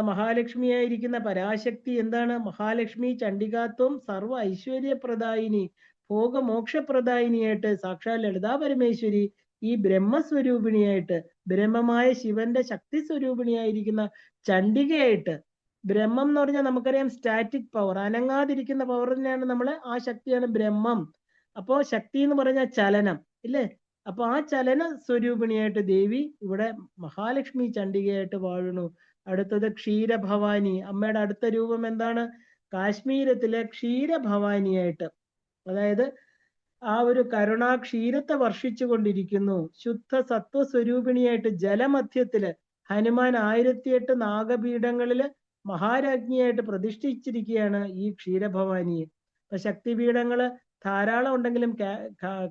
മഹാലക്ഷ്മിയായിരിക്കുന്ന പരാശക്തി എന്താണ്? മഹാലക്ഷ്മി ചണ്ഡികാത്വം സർവ ഐശ്വര്യപ്രദായിനി ഭോഗമോക്ഷപ്രദായിനിയായിട്ട് സാക്ഷാൽ ലളിതാ പരമേശ്വരി ഈ ബ്രഹ്മസ്വരൂപിണിയായിട്ട് ബ്രഹ്മമായ ശിവന്റെ ശക്തി സ്വരൂപിണിയായിരിക്കുന്ന ചണ്ഡികയായിട്ട്, ബ്രഹ്മം എന്ന് പറഞ്ഞാൽ നമുക്കറിയാം സ്റ്റാറ്റിക് പവർ, അനങ്ങാതിരിക്കുന്ന പവർ തന്നെയാണ് ആ ശക്തിയാണ് ബ്രഹ്മം. അപ്പോ ശക്തി എന്ന് പറഞ്ഞാൽ ചലനം ഇല്ലേ. അപ്പൊ ആ ചലന സ്വരൂപിണിയായിട്ട് ദേവി ഇവിടെ മഹാലക്ഷ്മി ചണ്ഡികയായിട്ട് വാഴുന്നു. അടുത്തത് ക്ഷീരഭവാനി. അമ്മയുടെ അടുത്ത രൂപം എന്താണ്? കാശ്മീരത്തിലെ ക്ഷീരഭവാനിയായിട്ട്, അതായത് ആ ഒരു കരുണാക്ഷീരത്തെ വർഷിച്ചു കൊണ്ടിരിക്കുന്നു. ശുദ്ധ സത്വസ്വരൂപിണിയായിട്ട് ജലമധ്യത്തില് ഹനുമാൻ 1008 നാഗപീഠങ്ങളില് മഹാരാജ്ഞിയായിട്ട് പ്രതിഷ്ഠിച്ചിരിക്കുകയാണ് ഈ ക്ഷീരഭവാനിയെ. അപ്പൊ ശക്തിപീഠങ്ങള് ധാരാളം ഉണ്ടെങ്കിലും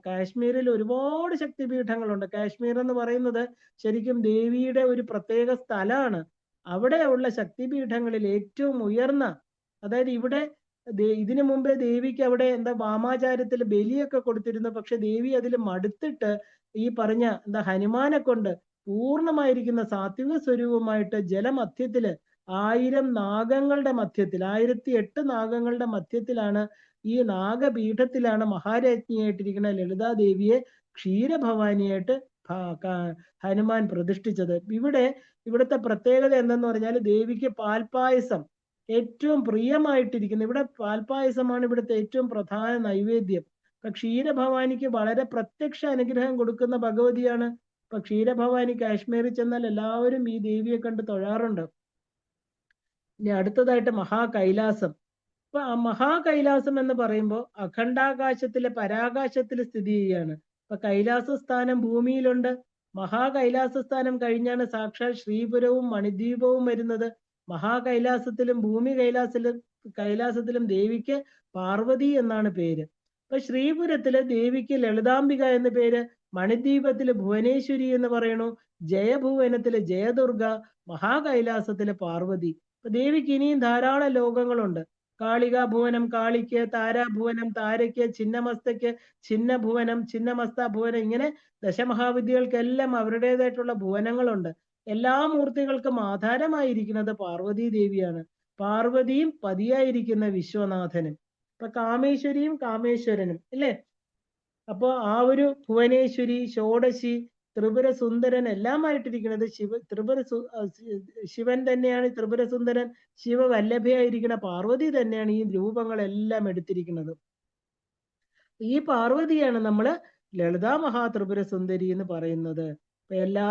കാശ്മീരിൽ ഒരുപാട് ശക്തിപീഠങ്ങളുണ്ട്. കാശ്മീർ എന്ന് പറയുന്നത് ശരിക്കും ദേവിയുടെ ഒരു പ്രത്യേക സ്ഥലമാണ്. അവിടെയുള്ള ശക്തിപീഠങ്ങളിൽ ഏറ്റവും ഉയർന്ന, അതായത് ഇവിടെ ഇതിനു മുമ്പേ ദേവിക്ക് അവിടെ വാമാചാരത്തിൽ ബലിയൊക്കെ കൊടുത്തിരുന്നു. പക്ഷെ ദേവി അതിൽ മടുത്തിട്ട് ഈ പറഞ്ഞ ഹനുമാനെ കൊണ്ട് പൂർണ്ണമായിരിക്കുന്ന സാത്വിക സ്വരൂപമായിട്ട് ജലമധ്യത്തില് 1000 നാഗങ്ങളുടെ മധ്യത്തിൽ 1008 നാഗങ്ങളുടെ മധ്യത്തിലാണ് ഈ നാഗപീഠത്തിലാണ് മഹാരാജ്ഞിയായിട്ടിരിക്കുന്ന ലളിതാദേവിയെ ക്ഷീരഭവാനിയായിട്ട് ഹനുമാൻ പ്രതിഷ്ഠിച്ചത്. ഇവിടുത്തെ പ്രത്യേകത എന്തെന്ന് പറഞ്ഞാൽ ദേവിക്ക് പാൽപായസം, ഏറ്റവും പ്രിയമായിട്ടിരിക്കുന്ന, ഇവിടെ പാൽപ്പായസമാണ് ഇവിടുത്തെ ഏറ്റവും പ്രധാന നൈവേദ്യം. ഇപ്പൊ ക്ഷീരഭവാനിക്ക് വളരെ പ്രത്യക്ഷ അനുഗ്രഹം കൊടുക്കുന്ന ഭഗവതിയാണ്. ഇപ്പൊ ക്ഷീരഭവാനി കാശ്മീരിൽ ചെന്നാൽ എല്ലാവരും ഈ ദേവിയെ കണ്ട് തൊഴാറുണ്ട്. ഇനി അടുത്തതായിട്ട് മഹാകൈലാസം. അപ്പൊ ആ മഹാകൈലാസം എന്ന് പറയുമ്പോൾ അഖണ്ഡാകാശത്തിലെ പരാകാശത്തിൽ സ്ഥിതി ചെയ്യുകയാണ്. ഇപ്പൊ കൈലാസ സ്ഥാനം ഭൂമിയിലുണ്ട്. മഹാകൈലാസ സ്ഥാനം കഴിഞ്ഞാണ് സാക്ഷാൽ ശ്രീപുരവും മണിദ്വീപവും വരുന്നത്. മഹാകൈലാസത്തിലും ഭൂമി കൈലാസത്തിലും ദേവിക്ക് പാർവതി എന്നാണ് പേര്. അപ്പൊ ശ്രീപുരത്തില് ദേവിക്ക് ലളിതാംബിക എന്ന പേര്, മണിദ്വീപത്തില് ഭുവനേശ്വരി എന്ന് പറയണു, ജയഭുവനത്തില് ജയദുർഗ, മഹാകൈലാസത്തില് പാർവതി. അപ്പൊ ദേവിക്ക് ഇനിയും ധാരാളം ലോകങ്ങളുണ്ട്. കാളികാഭുവനം കാളിക്ക്, താരാഭുവനം താരയ്ക്ക്, ചിന്നമസ്തയ്ക്ക് ചിന്നഭുവനം, ചിന്നമസ്ത ഭുവനം, ഇങ്ങനെ ദശമഹാവിദ്യകൾക്കെല്ലാം അവരുടേതായിട്ടുള്ള ഭുവനങ്ങളുണ്ട്. എല്ലാ മൂർത്തികൾക്കും ആധാരമായിരിക്കുന്നത് പാർവതി ദേവിയാണ്. പാർവതിയും പതിയായിരിക്കുന്ന വിശ്വനാഥനും. ഇപ്പൊ കാമേശ്വരിയും കാമേശ്വരനും ഇല്ലേ? അപ്പോ ആ ഒരു ഭുവനേശ്വരി, ഷോഡശി, ത്രിപുര സുന്ദരൻ എല്ലാമായിട്ടിരിക്കുന്നത് ശിവൻ തന്നെയാണ്. ത്രിപുര സുന്ദരൻ, ശിവവല്ലഭയായിരിക്കുന്ന പാർവതി തന്നെയാണ് ഈ രൂപങ്ങളെല്ലാം എടുത്തിരിക്കുന്നത്. ഈ പാർവതിയാണ് നമ്മള് ലളിതാ മഹാത്രിപുര സുന്ദരി എന്ന് പറയുന്നത്. എല്ലാ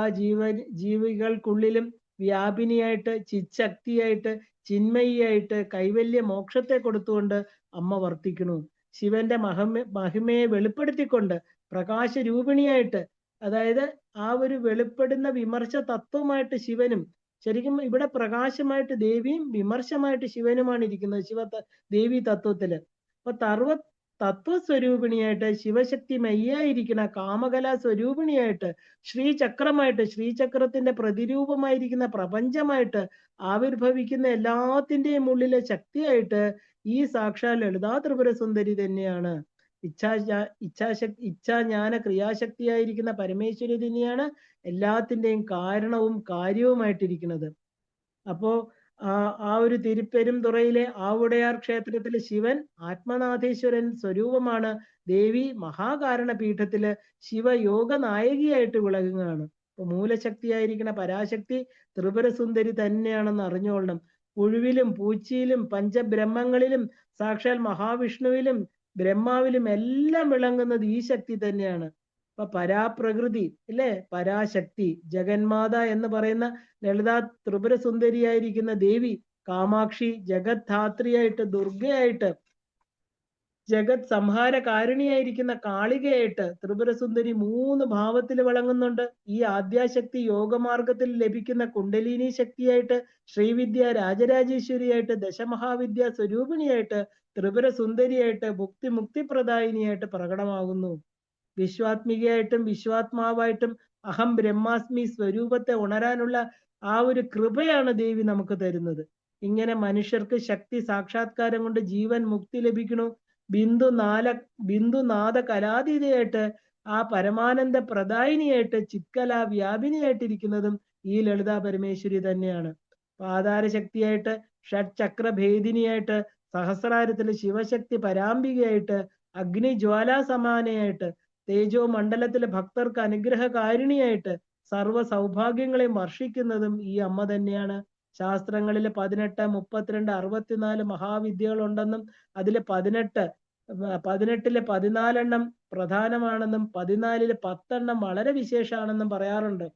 ജീവികൾക്കുള്ളിലും വ്യാപിനിയായിട്ട്, ചിച്ഛക്തിയായിട്ട്, ചിന്മയിയായിട്ട്, കൈവല്യ മോക്ഷത്തെ കൊടുത്തുകൊണ്ട് അമ്മ വർത്തിക്കണു. ശിവന്റെ മഹിമയെ വെളിപ്പെടുത്തിക്കൊണ്ട് പ്രകാശരൂപിണിയായിട്ട്, അതായത് ആ ഒരു വെളിപ്പെടുന്ന വിമർശ തത്വമായിട്ട് ശിവനും, ശരിക്കും ഇവിടെ പ്രകാശമായിട്ട് ദേവിയും വിമർശമായിട്ട് ശിവനുമാണ് ഇരിക്കുന്നത് ദേവി തത്വത്തില്. അപ്പൊ തത്വസ്വരൂപിണിയായിട്ട് ശിവശക്തി മയ്യായിരിക്കുന്ന കാമകലാ സ്വരൂപിണിയായിട്ട്, ശ്രീചക്രമായിട്ട്, ശ്രീചക്രത്തിന്റെ പ്രതിരൂപമായിരിക്കുന്ന പ്രപഞ്ചമായിട്ട് ആവിർഭവിക്കുന്ന എല്ലാത്തിന്റെയും ഉള്ളിലെ ശക്തിയായിട്ട് ഈ സാക്ഷാൽ ലളിതാ ത്രിപുര സുന്ദരി തന്നെയാണ്. ഇച്ഛാജ്ഞാന ക്രിയാശക്തിയായിരിക്കുന്ന പരമേശ്വരി തന്നെയാണ് എല്ലാത്തിന്റെയും കാരണവും കാര്യവുമായിട്ടിരിക്കുന്നത്. അപ്പോ ആ ഒരു തിരുപ്പെരുംതുറയിലെ ആവുടയാർ ക്ഷേത്രത്തിലെ ശിവൻ ആത്മനാഥേശ്വരൻ സ്വരൂപമാണ്. ദേവി മഹാകാരണ പീഠത്തില് ശിവയോഗ നായകിയായിട്ട് വിളങ്ങുകയാണ്. അപ്പൊ മൂലശക്തിയായിരിക്കുന്ന പരാശക്തി ത്രിപുര സുന്ദരി തന്നെയാണെന്ന് അറിഞ്ഞോളണം. പുഴുവിലും പൂച്ചിയിലും പഞ്ചബ്രഹ്മങ്ങളിലും സാക്ഷാൽ മഹാവിഷ്ണുവിലും ബ്രഹ്മാവിലും എല്ലാം വിളങ്ങുന്നത് ഈ ശക്തി തന്നെയാണ്. അപ്പൊ പരാപ്രകൃതി അല്ലെ, പരാശക്തി, ജഗന്മാത എന്ന് പറയുന്ന ലളിതാ ത്രിപുര സുന്ദരിയായിരിക്കുന്ന ദേവി, കാമാക്ഷി, ജഗത് ധാത്രിയായിട്ട്, ദുർഗയായിട്ട്, ജഗത് സംഹാരകാരിണിയായിരിക്കുന്ന കാളികയായിട്ട് ത്രിപുര സുന്ദരി 3 ഭാവത്തിൽ വിളങ്ങുന്നുണ്ട്. ഈ ആദ്യാശക്തി യോഗമാർഗത്തിൽ ലഭിക്കുന്ന കുണ്ടലിനി ശക്തിയായിട്ട്, ശ്രീവിദ്യ രാജരാജേശ്വരിയായിട്ട്, ദശമഹാവിദ്യ സ്വരൂപിണിയായിട്ട്, ത്രിപുര സുന്ദരിയായിട്ട്, മുക്തിപ്രദായിനിയായിട്ട് പ്രകടമാകുന്നു. വിശ്വാത്മികയായിട്ടും വിശ്വാത്മാവായിട്ടും അഹം ബ്രഹ്മാസ്മി സ്വരൂപത്തെ ഉണരാനുള്ള ആ ഒരു കൃപയാണ് ദേവി നമുക്ക് തരുന്നത്. ഇങ്ങനെ മനുഷ്യർക്ക് ശക്തി സാക്ഷാത്കാരം കൊണ്ട് ജീവൻ മുക്തി ലഭിക്കണു. ബിന്ദുനാഥ കലാതീതയായിട്ട്, ആ പരമാനന്ദ പ്രദായിനിയായിട്ട്, ചിത്കലാ വ്യാപിനിയായിട്ടിരിക്കുന്നതും ഈ ലളിതാ പരമേശ്വരി തന്നെയാണ്. ആധാരശക്തിയായിട്ട്, ഷഡ്ചക്രഭേദിനിയായിട്ട്, സഹസ്രാരത്തിലെ ശിവശക്തി പരാംബികയായിട്ട്, അഗ്നിജ്വാലാ സമാനയായിട്ട്, തേജോ മണ്ഡലത്തിലെ ഭക്തർക്ക് അനുഗ്രഹകാരിണിയായിട്ട്, സർവ്വ സൗഭാഗ്യങ്ങളെയും വർഷിക്കുന്നതും ഈ അമ്മ തന്നെയാണ്. ശാസ്ത്രങ്ങളിൽ 18, 32, 64 മഹാവിദ്യകളുണ്ടെന്നും അതിൽ 18 18-ലെ 14 പ്രധാനമാണെന്നും 14-ലെ 10 വളരെ വിശേഷമാണെന്നും പറയാറുണ്ട്.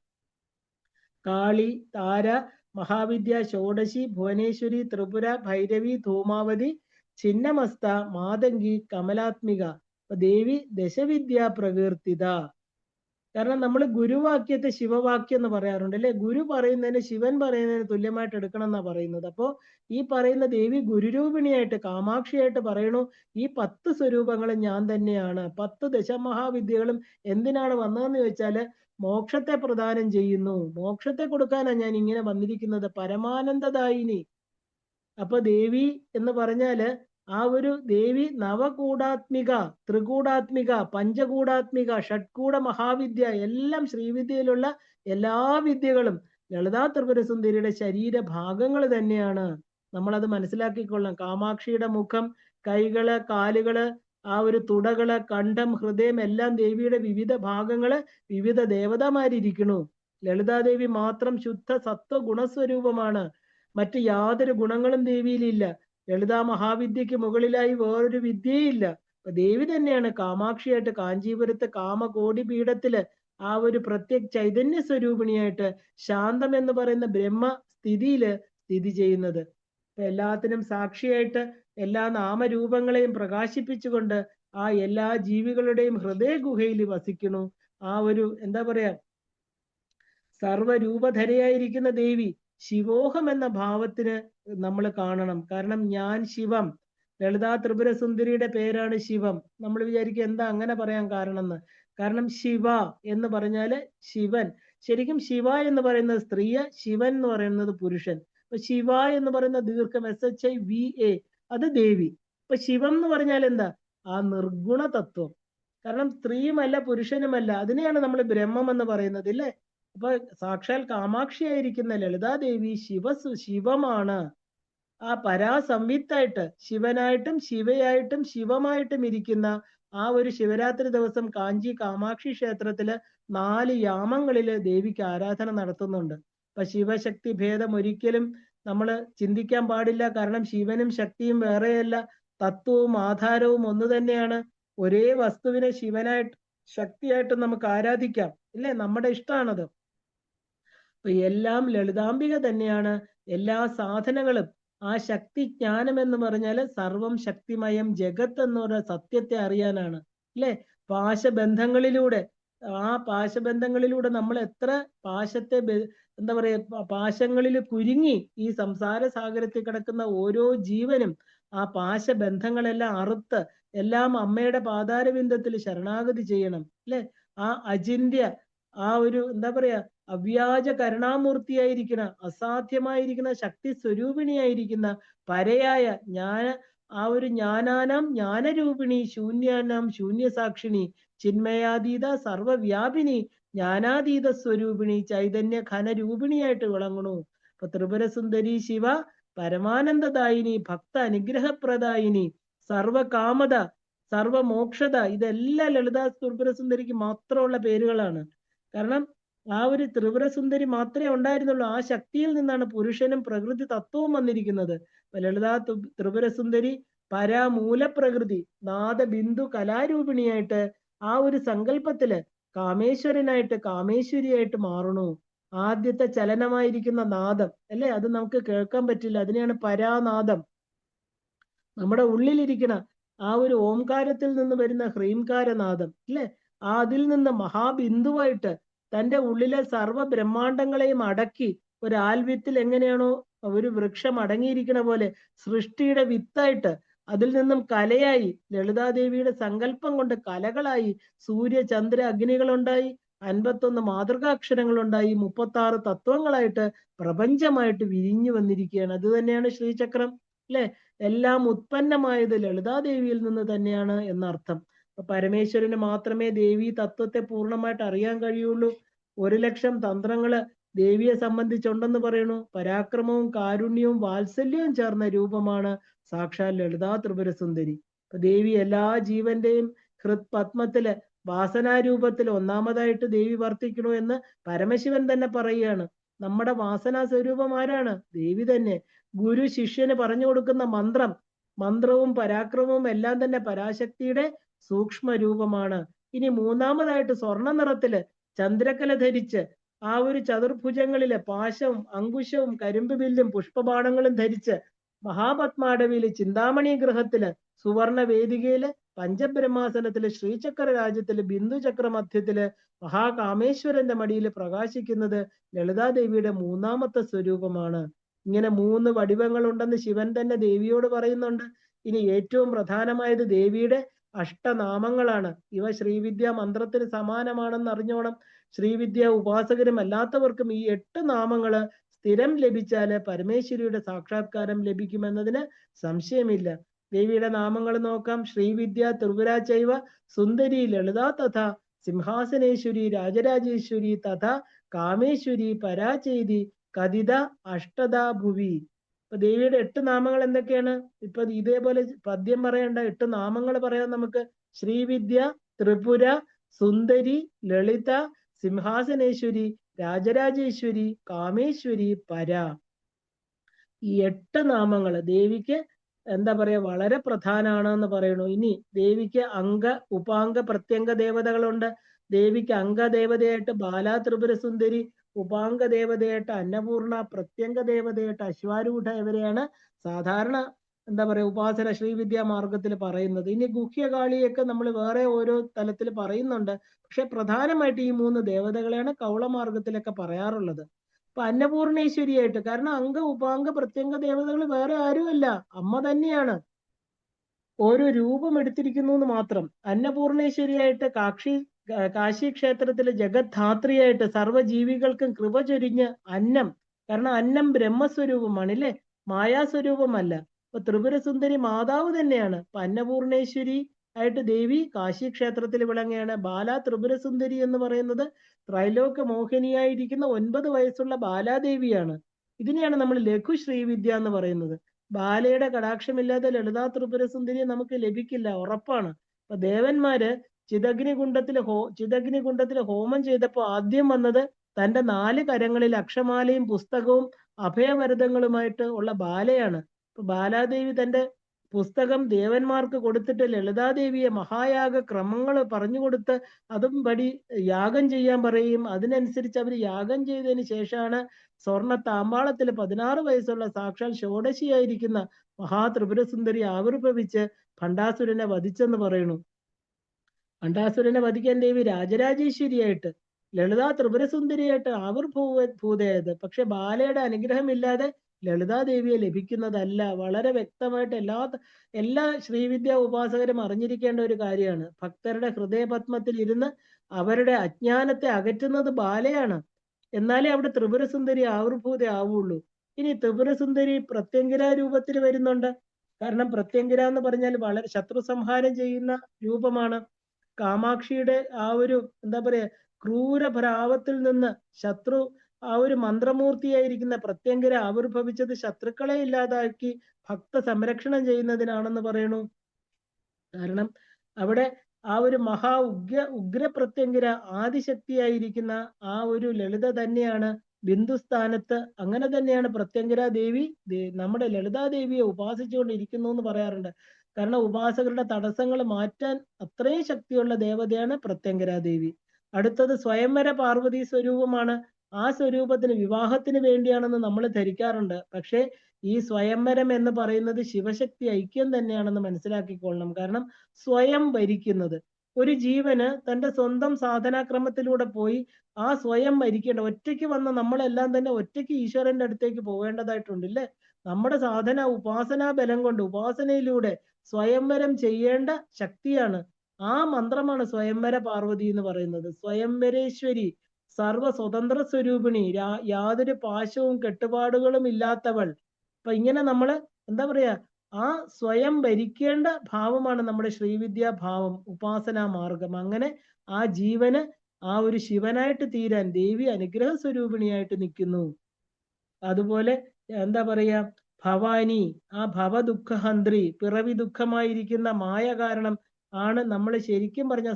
കാളി, താര, മഹാവിദ്യ, ഷോഡശി, ഭുവനേശ്വരി, ത്രിപുര, ഭൈരവി, ധൂമാവതി, ചിന്നമസ്ത, മാതംഗി, കമലാത്മിക. ദേവി ദശവിദ്യാ പ്രകീർത്തിത. കാരണം നമ്മൾ ഗുരുവാക്യത്തെ ശിവവാക്യം എന്ന് പറയാറുണ്ട് അല്ലെ. ഗുരു പറയുന്നതിന് ശിവൻ പറയുന്നതിന് തുല്യമായിട്ട് എടുക്കണം എന്നാ പറയുന്നത്. അപ്പോ ഈ പറയുന്ന ദേവി ഗുരുരൂപിണിയായിട്ട്, കാമാക്ഷിയായിട്ട് പറയണു, ഈ 10 സ്വരൂപങ്ങളും ഞാൻ തന്നെയാണ്. 10 ദശമഹാവിദ്യകളും എന്തിനാണ് വന്നതെന്ന് ചോദിച്ചാല് മോക്ഷത്തെ പ്രദാനം ചെയ്യുന്നു, മോക്ഷത്തെ കൊടുക്കാനാണ് ഞാൻ ഇങ്ങനെ വന്നിരിക്കുന്നത്, പരമാനന്ദദായിനി. അപ്പൊ ദേവി എന്ന് പറഞ്ഞാല് ആ ഒരു ദേവി നവകൂടാത്മിക, ത്രികൂടാത്മിക, പഞ്ചകൂടാത്മിക, ഷഡ്കൂട മഹാവിദ്യ, എല്ലാം ശ്രീവിദ്യയിലുള്ള എല്ലാ വിദ്യകളും ലളിതാ ത്രിപുര സുന്ദരിയുടെ ശരീരഭാഗങ്ങൾ തന്നെയാണ്. നമ്മളത് മനസ്സിലാക്കിക്കൊള്ളാം. കാമാക്ഷിയുടെ മുഖം, കൈകള്, കാലുകള്, ആ ഒരു തുടകള്, കണ്ഠം, ഹൃദയം എല്ലാം ദേവിയുടെ വിവിധ ഭാഗങ്ങള് വിവിധ ദേവതമാരിയ്ക്കണു. ലളിതാദേവി മാത്രം ശുദ്ധ സത്വ ഗുണസ്വരൂപമാണ്. മറ്റ് യാതൊരു ഗുണങ്ങളും ദേവിയിലില്ല. ലളിതാ മഹാവിദ്യക്ക് മുകളിലായി വേറൊരു വിദ്യയില്ല. അപ്പൊ ദേവി തന്നെയാണ് കാമാക്ഷിയായിട്ട് കാഞ്ചീപുരത്ത് കാമകോടി പീഠത്തില് ആ ഒരു പ്രത്യേക ചൈതന്യ സ്വരൂപിണിയായിട്ട് ശാന്തം എന്ന് പറയുന്ന ബ്രഹ്മ സ്ഥിതിയില് സ്ഥിതി ചെയ്യുന്നത്. അപ്പൊ എല്ലാത്തിനും സാക്ഷിയായിട്ട് എല്ലാ നാമരൂപങ്ങളെയും പ്രകാശിപ്പിച്ചുകൊണ്ട് ആ എല്ലാ ജീവികളുടെയും ഹൃദയ ഗുഹയിൽ വസിക്കണു. ആ ഒരു എന്താ പറയാ സർവരൂപധരയായിരിക്കുന്ന ദേവി ശിവോഹം എന്ന ഭാവത്തിന് നമ്മൾ കാണണം. കാരണം ഞാൻ ശിവം, ലളിതാ ത്രിപുര സുന്ദരിയുടെ പേരാണ് ശിവം. നമ്മൾ വിചാരിക്കും എന്താ അങ്ങനെ പറയാൻ കാരണം എന്ന്. കാരണം ശിവ എന്ന് പറഞ്ഞാല് ശിവൻ. ശരിക്കും ശിവ എന്ന് പറയുന്നത് സ്ത്രീയ, ശിവൻ എന്ന് പറയുന്നത് പുരുഷൻ. അപ്പൊ ശിവ എന്ന് പറയുന്ന ദീർഘം SHIVA, അത് ദേവി. അപ്പൊ ശിവം എന്ന് പറഞ്ഞാൽ എന്താ? ആ നിർഗുണ തത്വം. കാരണം സ്ത്രീയുമല്ല പുരുഷനുമല്ല, അതിനെയാണ് നമ്മൾ ബ്രഹ്മം എന്ന് പറയുന്നത്, ഇല്ലേ? അപ്പൊ സാക്ഷാൽ കാമാക്ഷിയായിരിക്കുന്ന ലളിതാദേവി ശിവമാണ്. ആ പരാസംവിത്തായിട്ട് ശിവനായിട്ടും ശിവയായിട്ടും ശിവമായിട്ടും ഇരിക്കുന്ന ആ ഒരു ശിവരാത്രി ദിവസം കാഞ്ചി കാമാക്ഷി ക്ഷേത്രത്തില് 4 യാമങ്ങളില് ദേവിക്ക് ആരാധന നടത്തുന്നുണ്ട്. അപ്പൊ ശിവശക്തി ഭേദം ഒരിക്കലും നമ്മൾ ചിന്തിക്കാൻ പാടില്ല. കാരണം ശിവനും ശക്തിയും വേറെയല്ല, തത്വവും ആധാരവും ഒന്ന് തന്നെയാണ്. ഒരേ വസ്തുവിനെ ശിവനായിട്ട് ശക്തിയായിട്ട് നമുക്ക് ആരാധിക്കാം, ഇല്ലേ? നമ്മുടെ ഇഷ്ടമാണത്. അപ്പൊ എല്ലാം ലളിതാംബിക തന്നെയാണ്. എല്ലാ സാധനങ്ങളും ആ ശക്തി ജ്ഞാനം എന്ന് പറഞ്ഞാൽ സർവം ശക്തിമയം ജഗത്ത് എന്ന് പറഞ്ഞ സത്യത്തെ അറിയാനാണ്, അല്ലെ? പാശബന്ധങ്ങളിലൂടെ ആ പാശബന്ധങ്ങളിലൂടെ നമ്മൾ എത്ര പാശത്തെ എന്താ പറയാ പാശങ്ങളിൽ കുരുങ്ങി ഈ സംസാര സാഗരത്തിൽ കിടക്കുന്ന ഓരോ ജീവനും ആ പാശബന്ധങ്ങളെല്ലാം അറുത്ത് എല്ലാം അമ്മയുടെ പാതാരബിന്ദത്തിൽ ശരണാഗതി ചെയ്യണം, അല്ലെ? ആ അചിന്ത്യ ആ ഒരു എന്താ പറയാ അവ്യാജ കരുണാമൂർത്തിയായിരിക്കുന്ന അസാധ്യമായിരിക്കുന്ന ശക്തി സ്വരൂപിണിയായിരിക്കുന്ന പരയായ ആ ഒരു ജ്ഞാനാനാം ജ്ഞാനരൂപിണി ശൂന്യാനാം ശൂന്യസാക്ഷിണി ചിന്മയാതീത സർവവ്യാപിനി ജ്ഞാനാതീത സ്വരൂപിണി ചൈതന്യ ഘനരൂപിണിയായിട്ട് വിളങ്ങണു. അപ്പൊ ത്രിപുരസുന്ദരി ശിവ പരമാനന്ദദായിനി ഭക്ത അനുഗ്രഹപ്രദായിനി സർവകാമത സർവമോക്ഷത, ഇതെല്ലാം ലളിതാ ത്രിപുരസുന്ദരിക്ക് മാത്രമുള്ള പേരുകളാണ്. കാരണം ആ ഒരു ത്രിപുരസുന്ദരി മാത്രമേ ഉണ്ടായിരുന്നുള്ളൂ. ആ ശക്തിയിൽ നിന്നാണ് പുരുഷനും പ്രകൃതി തത്വവും വന്നിരിക്കുന്നത്. ലളിതാ ത്രിപുരസുന്ദരി പരാമൂലപ്രകൃതി നാദബിന്ദു കലാരൂപിണിയായിട്ട് ആ ഒരു സങ്കല്പത്തില് കാമേശ്വരനായിട്ട് കാമേശ്വരിയായിട്ട് മാറണു. ആദ്യത്തെ ചലനമായിരിക്കുന്ന നാദം, അല്ലെ? അത് നമുക്ക് കേൾക്കാൻ പറ്റില്ല, അതിനെയാണ് പരാനാദം. നമ്മുടെ ഉള്ളിലിരിക്കുന്ന ആ ഒരു ഓംകാരത്തിൽ നിന്ന് വരുന്ന ഹ്രീംകാരനാദം, അല്ലെ? അതിൽ നിന്ന് മഹാബിന്ദുവായിട്ട് തന്റെ ഉള്ളിലെ സർവ്വ ബ്രഹ്മാണ്ടങ്ങളെയും അടക്കി ഒരു ആൽവിത്തിൽ എങ്ങനെയാണോ ഒരു വൃക്ഷം അടങ്ങിയിരിക്കുന്ന പോലെ സൃഷ്ടിയുടെ വിത്തായിട്ട് അതിൽ നിന്നും കലയായി ലളിതാദേവിയുടെ സങ്കല്പം കൊണ്ട് കലകളായി സൂര്യ ചന്ദ്ര അഗ്നികളുണ്ടായി, 51 മാതൃകാക്ഷരങ്ങളുണ്ടായി, 36 തത്വങ്ങളായിട്ട് പ്രപഞ്ചമായിട്ട് വിരിഞ്ഞു വന്നിരിക്കുകയാണ്. അത് തന്നെയാണ് ശ്രീചക്രം, അല്ലെ? എല്ലാം ഉത്പന്നമായത് ലളിതാദേവിയിൽ നിന്ന് തന്നെയാണ് എന്നർത്ഥം. അപ്പൊ പരമേശ്വരന് മാത്രമേ ദേവി തത്വത്തെ പൂർണ്ണമായിട്ട് അറിയാൻ കഴിയുള്ളൂ. 1,00,000 തന്ത്രങ്ങള് ദേവിയെ സംബന്ധിച്ചുണ്ടെന്ന് പറയുന്നു. പരാക്രമവും കാരുണ്യവും വാത്സല്യവും ചേർന്ന രൂപമാണ് സാക്ഷാൽ ലളിതാ ത്രിപുരസുന്ദരി. അപ്പൊ ദേവി എല്ലാ ജീവന്റെയും ഹൃത്പത്മത്തില് വാസനാരൂപത്തിൽ ഒന്നാമതായിട്ട് ദേവി വർത്തിക്കണു എന്ന് പരമശിവൻ തന്നെ പറയുകയാണ്. നമ്മുടെ വാസനാ സ്വരൂപം ആരാണ്? ദേവി തന്നെ. ഗുരു ശിഷ്യന് പറഞ്ഞു കൊടുക്കുന്ന മന്ത്രവും പരാക്രമവും എല്ലാം തന്നെ പരാശക്തിയുടെ സൂക്ഷ്മ രൂപമാണ്. ഇനി മൂന്നാമതായിട്ട് സ്വർണ്ണ നിറത്തില് ചന്ദ്രക്കല ധരിച്ച് ആ ഒരു ചതുർഭുജങ്ങളിലെ പാശവും അങ്കുശവും കരിമ്പ് വില്ലും പുഷ്പബാണങ്ങളും ധരിച്ച് മഹാപത്മാടവിയില് ചിന്താമണി ഗൃഹത്തില് സുവർണ വേദികയില് പഞ്ചബ്രഹ്മാസനത്തില് ശ്രീചക്ര രാജ്യത്തില് ബിന്ദുചക്ര മധ്യത്തില് മഹാകാമേശ്വരന്റെ മടിയിൽ പ്രകാശിക്കുന്നത് ലളിതാദേവിയുടെ മൂന്നാമത്തെ സ്വരൂപമാണ്. ഇങ്ങനെ 3 വടിവങ്ങൾ ഉണ്ടെന്ന് ശിവൻ തന്നെ ദേവിയോട് പറയുന്നുണ്ട്. ഇനി ഏറ്റവും പ്രധാനമായത് ദേവിയുടെ അഷ്ടനാമങ്ങളാണ്. ഇവ ശ്രീവിദ്യ മന്ത്രത്തിന് സമാനമാണെന്ന് അറിഞ്ഞോണം. ശ്രീവിദ്യ ഉപാസകരും അല്ലാത്തവർക്കും ഈ 8 നാമങ്ങള് സ്ഥിരം ലഭിച്ചാല് പരമേശ്വരിയുടെ സാക്ഷാത്കാരം ലഭിക്കുമെന്നതിന് സംശയമില്ല. ദേവിയുടെ നാമങ്ങൾ നോക്കാം. ശ്രീവിദ്യ ത്രിപുര ചൈവ സുന്ദരി ലളിത തഥാ സിംഹാസനേശ്വരി രാജരാജേശ്വരി തഥാ കാമേശ്വരി പരാചൈതി കഥിത അഷ്ടദാ ഭുവി. ഇപ്പൊ ദേവിയുടെ 8 നാമങ്ങൾ എന്തൊക്കെയാണ്? ഇപ്പൊ ഇതേപോലെ പദ്യം പറയേണ്ട 8 നാമങ്ങൾ പറയാം നമുക്ക്. ശ്രീവിദ്യ ത്രിപുര സുന്ദരി ലളിത സിംഹാസനേശ്വരി രാജരാജേശ്വരി കാമേശ്വരി പര. ഈ 8 നാമങ്ങള് ദേവിക്ക് എന്താ പറയാ വളരെ പ്രധാനമാണെന്ന് പറയണു. ഇനി ദേവിക്ക് അംഗ ഉപാംഗ പ്രത്യംഗ ദേവതകളുണ്ട്. ദേവിക്ക് അംഗദേവതയായിട്ട് ബാലാ ത്രിപുര സുന്ദരി, ഉപാംഗ ദേവതയായിട്ട് അന്നപൂർണ, പ്രത്യംഗ ദേവതയായിട്ട് അശ്വാരൂഢ, ഇവരെയാണ് സാധാരണ എന്താ പറയാ ഉപാസന ശ്രീവിദ്യാ മാർഗത്തിൽ പറയുന്നത്. ഇനി ഗുഹ്യകാളിയൊക്കെ നമ്മൾ വേറെ ഓരോ തലത്തിൽ പറയുന്നുണ്ട്. പക്ഷെ പ്രധാനമായിട്ട് ഈ 3 ദേവതകളെയാണ് കൗളമാർഗത്തിലൊക്കെ പറയാറുള്ളത്. അപ്പൊ അന്നപൂർണേശ്വരിയായിട്ട്, കാരണം അംഗ ഉപാംഗ പ്രത്യംഗ ദേവതകൾ വേറെ ആരുമല്ല, അമ്മ തന്നെയാണ്. ഓരോ രൂപം എടുത്തിരിക്കുന്നു എന്ന് മാത്രം. അന്നപൂർണേശ്വരിയായിട്ട് കാശി ക്ഷേത്രത്തിലെ ജഗദ്ധാത്രിയായിട്ട് സർവ്വജീവികൾക്കും കൃപ ചൊരിഞ്ഞ് അന്നം, കാരണം അന്നം ബ്രഹ്മസ്വരൂപമാണ് ഇല്ലേ, മായാസ്വരൂപമല്ല. അപ്പൊ ത്രിപുരസുന്ദരി മാതാവ് തന്നെയാണ്. അപ്പൊ അന്നപൂർണേശ്വരി ആയിട്ട് ദേവി കാശി ക്ഷേത്രത്തിൽ വിളങ്ങുകയാണ്. ബാല ത്രിപുരസുന്ദരി എന്ന് പറയുന്നത് ത്രൈലോക മോഹിനിയായിരിക്കുന്ന 9 വയസ്സുള്ള ബാലാദേവിയാണ്. ഇതിനെയാണ് നമ്മൾ ലഘു ശ്രീവിദ്യ എന്ന് പറയുന്നത്. ബാലയുടെ കടാക്ഷമില്ലാതെ ലളിതാ ത്രിപുരസുന്ദരിയെ നമുക്ക് ലഭിക്കില്ല, ഉറപ്പാണ്. അപ്പൊ ദേവന്മാര് ചിതഗ്നികുണ്ടത്തിൽ ഹോമം ചെയ്തപ്പോൾ ആദ്യം വന്നത് തന്റെ 4 കരങ്ങളിൽ അക്ഷമാലയും പുസ്തകവും അഭയവരദങ്ങളുമായിട്ട് ഉള്ള ബാലയാണ്. അപ്പൊ ബാലാദേവി തന്റെ പുസ്തകം ദേവന്മാർക്ക് കൊടുത്തിട്ട് ലളിതാദേവിയെ മഹായാഗ ക്രമങ്ങൾ പറഞ്ഞു കൊടുത്ത് അതും പടി യാഗം ചെയ്യാൻ പറയും. അതിനനുസരിച്ച് അവർ യാഗം ചെയ്തതിന് ശേഷമാണ് സ്വർണ്ണ താമ്പാളത്തിൽ 16 വയസ്സുള്ള സാക്ഷാൽ ഷോഡശിയായിരിക്കുന്ന മഹാത്രിപുരസുന്ദരി ആവിർഭവിച്ച് ഭണ്ഡാസുരനെ വധിച്ചെന്ന് പറയുന്നു. ഭണ്ഡാസുരനെ വധിക്കാൻ ദേവി രാജരാജേശ്വരിയായിട്ട് ലളിതാ ത്രിപുരസുന്ദരിയായിട്ട് ആവിർഭൂതയായത്. പക്ഷെ ബാലയുടെ അനുഗ്രഹമില്ലാതെ ലളിതാദേവിയെ ലഭിക്കുന്നതല്ല. വളരെ വ്യക്തമായിട്ട് എല്ലാ ശ്രീവിദ്യാ ഉപാസകരും അറിഞ്ഞിരിക്കേണ്ട ഒരു കാര്യമാണ്. ഭക്തരുടെ ഹൃദയപത്മത്തിൽ ഇരുന്ന് അവരുടെ അജ്ഞാനത്തെ അകറ്റുന്നത് ബാലയാണ്. എന്നാലേ അവിടെ ത്രിപുരസുന്ദരി ആവിർഭൂത ആവുള്ളൂ. ഇനി ത്രിപുരസുന്ദരി പ്രത്യങ്കിര രൂപത്തിൽ വരുന്നുണ്ട്. കാരണം പ്രത്യങ്കിര എന്ന് പറഞ്ഞാൽ വളരെ ശത്രു സംഹാരം ചെയ്യുന്ന രൂപമാണ്. കാമാക്ഷിയുടെ ആ ഒരു എന്താ പറയാ ക്രൂരഭാവത്തിൽ നിന്ന് ശത്രു ആ ഒരു മന്ത്രമൂർത്തിയായിരിക്കുന്ന പ്രത്യങ്കര ആവിർഭവിച്ചത് ശത്രുക്കളെ ഇല്ലാതാക്കി ഭക്ത സംരക്ഷണം ചെയ്യുന്നതിനാണെന്ന് പറയണു. കാരണം അവിടെ ആ ഒരു ഉഗ്ര പ്രത്യങ്കര ആദിശക്തിയായിരിക്കുന്ന ആ ഒരു ലളിത തന്നെയാണ് ബിന്ദുസ്ഥാനത്ത്. അങ്ങനെ തന്നെയാണ് പ്രത്യങ്കര ദേവി നമ്മുടെ ലളിതാദേവിയെ ഉപാസിച്ചുകൊണ്ടിരിക്കുന്നു എന്ന് പറയാറുണ്ട്. കാരണം ഉപാസകരുടെ തടസ്സങ്ങൾ മാറ്റാൻ അത്രയും ശക്തിയുള്ള ദേവതയാണ് പ്രത്യങ്കര ദേവി. അടുത്തത് സ്വയംവര പാർവതി സ്വരൂപമാണ്. ആ സ്വരൂപത്തിന് വിവാഹത്തിന് വേണ്ടിയാണെന്ന് നമ്മൾ ധരിക്കാറുണ്ട്. പക്ഷേ ഈ സ്വയംവരം എന്ന് പറയുന്നത് ശിവശക്തി ഐക്യം തന്നെയാണെന്ന് മനസ്സിലാക്കിക്കൊള്ളണം. കാരണം സ്വയം ഭരിക്കുന്നത് ഒരു ജീവന് തന്റെ സ്വന്തം സാധനാക്രമത്തിലൂടെ പോയി ആ സ്വയം ഭരിക്കേണ്ട, ഒറ്റയ്ക്ക് വന്ന നമ്മളെല്ലാം തന്നെ ഒറ്റയ്ക്ക് ഈശ്വരന്റെ അടുത്തേക്ക് പോകേണ്ടതായിട്ടുണ്ട് ഇല്ലേ. നമ്മുടെ സാധന ഉപാസനാ ബലം കൊണ്ട് ഉപാസനയിലൂടെ സ്വയംവരം ചെയ്യേണ്ട ശക്തിയാണ്. ആ മന്ത്രമാണ് സ്വയംവര പാർവതി എന്ന് പറയുന്നത്. സ്വയംവരേശ്വരി, സർവ സ്വതന്ത്ര സ്വരൂപിണി, യാതൊരു പാശവും കെട്ടുപാടുകളും ഇല്ലാത്തവൾ. അപ്പൊ ഇങ്ങനെ നമ്മള് എന്താ പറയാ ആ സ്വയം ഭരിക്കേണ്ട ഭാവമാണ് നമ്മുടെ ശ്രീവിദ്യാ ഭാവം, ഉപാസനാ മാർഗം. അങ്ങനെ ആ ജീവന് ആ ഒരു ശിവനായിട്ട് തീരാൻ ദേവി അനുഗ്രഹ സ്വരൂപിണിയായിട്ട് നിൽക്കുന്നു. അതുപോലെ എന്താ പറയാ ഭവാനി, ആ ഭവദുഃഖഹന്ത്രി, പിറവി ദുഃഖമായിരിക്കുന്ന മായ കാരണം ആണ് നമ്മൾ ശരിക്കും പറഞ്ഞ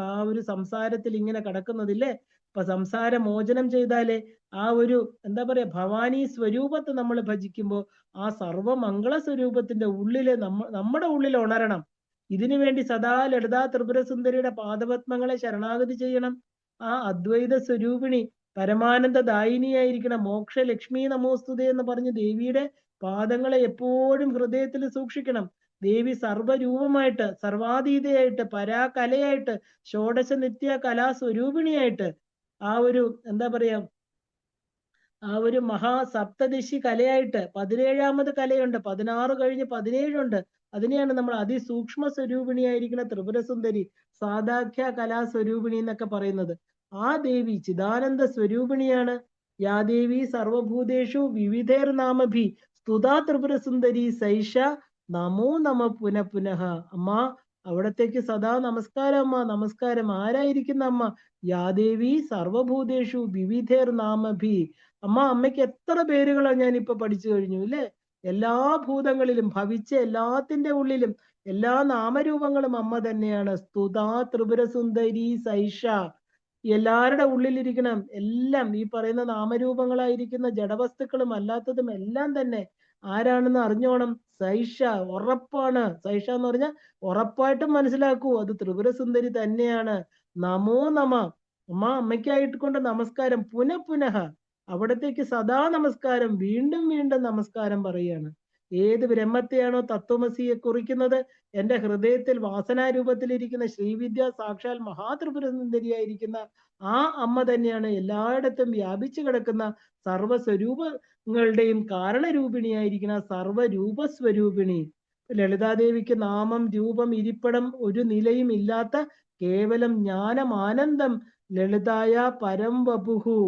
ആ ഒരു സംസാരത്തിൽ ഇങ്ങനെ കിടക്കുന്നതില്ലേ. അപ്പൊ സംസാര മോചനം ചെയ്താലേ ആ ഒരു എന്താ പറയാ ഭവാനി സ്വരൂപത്തെ നമ്മൾ ഭജിക്കുമ്പോൾ ആ സർവമംഗള സ്വരൂപത്തിന്റെ ഉള്ളില് നമ്മുടെ ഉള്ളിൽ ഉണരണം. ഇതിനു വേണ്ടി സദാ ലളിതാ ത്രിപുരസുന്ദരിയുടെ പാദപത്മങ്ങളെ ശരണാഗതി ചെയ്യണം. ആ അദ്വൈത സ്വരൂപിണി പരമാനന്ദ ദായിനിയായിരിക്കണം. മോക്ഷ ലക്ഷ്മി നമോസ്തുതേ എന്ന് പറഞ്ഞ് ദേവിയുടെ പാദങ്ങളെ എപ്പോഴും ഹൃദയത്തിൽ സൂക്ഷിക്കണം. ദേവി സർവരൂപമായിട്ട്, സർവാതീതയായിട്ട്, പരാകലയായിട്ട്, ഷോഡശ നിത്യ കലാസ്വരൂപിണിയായിട്ട് ആ ഒരു എന്താ പറയാ ആ ഒരു മഹാസപ്തദശി കലയായിട്ട് 17ാമത് കലയുണ്ട്, 16 കഴിഞ്ഞ് 17 ഉണ്ട്. അതിനെയാണ് നമ്മൾ അതിസൂക്ഷ്മ സ്വരൂപിണിയായിരിക്കുന്ന ത്രിപുരസുന്ദരി, സാധാഖ്യ കലാസ്വരൂപിണി എന്നൊക്കെ പറയുന്നത്. ആ ദേവി ചിദാനന്ദ സ്വരൂപിണിയാണ്. യാ ദേവി സർവഭൂതേഷു വിവിധേർ നാമഭി സ്തുതാ ത്രിപുരസുന്ദരി സൈഷ നമോ നമ പുനഃ. അമ്മ അവിടത്തേക്ക് സദാ നമസ്കാരം അമ്മ, നമസ്കാരം. ആരായിരിക്കുന്ന അമ്മ? യാദേവി സർവഭൂതേഷു വിവിധേർ നാമഭി. അമ്മ, അമ്മയ്ക്ക് എത്ര പേരുകളാണ് ഞാൻ ഇപ്പൊ പഠിച്ചു കഴിഞ്ഞു അല്ലേ. എല്ലാ ഭൂതങ്ങളിലും ഭവിച്ച എല്ലാത്തിന്റെ ഉള്ളിലും എല്ലാ നാമരൂപങ്ങളും അമ്മ തന്നെയാണ്. സ്തുതാ ത്രിപുരസുന്ദരി സൈഷ. എല്ലാവരുടെ ഉള്ളിലിരിക്കണം. എല്ലാം ഈ പറയുന്ന നാമരൂപങ്ങളായിരിക്കുന്ന ജഡവസ്തുക്കളും അല്ലാത്തതും എല്ലാം തന്നെ ആരാണെന്ന് അറിഞ്ഞോണം. സൈഷ ഉറപ്പാണ്. സൈഷ എന്ന് പറഞ്ഞാൽ ഉറപ്പായിട്ടും മനസ്സിലാക്കൂ, അത് ത്രിപുര സുന്ദരി തന്നെയാണ്. നമോ നമ. അമ്മയ്ക്കായിട്ട് കൊണ്ട് നമസ്കാരം. പുനഃ അവിടത്തേക്ക് സദാ നമസ്കാരം. വീണ്ടും വീണ്ടും നമസ്കാരം പറയാണ്. ഏത് ബ്രഹ്മത്തെയാണോ തത്വമസിയെ കുറിക്കുന്നത്, എന്റെ ഹൃദയത്തിൽ വാസനാരൂപത്തിലിരിക്കുന്ന ശ്രീവിദ്യ സാക്ഷാൽ മഹാത്രിപുര സുന്ദരിയായിരിക്കുന്ന ആ അമ്മ തന്നെയാണ് എല്ലായിടത്തും വ്യാപിച്ചു കിടക്കുന്ന സർവസ്വരൂപങ്ങളുടെയും കാരണരൂപിണിയായിരിക്കുന്ന സർവരൂപസ്വരൂപിണി. ലളിതാദേവിക്ക് നാമം, രൂപം, ഇരിപ്പിടം ഒരു നിലയും ഇല്ലാത്ത കേവലം ജ്ഞാനം, ആനന്ദം ലളിതായ പരം വപുഹു.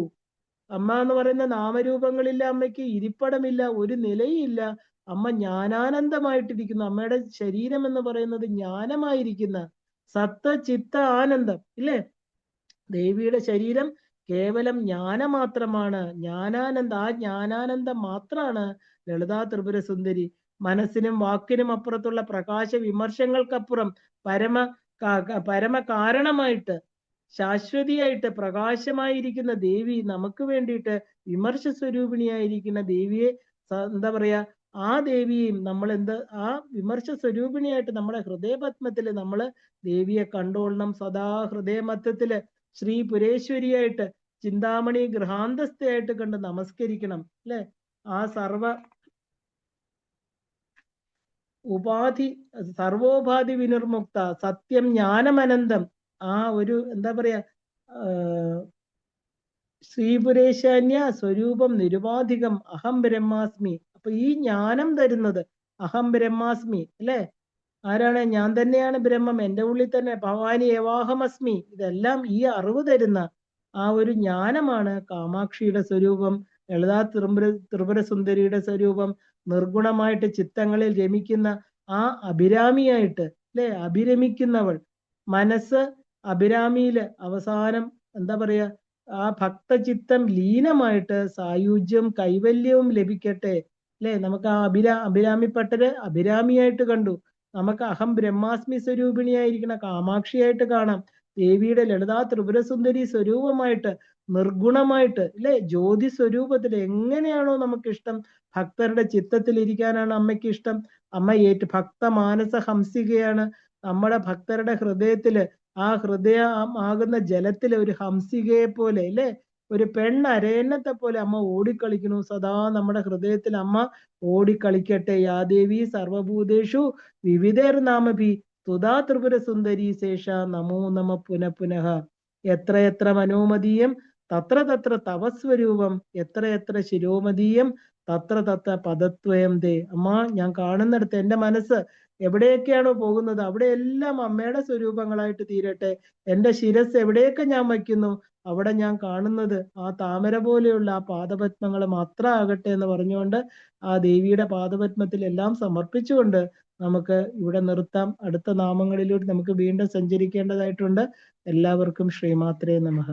അമ്മ എന്ന് പറയുന്ന നാമരൂപങ്ങളില്ല, അമ്മയ്ക്ക് ഇരിപ്പിടമില്ല, ഒരു നിലയില്ല. അമ്മ ജ്ഞാനാനന്ദമായിട്ടിരിക്കുന്നു. അമ്മയുടെ ശരീരം എന്ന് പറയുന്നത് ജ്ഞാനമായിരിക്കുന്ന സത്ത് ചിത്ത ആനന്ദം ഇല്ലേ. ദേവിയുടെ ശരീരം കേവലം ജ്ഞാനം മാത്രമാണ്, ജ്ഞാനാനന്ദ. ആ ജ്ഞാനാനന്ദം മാത്രമാണ് ലളിതാ ത്രിപുര സുന്ദരി. മനസ്സിനും വാക്കിനും അപ്പുറത്തുള്ള പ്രകാശ വിമർശങ്ങൾക്കപ്പുറം പരമ കാരണമായിട്ട് ശാശ്വതിയായിട്ട് പ്രകാശമായിരിക്കുന്ന ദേവി, നമുക്ക് വേണ്ടിയിട്ട് വിമർശ സ്വരൂപിണിയായിരിക്കുന്ന ദേവിയെ എന്താ പറയാ, ആ ദേവിയെയും നമ്മൾ ആ വിമർശ സ്വരൂപിണിയായിട്ട് നമ്മുടെ ഹൃദയപത്മത്തില് നമ്മൾ ദേവിയെ കണ്ടോളണം. സദാ ഹൃദയമത്തത്തില് ശ്രീ പുരേശ്വരിയായിട്ട് ചിന്താമണി ഗൃഹാന്തസ്ഥയായിട്ട് കണ്ട് നമസ്കരിക്കണം അല്ലെ. ആ സർവോപാധി വിനിർമുക്ത സത്യം ജ്ഞാനമനന്തം, ആ ഒരു എന്താ പറയാ, ശ്രീപുരേശാന്യ സ്വരൂപം നിരുപാധികം അഹം ബ്രഹ്മാസ്മി. അപ്പൊ ഈ ജ്ഞാനം തരുന്നത് അഹം ബ്രഹ്മാസ്മി അല്ലെ. ആരാണ്? ഞാൻ തന്നെയാണ് ബ്രഹ്മം, എൻ്റെ ഉള്ളിൽ തന്നെ ഭവാനി ഏവാഹമസ്മി. ഇതെല്ലാം ഈ അറിവ് തരുന്ന ആ ഒരു ജ്ഞാനമാണ് കാമാക്ഷിയുടെ സ്വരൂപം, ലളിതാ ത്രിപുര സുന്ദരിയുടെ സ്വരൂപം. നിർഗുണമായിട്ട് ചിത്തങ്ങളിൽ രമിക്കുന്ന ആ അഭിരാമിയായിട്ട് അല്ലെ, അഭിരമിക്കുന്നവൾ. മനസ്സ് അഭിരാമിയില് അവസാനം എന്താ പറയാ, ആ ഭക്തചിത്തം ലീനമായിട്ട് സായുജ്യം കൈവല്യവും ലഭിക്കട്ടെ അല്ലെ. നമുക്ക് ആ അഭിരാമിപ്പെട്ടര് അഭിരാമിയായിട്ട് കണ്ടു. നമുക്ക് അഹം ബ്രഹ്മാസ്മി സ്വരൂപിണിയായിരിക്കുന്ന കാമാക്ഷിയായിട്ട് കാണാം. ദേവിയുടെ ലളിതാ ത്രിപുര സുന്ദരി സ്വരൂപമായിട്ട് നിർഗുണമായിട്ട് അല്ലെ, ജ്യോതി സ്വരൂപത്തിൽ എങ്ങനെയാണോ നമുക്ക് ഇഷ്ടം, ഭക്തരുടെ ചിത്തത്തിൽ ഇരിക്കാനാണ് അമ്മയ്ക്ക് ഇഷ്ടം. അമ്മ ഭക്ത മാനസ ഹംസികയാണ്. നമ്മുടെ ഭക്തരുടെ ഹൃദയത്തില് ആ ഹൃദയമാകുന്ന ജലത്തിലെ ഒരു ഹംസികയെ പോലെ അല്ലെ, ഒരു പെണ്ണരയന്നത്തെ പോലെ അമ്മ ഓടിക്കളിക്കുന്നു. സദാ നമ്മുടെ ഹൃദയത്തിൽ അമ്മ ഓടിക്കളിക്കട്ടെ. യാദേവി സർവഭൂതേഷു വിവിധേർനാമഭി തുതാ ത്രിപുര സുന്ദരി ശേഷ നമോ നമ പുനഃ. എത്ര എത്ര മനോമതീയം തത്ര തത്ര തവസ്വരൂപം, എത്ര എത്ര ശിരോമതീയം തത്ര തത്ര പദത്വയം തേ. അമ്മ, ഞാൻ കാണുന്നിടത്ത് എൻ്റെ മനസ്സ് എവിടെയൊക്കെയാണോ പോകുന്നത് അവിടെയെല്ലാം അമ്മയുടെ സ്വരൂപങ്ങളായിട്ട് തീരട്ടെ. എൻ്റെ ശിരസ് എവിടെയൊക്കെ ഞാൻ വയ്ക്കുന്നു അവിടെ ഞാൻ കാണുന്നത് ആ താമര പോലെയുള്ള ആ പാദപത്മങ്ങൾ മാത്രം ആകട്ടെ എന്ന് പറഞ്ഞുകൊണ്ട് ആ ദേവിയുടെ പാദപത്മത്തിൽ എല്ലാം സമർപ്പിച്ചുകൊണ്ട് നമുക്ക് ഇവിടെ നിർത്താം. അടുത്ത നാമങ്ങളിലൂടെ നമുക്ക് വീണ്ടും സഞ്ചരിക്കേണ്ടതായിട്ടുണ്ട്. എല്ലാവർക്കും ശ്രീമാത്രേ നമഃ.